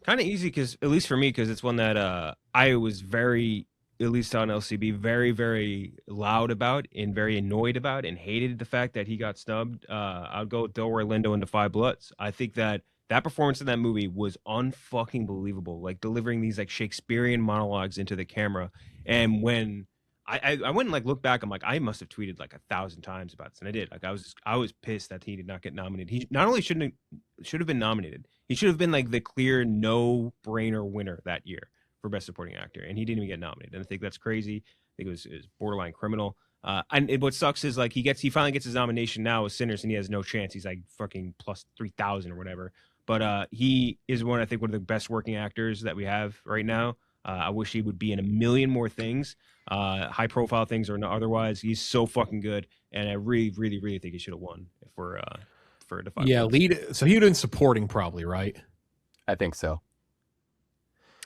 Kind of easy, because at least for me, because it's one that I was very, at least on LCB, very, very loud about and very annoyed about and hated the fact that he got snubbed. I'll go with Delroy Lindo into Five Bloods. I think that performance in that movie was unfucking believable, like delivering these like Shakespearean monologues into the camera. And when I went and like looked back, I'm like, I must have tweeted like 1,000 times about this, and I did. Like I was pissed that he did not get nominated. He not only should have been nominated, he should have been like the clear no-brainer winner that year for Best Supporting Actor, and he didn't even get nominated. And I think that's crazy. I think it was borderline criminal. And what sucks is like he finally gets his nomination now with Sinners, and he has no chance. He's like fucking plus 3,000 or whatever. But he is one of the best working actors that we have right now. I wish he would be in a million more things, high profile things or otherwise. He's so fucking good, and I really, really, really think he should have won for the Five Bloods. Lead. So he would have been supporting probably, right? I think so.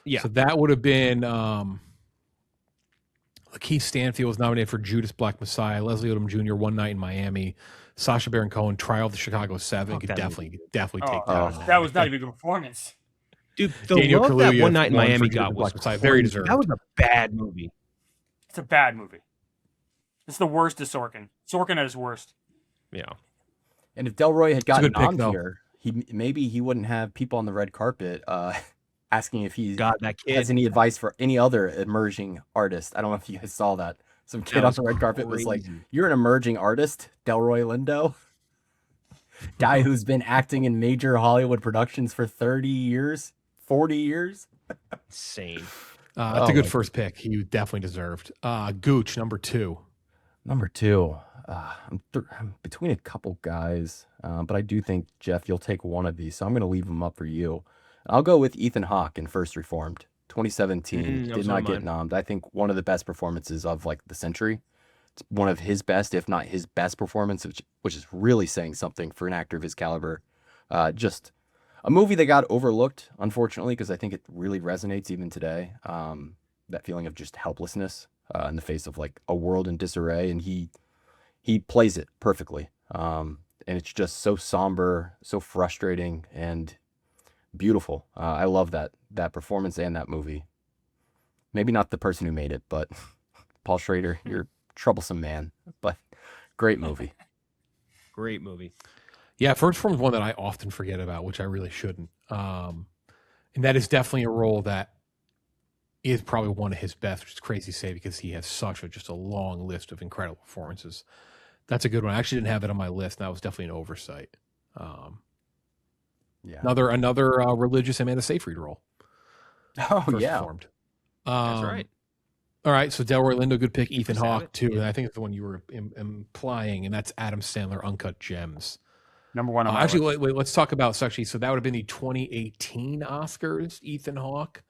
Yeah. So that would have been Lakeith Stanfield was nominated for Judas Black Messiah, Leslie Odom Jr., One Night in Miami, Sacha Baron Cohen, Trial of the Chicago 7. Could definitely take that. That was not even a good performance. Dude, the Daniel love Kaluuya that One Night in Miami got was very deserved. That was a bad movie. It's a bad movie. It's the worst of Sorkin. Sorkin at his worst. Yeah. And if Delroy had gotten on here, maybe he wouldn't have people on the red carpet asking if he God, that kid. has any advice for any other emerging artist. I don't know if you guys saw that. Some kid on the red carpet was like, "You're an emerging artist, Delroy Lindo, guy who's been acting in major Hollywood productions for 30 years, 40 years." Insane. That's a good first pick. He definitely deserved. Gooch, number 2. Number 2. I'm between a couple guys, but I do think, Jeff, you'll take one of these, so I'm going to leave them up for you. I'll go with Ethan Hawke in First Reformed. 2017, did not get nommed. I think one of the best performances of like the century. It's one of his best, if not his best performance, which is really saying something for an actor of his caliber. Just a movie that got overlooked, unfortunately, because I think it really resonates even today. That feeling of just helplessness in the face of like a world in disarray, and he plays it perfectly. And it's just so somber, so frustrating, and beautiful. I love that performance and that movie. Maybe not the person who made it, but Paul Schrader, you're a troublesome man, but great movie. Great movie. Yeah, First Reformed is one that I often forget about, which I really shouldn't. And that is definitely a role that is probably one of his best, which is crazy to say because he has just a long list of incredible performances. That's a good one. I actually didn't have it on my list, and that was definitely an oversight. Yeah. Another religious Amanda Seyfried role. Oh, First yeah. Reformed. That's right. All right, so Delroy Lindo, good pick. Ethan Just have Hawke, it. too. And I think it's the one you were implying, and that's Adam Sandler, Uncut Gems. Number 1 on my Actually, list. wait, let's talk about, so that would have been the 2018 Oscars, Ethan Hawke.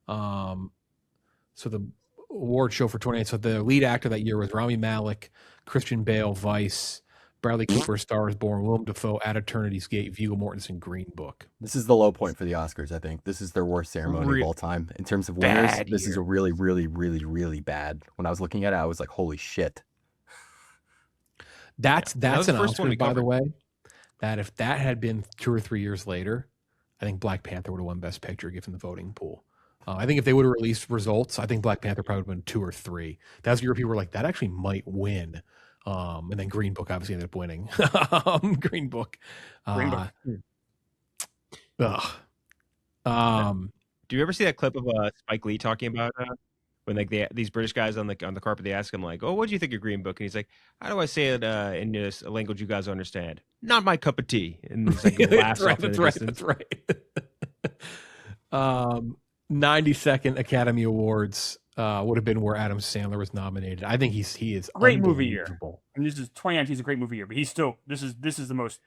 So the award show for 2018, so the lead actor that year was Rami Malek, Christian Bale, Vice, Bradley Cooper, Star is Born, Willem Dafoe, At Eternity's Gate, Viggo Mortensen, Green Book. This is the low point for the Oscars, I think. This is their worst ceremony of all time. In terms of winners, this is a really, really, really, really bad. When I was looking at it, I was like, holy shit. That's was an the first one Oscar, we by the covered. way, that if that had been 2 or 3 years later, I think Black Panther would have won Best Picture given the voting pool. I think if they would have released results, I think Black Panther probably would have been 2 or 3. That's where people were like, that actually might win. And then Green Book obviously ended up winning. Green Book. Green Book. Do you ever see that clip of Spike Lee talking about when like these British guys on the carpet, they ask him like, "Oh, what do you think of Green Book?" And he's like, "How do I say it in this a language you guys understand? Not my cup of tea." And he's like, laughs off in the distance. That's right. 92nd Academy Awards would have been where Adam Sandler was nominated. I think he is Great movie year. unbelievable. And this is 2019 is a great movie year, but he's still this is the most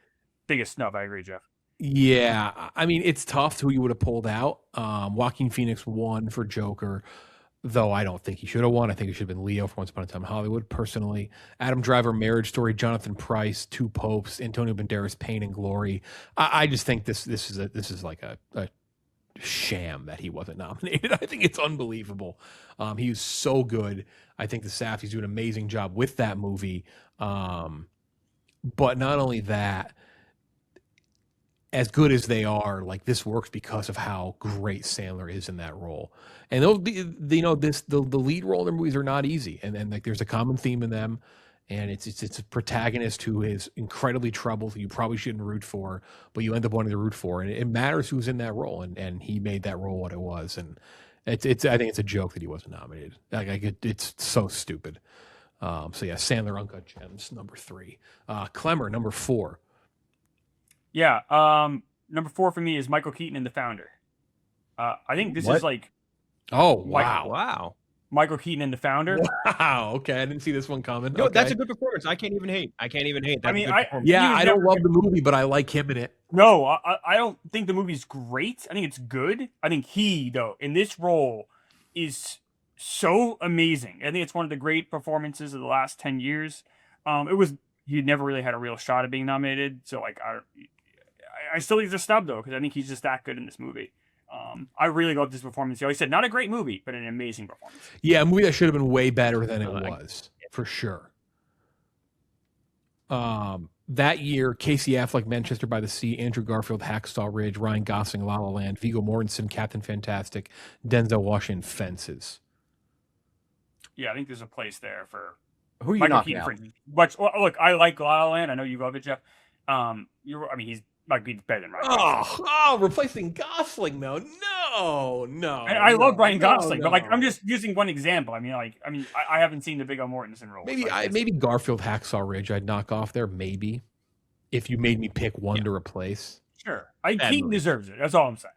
biggest snub. I agree, Jeff. Yeah, I mean it's tough who you would have pulled out. Joaquin Phoenix won for Joker, though I don't think he should have won. I think it should have been Leo for Once Upon a Time in Hollywood. Personally, Adam Driver, Marriage Story, Jonathan Pryce, Two Popes, Antonio Banderas, Pain and Glory. I just think this is like a sham that he wasn't nominated. I think it's unbelievable. He was so good. I think the Safdies do an amazing job with that movie. But not only that, as good as they are, like this works because of how great Sandler is in that role. And the lead role in their movies are not easy. And like there's a common theme in them. And it's a protagonist who is incredibly troubled, who you probably shouldn't root for, but you end up wanting to root for. And it matters who's in that role. And he made that role what it was. And I think it's a joke that he wasn't nominated. It's so stupid. So yeah, Sandler, Uncut Gems, number 3. Clemmer, number 4. Yeah. Number 4 for me is Michael Keaton in The Founder. I think this is like. Oh, wow. Wow. Michael Keaton in The Founder. Wow. Okay. I didn't see this one coming. No, okay. That's a good performance. I can't even hate. That's I mean, a good performance. Yeah, I don't love the movie, but I like him in it. No, I don't think the movie's great. I think it's good. I think he, though, in this role is so amazing. I think it's one of the great performances of the last 10 years. He never really had a real shot at being nominated. So, like, I still think it's a snub, though, because I think he's just that good in this movie. I really love this performance. Like I said, not a great movie, but an amazing performance. Yeah, a movie that should have been way better than it was, for sure. That year, Casey Affleck, Manchester by the Sea, Andrew Garfield, Hacksaw Ridge, Ryan Gosling, La La Land, Viggo Mortensen, Captain Fantastic, Denzel Washington, Fences. Yeah, I think there's a place there for who you Michael knocking Keaton. out? But look, I like La La Land. I know you love it, Jeff. He's might be better than Ryan Gosling. Oh, replacing Gosling though? No. And I love Ryan Gosling, but like I'm just using one example. I haven't seen the Viggo Mortensen role. Maybe Garfield Hacksaw Ridge I'd knock off there. Maybe if you made me pick one to replace. Sure, Keaton deserves it. That's all I'm saying.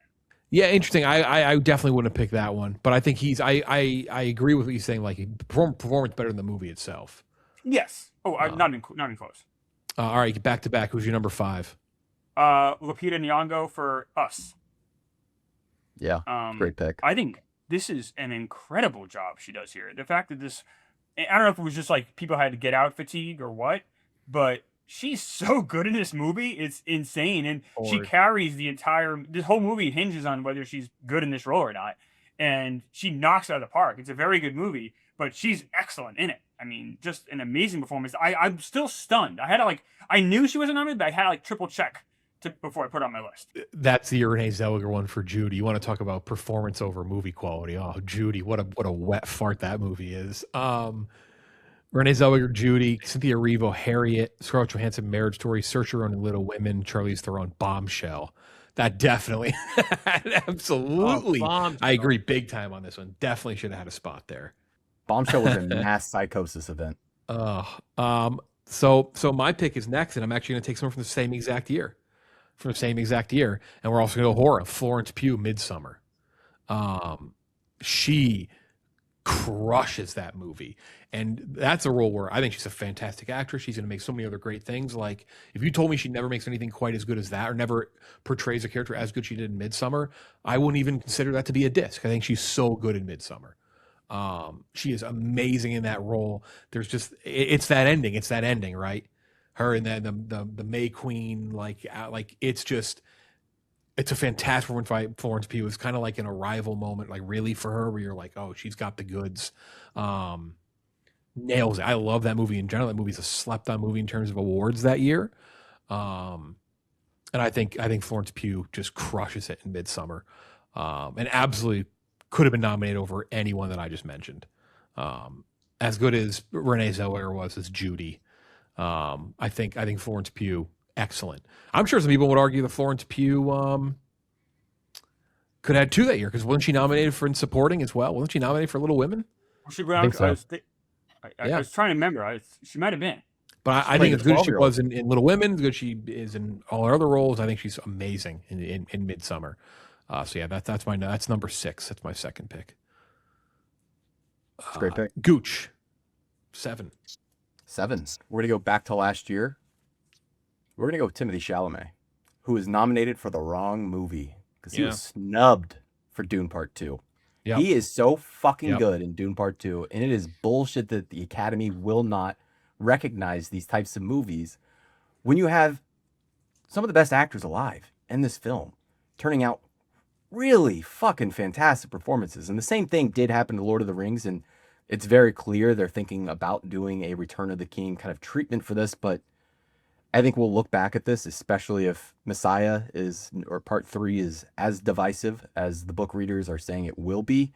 Yeah, interesting. I definitely wouldn't have picked that one, but I think I agree with what you're saying. Like performance better than the movie itself. Yes. Oh, not in close. All right, back to back. Who's your number 5? Lupita Nyong'o for Us. Yeah, great pick. I think this is an incredible job she does here. The fact that I don't know if it was just like people had to get out fatigue or what, but she's so good in this movie. It's insane. And she carries this whole movie hinges on whether she's good in this role or not. And she knocks it out of the park. It's a very good movie, but she's excellent in it. I mean, just an amazing performance. I'm still stunned. I knew she wasn't nominated, but I had to triple check before I put it on my list. That's the Renee Zellweger one for Judy. You want to talk about performance over movie quality? Oh, Judy, what a wet fart that movie is. Renee Zellweger, Judy, Cynthia Erivo, Harriet, Scarlett Johansson, Marriage Story, Saoirse Ronan, Little Women, Charlize Theron, Bombshell. That definitely, absolutely. I agree big time on this one. Definitely should have had a spot there. Bombshell was a mass psychosis event. So my pick is next, and I'm actually going to take someone from the same exact year. And we're also going to go horror. Florence Pugh, Midsommar. She crushes that movie, and that's a role where I think she's a fantastic actress. She's going to make so many other great things. Like if you told me she never makes anything quite as good as that, or never portrays a character as good as she did in Midsommar, I wouldn't even consider that to be a disc. I think she's so good in Midsommar. She is amazing in that role. There's just it's that ending, right? Her and then the May Queen, like it's a fantastic performance by Florence Pugh. It's kind of like an Arrival moment, like really for her, where you're like, oh, she's got the goods. Nails it. I love that movie in general. That movie's a slept-on movie in terms of awards that year. And I think Florence Pugh just crushes it in Midsommar, and absolutely could have been nominated over anyone that I just mentioned. As good as Renee Zellweger was as Judy, I think Florence Pugh, excellent. I'm sure some people would argue that Florence Pugh could have had 2 that year, because wasn't she nominated for in supporting as well? Wasn't she nominated for Little Women? I was trying to remember. She might have been. But I think as good as she was in Little Women, as good as she is in all her other roles, I think she's amazing in Midsommar. So yeah, that's number 6. That's my second pick. That's a great pick. Gooch, 7. We're gonna go back to last year. We're gonna go with Timothée Chalamet, who was nominated for the wrong movie because he was snubbed for Dune Part 2. Yep. He is so fucking good in Dune Part 2, and it is bullshit that the Academy will not recognize these types of movies when you have some of the best actors alive in this film turning out really fucking fantastic performances. And the same thing did happen to Lord of the Rings, and it's very clear they're thinking about doing a Return of the King kind of treatment for this, but I think we'll look back at this, especially if Messiah or Part 3 is as divisive as the book readers are saying it will be,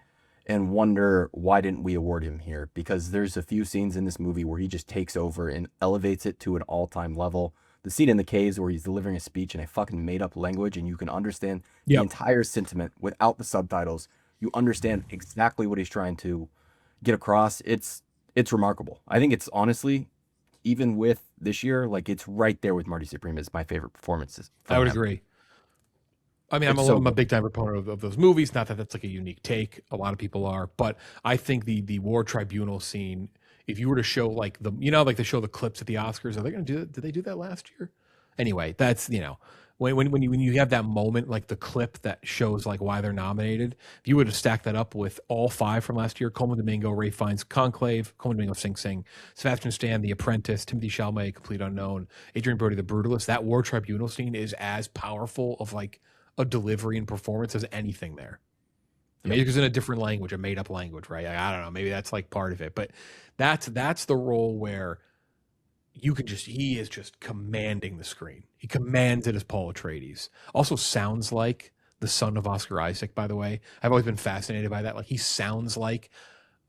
and wonder why didn't we award him here? Because there's a few scenes in this movie where he just takes over and elevates it to an all-time level. The scene in the caves where he's delivering a speech in a fucking made-up language, and you can understand the entire sentiment without the subtitles. You understand exactly what he's trying to get across. It's remarkable. I think it's honestly, even with this year, like it's right there with Marty Supreme as my favorite performances. I would agree. I mean, I'm a big time proponent of those movies. Not that that's like a unique take. A lot of people are, but I think the War Tribunal scene, if you were to show like like they show the clips at the Oscars, are they going to do that? Did they do that last year? Anyway, that's, when you have that moment, like the clip that shows like why they're nominated, if you would have stacked that up with all 5 from last year, Coleman Domingo, Ralph Fiennes, Conclave, Coleman Domingo, Sing Sing, Sebastian Stan, The Apprentice, Timothée Chalamet, Complete Unknown, Adrian Brody, The Brutalist, that War Tribunal scene is as powerful of like a delivery and performance as anything there. Maybe it's in a different language, a made up language, right? I don't know. Maybe that's like part of it, but that's the role where he is just commanding the screen. He commands it as Paul Atreides. Also sounds like the son of Oscar Isaac, by the way. I've always been fascinated by that. Like he sounds like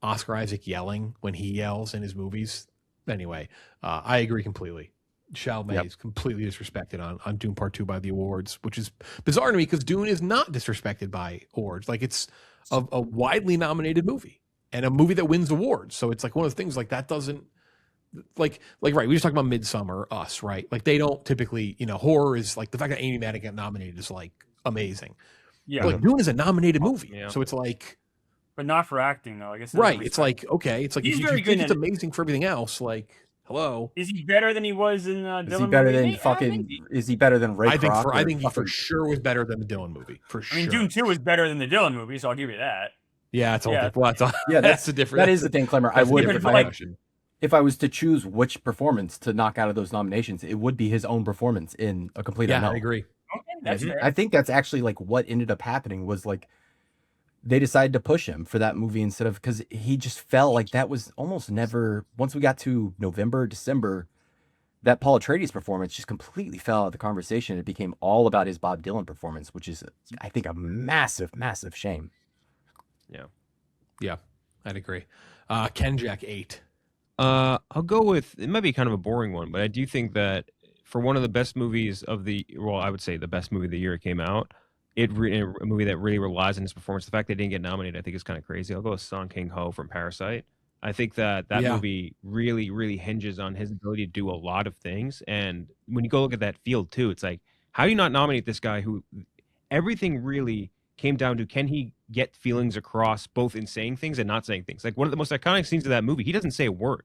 Oscar Isaac yelling when he yells in his movies. Anyway, I agree completely. Chalamet is completely disrespected on Dune Part 2 by the awards, which is bizarre to me because Dune is not disrespected by awards. Like, it's a widely nominated movie and a movie that wins awards. So it's like one of those things like that doesn't like right. We just talked about Midsommar, Us, right? Like they don't typically, horror is like the fact that Amy Madigan got nominated is like amazing. Yeah. But like Dune is a nominated movie. Yeah. So it's like, but not for acting though. I guess. Right. It's like, okay. It's like, he's if you very think good it's amazing for everything else, like, hello. Is he better than he was in Dylan? Is he better movie? than fucking? Is he better than Ray I think Kroc? I think he for sure was better than the Dylan movie. For sure. I mean, Dune 2 was better than the Dylan movie, so I'll give you that. Yeah, it's all different. Well, that's the difference. That is the thing, Clemmer. I would if I was to choose which performance to knock out of those nominations, it would be his own performance in A Complete Unknown. I agree. Okay, that's fair. I think that's actually like what ended up happening was like they decided to push him for that movie instead of because he just felt like that was almost never. Once we got to November, December, that Paul Atreides performance just completely fell out of the conversation. It became all about his Bob Dylan performance, which is, I think, a massive, massive shame. Yeah, I'd agree. Ken Jack 8. I'll go with, it might be kind of a boring one, but I do think that for one of the best movies of I would say the best movie of the year it came out, a movie that really relies on his performance. The fact they didn't get nominated, I think is kind of crazy. I'll go with Song Kang-ho from Parasite. I think that movie really, really hinges on his ability to do a lot of things. And when you go look at that field too, it's like, how do you not nominate this guy who everything really came down to, can he get feelings across both in saying things and not saying things? Like one of the most iconic scenes of that movie, he doesn't say a word.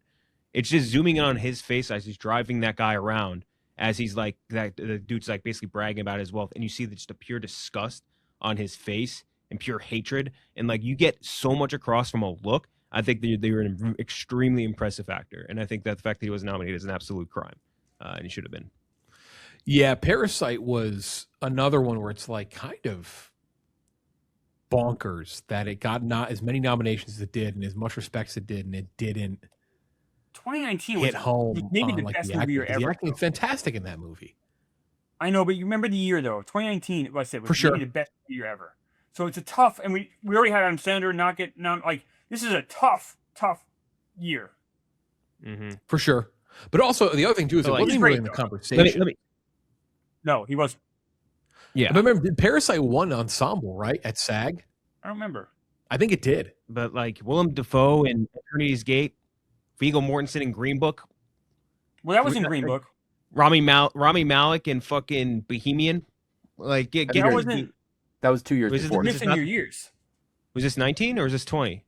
It's just zooming in on his face as he's driving that guy around, as he's like, the dude's like basically bragging about his wealth. And you see just a pure disgust on his face and pure hatred. And like, you get so much across from a look. I think they were an extremely impressive actor. And I think that the fact that he was nominated is an absolute crime. And he should have been. Yeah, Parasite was another one where it's like kind of bonkers that it got not as many nominations as it did and as much respect as it did, and it didn't 2019 hit home. Maybe the best movie ever. The acting is fantastic in that movie. I know, but you remember the year though, 2019. What I said was for sure maybe the best year ever. So it's a tough, and we already had Adam Sandler not get like this is a tough year. Mm-hmm. For sure. But also the other thing too is it wasn't really in the conversation. No, he wasn't. Yeah, but remember, did Parasite won Ensemble right at SAG? I don't remember. I think it did. But like Willem Dafoe in Eternity's Gate, Viggo Mortensen in Green Book. Well, that was in Green Book. Rami Malek in fucking Bohemian. Like that was 2 years before. Missing your years. Was this 19 or was this 20?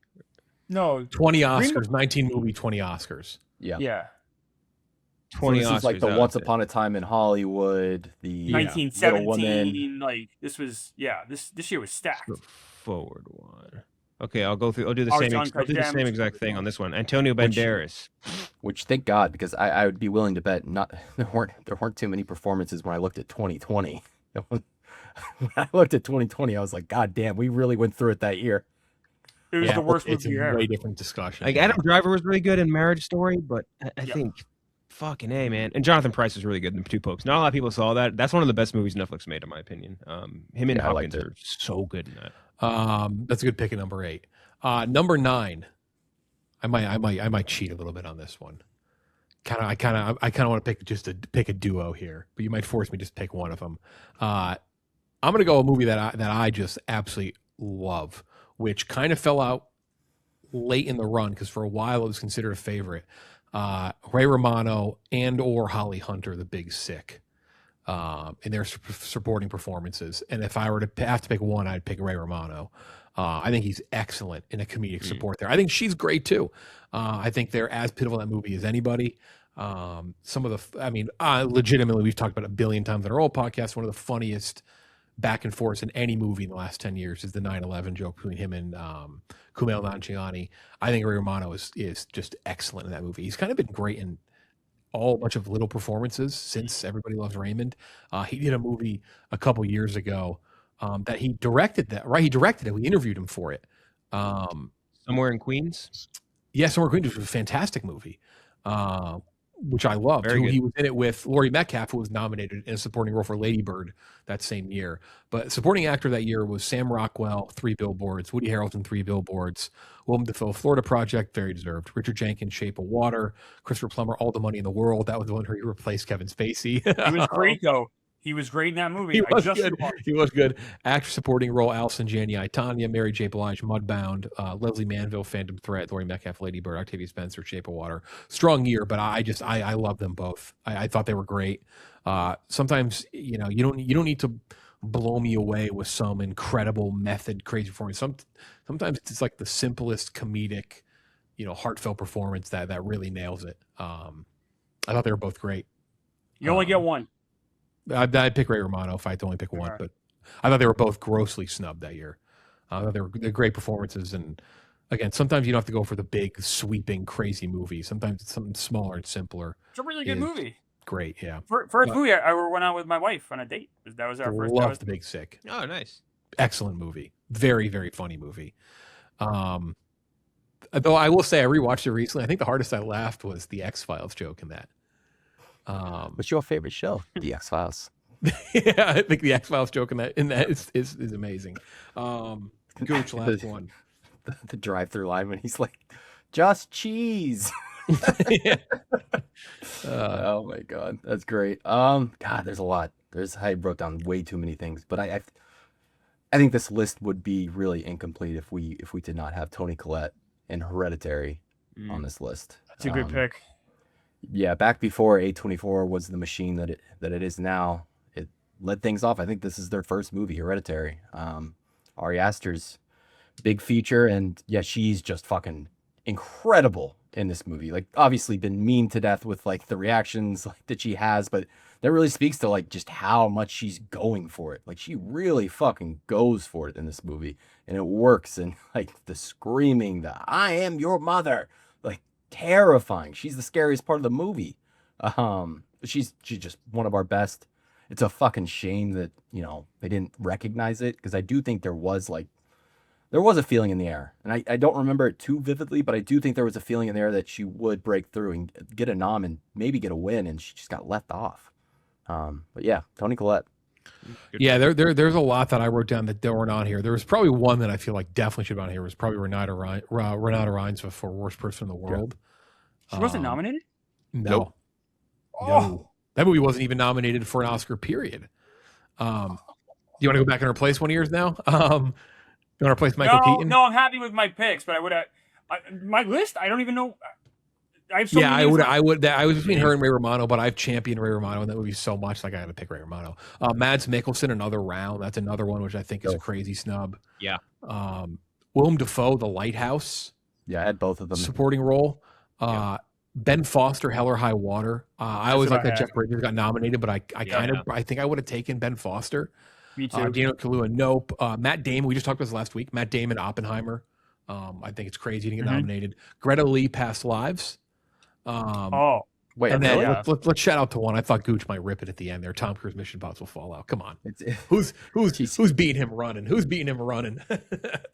No, 20 Oscars, 19 movie, 20 Oscars. Yeah. 20 so this is like the Once Upon a Time in Hollywood, the 1917. Like this was this year was stacked. The forward one. Okay, I'll do the same exact thing on this one. Antonio Banderas. Which thank God, because I would be willing to bet there weren't too many performances when I looked at 2020. When I looked at 2020, I was like, God damn, we really went through it that year. It was the worst movie ever. It's a way different discussion. Like Adam Driver was really good in Marriage Story, but I think fucking A, man. And Jonathan Pryce is really good in Two Popes. Not a lot of people saw that. That's one of the best movies Netflix made, in my opinion. Him and Hopkins are so good in that. That's a good pick at number 8. Number 9. I might cheat a little bit on this one. I kind of want to pick a duo here, but you might force me just to pick one of them. I'm gonna go a movie that I just absolutely love, which kind of fell out late in the run because for a while it was considered a favorite. Ray Romano and or Holly Hunter, The Big Sick, in their supporting performances. And if I were to have to pick one, I'd pick Ray Romano. I think he's excellent in a comedic support there. I think she's great too. I think they're as pitiful in that movie as anybody. Legitimately, we've talked about it a billion times in our old podcast. One of the funniest back and forth in any movie in the last 10 years is the 9/11 joke between him and Kumail Nanjiani. I think Ray Romano is just excellent in that movie. He's kind of been great in a bunch of little performances since Everybody Loves Raymond. He did a movie a couple years ago that he directed that, right? He directed it. We interviewed him for it. Somewhere in Queens? Yeah, Somewhere in Queens was a fantastic movie. which I loved. Very Who good. he was in it with Laurie Metcalf, who was nominated in a supporting role for Lady Bird that same year. But supporting actor that year was Sam Rockwell, 3 Billboards, Woody Harrelson, 3 Billboards, Willem Dafoe, Florida Project, very deserved, Richard Jenkins, Shape of Water, Christopher Plummer, All the Money in the World. That was the one where he replaced Kevin Spacey. He was great though. He was great in that movie. He was I just good. He was good. Actor supporting role: Allison Janney, I, Tanya, Mary J. Blige, Mudbound, Leslie Manville, Phantom Thread, Laurie Metcalf, Lady Bird, Octavia Spencer, Shape of Water. Strong year, but I love them both. I thought they were great. Sometimes you don't need to blow me away with some incredible method, crazy performance. Sometimes it's like the simplest comedic, heartfelt performance that really nails it. I thought they were both great. You only get one. I'd pick Ray Romano if I had to only pick one, but I thought they were both grossly snubbed that year. I thought they're great performances, and again, sometimes you don't have to go for the big, sweeping, crazy movie. Sometimes it's something smaller and simpler. It's a really good movie. Great, yeah. First movie I went out with my wife on a date. That was our first. Loved The Big Sick. Oh, nice. Excellent movie. Very, very funny movie. Though I will say I rewatched it recently. I think the hardest I laughed was the X-Files joke in that. What's your favorite show? The X-Files. Yeah, I think the X-Files joke in that is amazing. Gooch, last one. The drive-through line when he's like, just cheese. Oh my god, that's great. God, there's a lot. I wrote down way too many things, but I think this list would be really incomplete if we did not have Toni Collette and Hereditary on this list. That's a good pick. Yeah, back before A24 was the machine that it is now, it led things off. I think this is their first movie, Hereditary. Ari Aster's big feature, and yeah, she's just fucking incredible in this movie. Like, obviously been mean to death with like the reactions that she has, but that really speaks to like just how much she's going for it. Like, she really fucking goes for it in this movie, and it works. And like the screaming, the "I am your mother," like, terrifying. She's the scariest part of the movie. She's just one of our best. It's a fucking shame that they didn't recognize it, because I do think there was a feeling in the air, and I don't remember it too vividly, but I do think there was a feeling in the air that she would break through and get a nom and maybe get a win, and she just got left off. But yeah, Toni Collette. Yeah, there's a lot that I wrote down that weren't on here. There was probably one that I feel like definitely should have been on here. Was probably Renata Rines for Worst Person in the World. She wasn't nominated? No. Nope. No. That movie wasn't even nominated for an Oscar, period. Do you want to go back and replace one of yours now? You want to replace Michael Keaton? No, I'm happy with my picks, but I would have my list. I don't even know. I have so yeah, many I would. I was between her and Ray Romano, but I've championed Ray Romano in that movie so much. Like, I had to pick Ray Romano. Mads Mikkelsen, Another Round. That's another one which I think is a crazy snub. Yeah. Willem Dafoe, The Lighthouse. Yeah, I had both of them. Supporting role. Ben Foster, Hell or High Water. I always like that Jeff Bridges got nominated, but I think I would have taken Ben Foster. Me too. Daniel Kaluuya, Nope. Matt Damon, we just talked about this last week. Matt Damon, Oppenheimer. I think it's crazy to get nominated. Greta Lee, Past Lives. Wait, and then let's shout out to one. I thought Gooch might rip it at the end there. Tom Cruise, Mission Impossible Fallout. Come on, who's beating him running? Who's beating him running?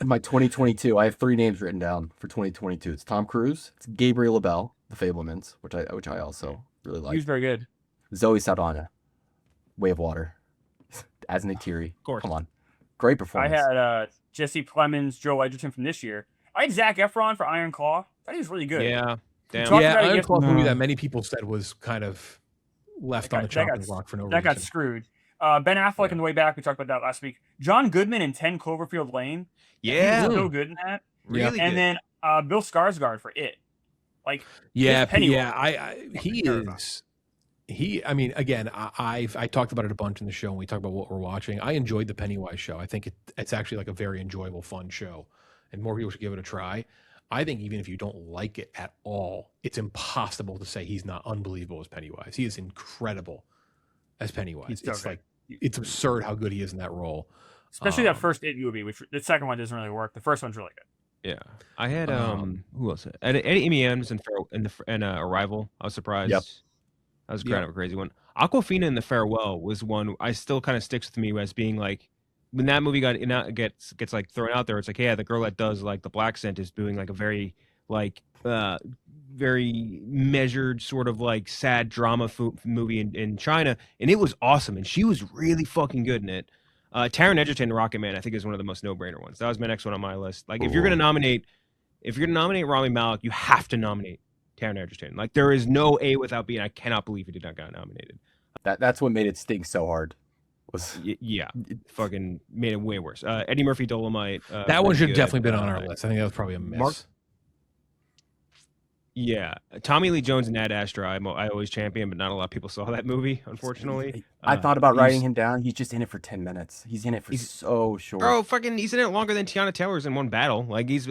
My 2022. I have 3 names written down for 2022. It's Tom Cruise. It's Gabriel LaBelle, The Fablemans, which I also really like. He was very good. Zoe Saldana, Way of Water, as Neytiri. Of course. Come on, great performance. I had Jesse Plemons, Joe Edgerton from this year. I had Zac Efron for Iron Claw. That was really good. Yeah. Damn. Yeah, Iron Claw movie that many people said was kind of left on the chopping block for no reason. That got screwed. Ben Affleck on the way back. We talked about that last week. John Goodman in 10 Cloverfield Lane. Yeah. He was so good in that. Really and good. then Bill Skarsgård for It. Like, I mean, again, I talked about it a bunch in the show, and we talked about what we're watching. I enjoyed the Pennywise show. I think it's actually like a very enjoyable, fun show, and more people should give it a try. I think even if you don't like it at all, it's impossible to say he's not unbelievable as Pennywise. He is incredible as Pennywise. It's like, it's absurd how good he is in that role. Especially that first It movie, which the second one doesn't really work. The first one's really good. Yeah, I had who else? I had Amy Adams in Arrival. I was surprised. Yep. That was kind of a crazy one. Aquafina in The Farewell was one I still kind of sticks with me as being like, when that movie gets like thrown out there, it's like, yeah, the girl that does like the black scent is doing like a very like very measured sort of like sad drama movie in China, and it was awesome, and she was really fucking good in it. Taron Egerton, Rocket Man, I think is one of the most no-brainer ones. That was my next one on my list. Like, if you're gonna nominate Rami Malek, you have to nominate Taron Egerton. Like, there is no A without B, and I cannot believe he did not get nominated. That's what made it sting so hard. Fucking made it way worse. Eddie Murphy, Dolomite. That one should have definitely been on our list. I think that was probably a miss. Tommy Lee Jones and Ad Astra, I always champion, but not a lot of people saw that movie, unfortunately. I thought about writing him down. He's just in it for 10 minutes. He's in it for so short. Bro, he's in it longer than Tiana Taylor's in one battle. Like, he's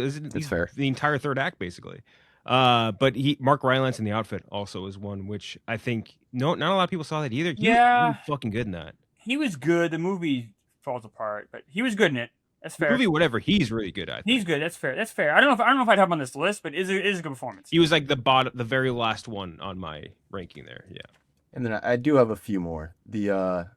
fair. The entire third act, basically. But Mark Rylance in The Outfit also is one, which I think not a lot of people saw that either. He was really fucking good in that. He was good. The movie falls apart, but he was good in it. That's fair. The movie, whatever, he's really good at. He's good. That's fair. That's fair. I don't know if I'd have him on this list, but it is a good performance. He was like the very last one on my ranking there. Yeah. And then I do have a few more. The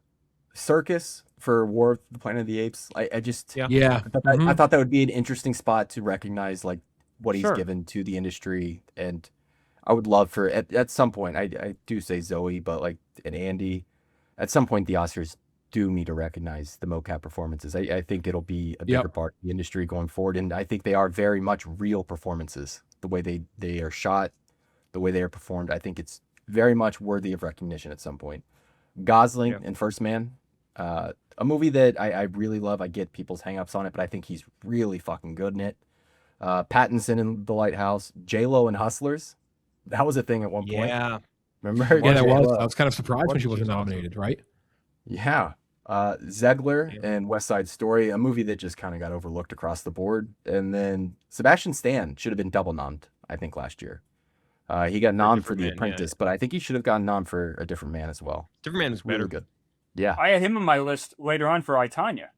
Circus for War of the Planet of the Apes. I thought that would be an interesting spot to recognize like what he's given to the industry, and I would love for at some point. I do say Zoe, but like and Andy. At some point, the Oscars do need to recognize the mocap performances. I think it'll be a bigger part of the industry going forward, and I think they are very much real performances. The way they are shot, the way they are performed, I think it's very much worthy of recognition at some point. Gosling in First Man, a movie that I really love. I get people's hangups on it, but I think he's really fucking good in it. Pattinson in The Lighthouse, J-Lo in Hustlers. That was a thing at one point. Yeah. Remember? Yeah, that was. I was kind of surprised when she wasn't nominated, right? Yeah. Zegler and West Side Story, a movie that just kind of got overlooked across the board. And then Sebastian Stan should have been double nommed, I think, last year. He got nommed for The Apprentice, but I think he should have gotten nommed for A Different Man as well. Different Man is better. Really good. Yeah. I had him on my list later on for I, Tonya.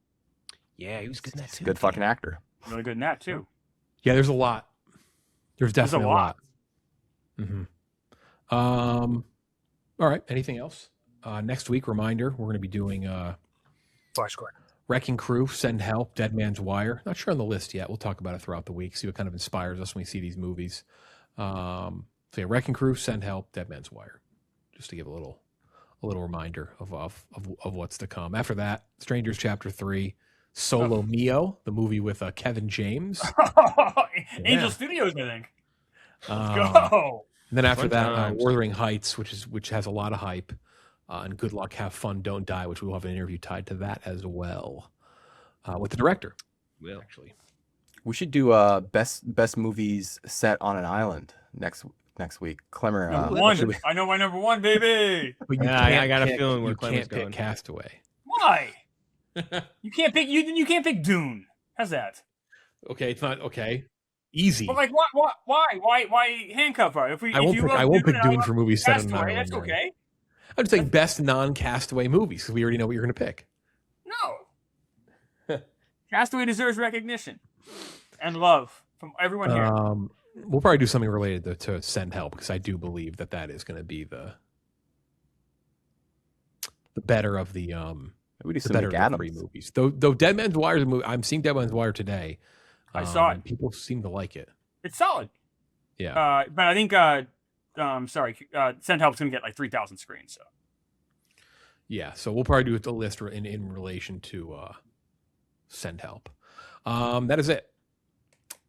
Yeah, he was good in that too. Good fucking actor. Really good in that too. Yeah, there's a lot. There's definitely a lot. Mm-hmm. All right. Anything else? Next week, reminder, we're going to be doing Flash Square. Wrecking Crew, Send Help, Dead Man's Wire. Not sure on the list yet. We'll talk about it throughout the week, see what kind of inspires us when we see these movies. So yeah, Wrecking Crew, Send Help, Dead Man's Wire. Just to give a little reminder of what's to come. After that, Strangers Chapter 3, Solo Mio, the movie with Kevin James. Angel Studios, I think. Let's go. And then after that, Wuthering Heights, which has a lot of hype, and Good Luck, Have Fun, Don't Die, which we'll have an interview tied to that as well, with the director. Will actually, we should do best movies set on an island next week. Clemmer, I know my number one, baby. I got a feeling where Clemmer's going. Pick Castaway. Why? You can't pick Dune. How's that? Okay, it's not okay. Easy. But like, why handcuff her? I won't pick Dune for movies set on an island. That's okay. I'm just saying best non-Castaway movies because we already know what you're going to pick. No. Castaway deserves recognition and love from everyone here. We'll probably do something related to Send Help because I do believe that is going to be the better of the we do the better of the three movies. Though Dead Man's Wire is a movie. I'm seeing Dead Man's Wire today. I saw it. People seem to like it. It's solid. Yeah. But I think Send Help's gonna get like 3,000 screens. So. Yeah. So we'll probably do the list in relation to Send Help. That is it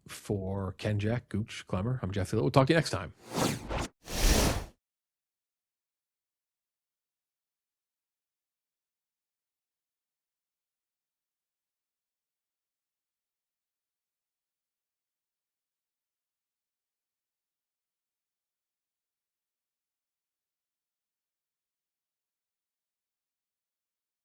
for Ken, Jack, Gooch, Clemmer. I'm Jeff. We'll talk to you next time.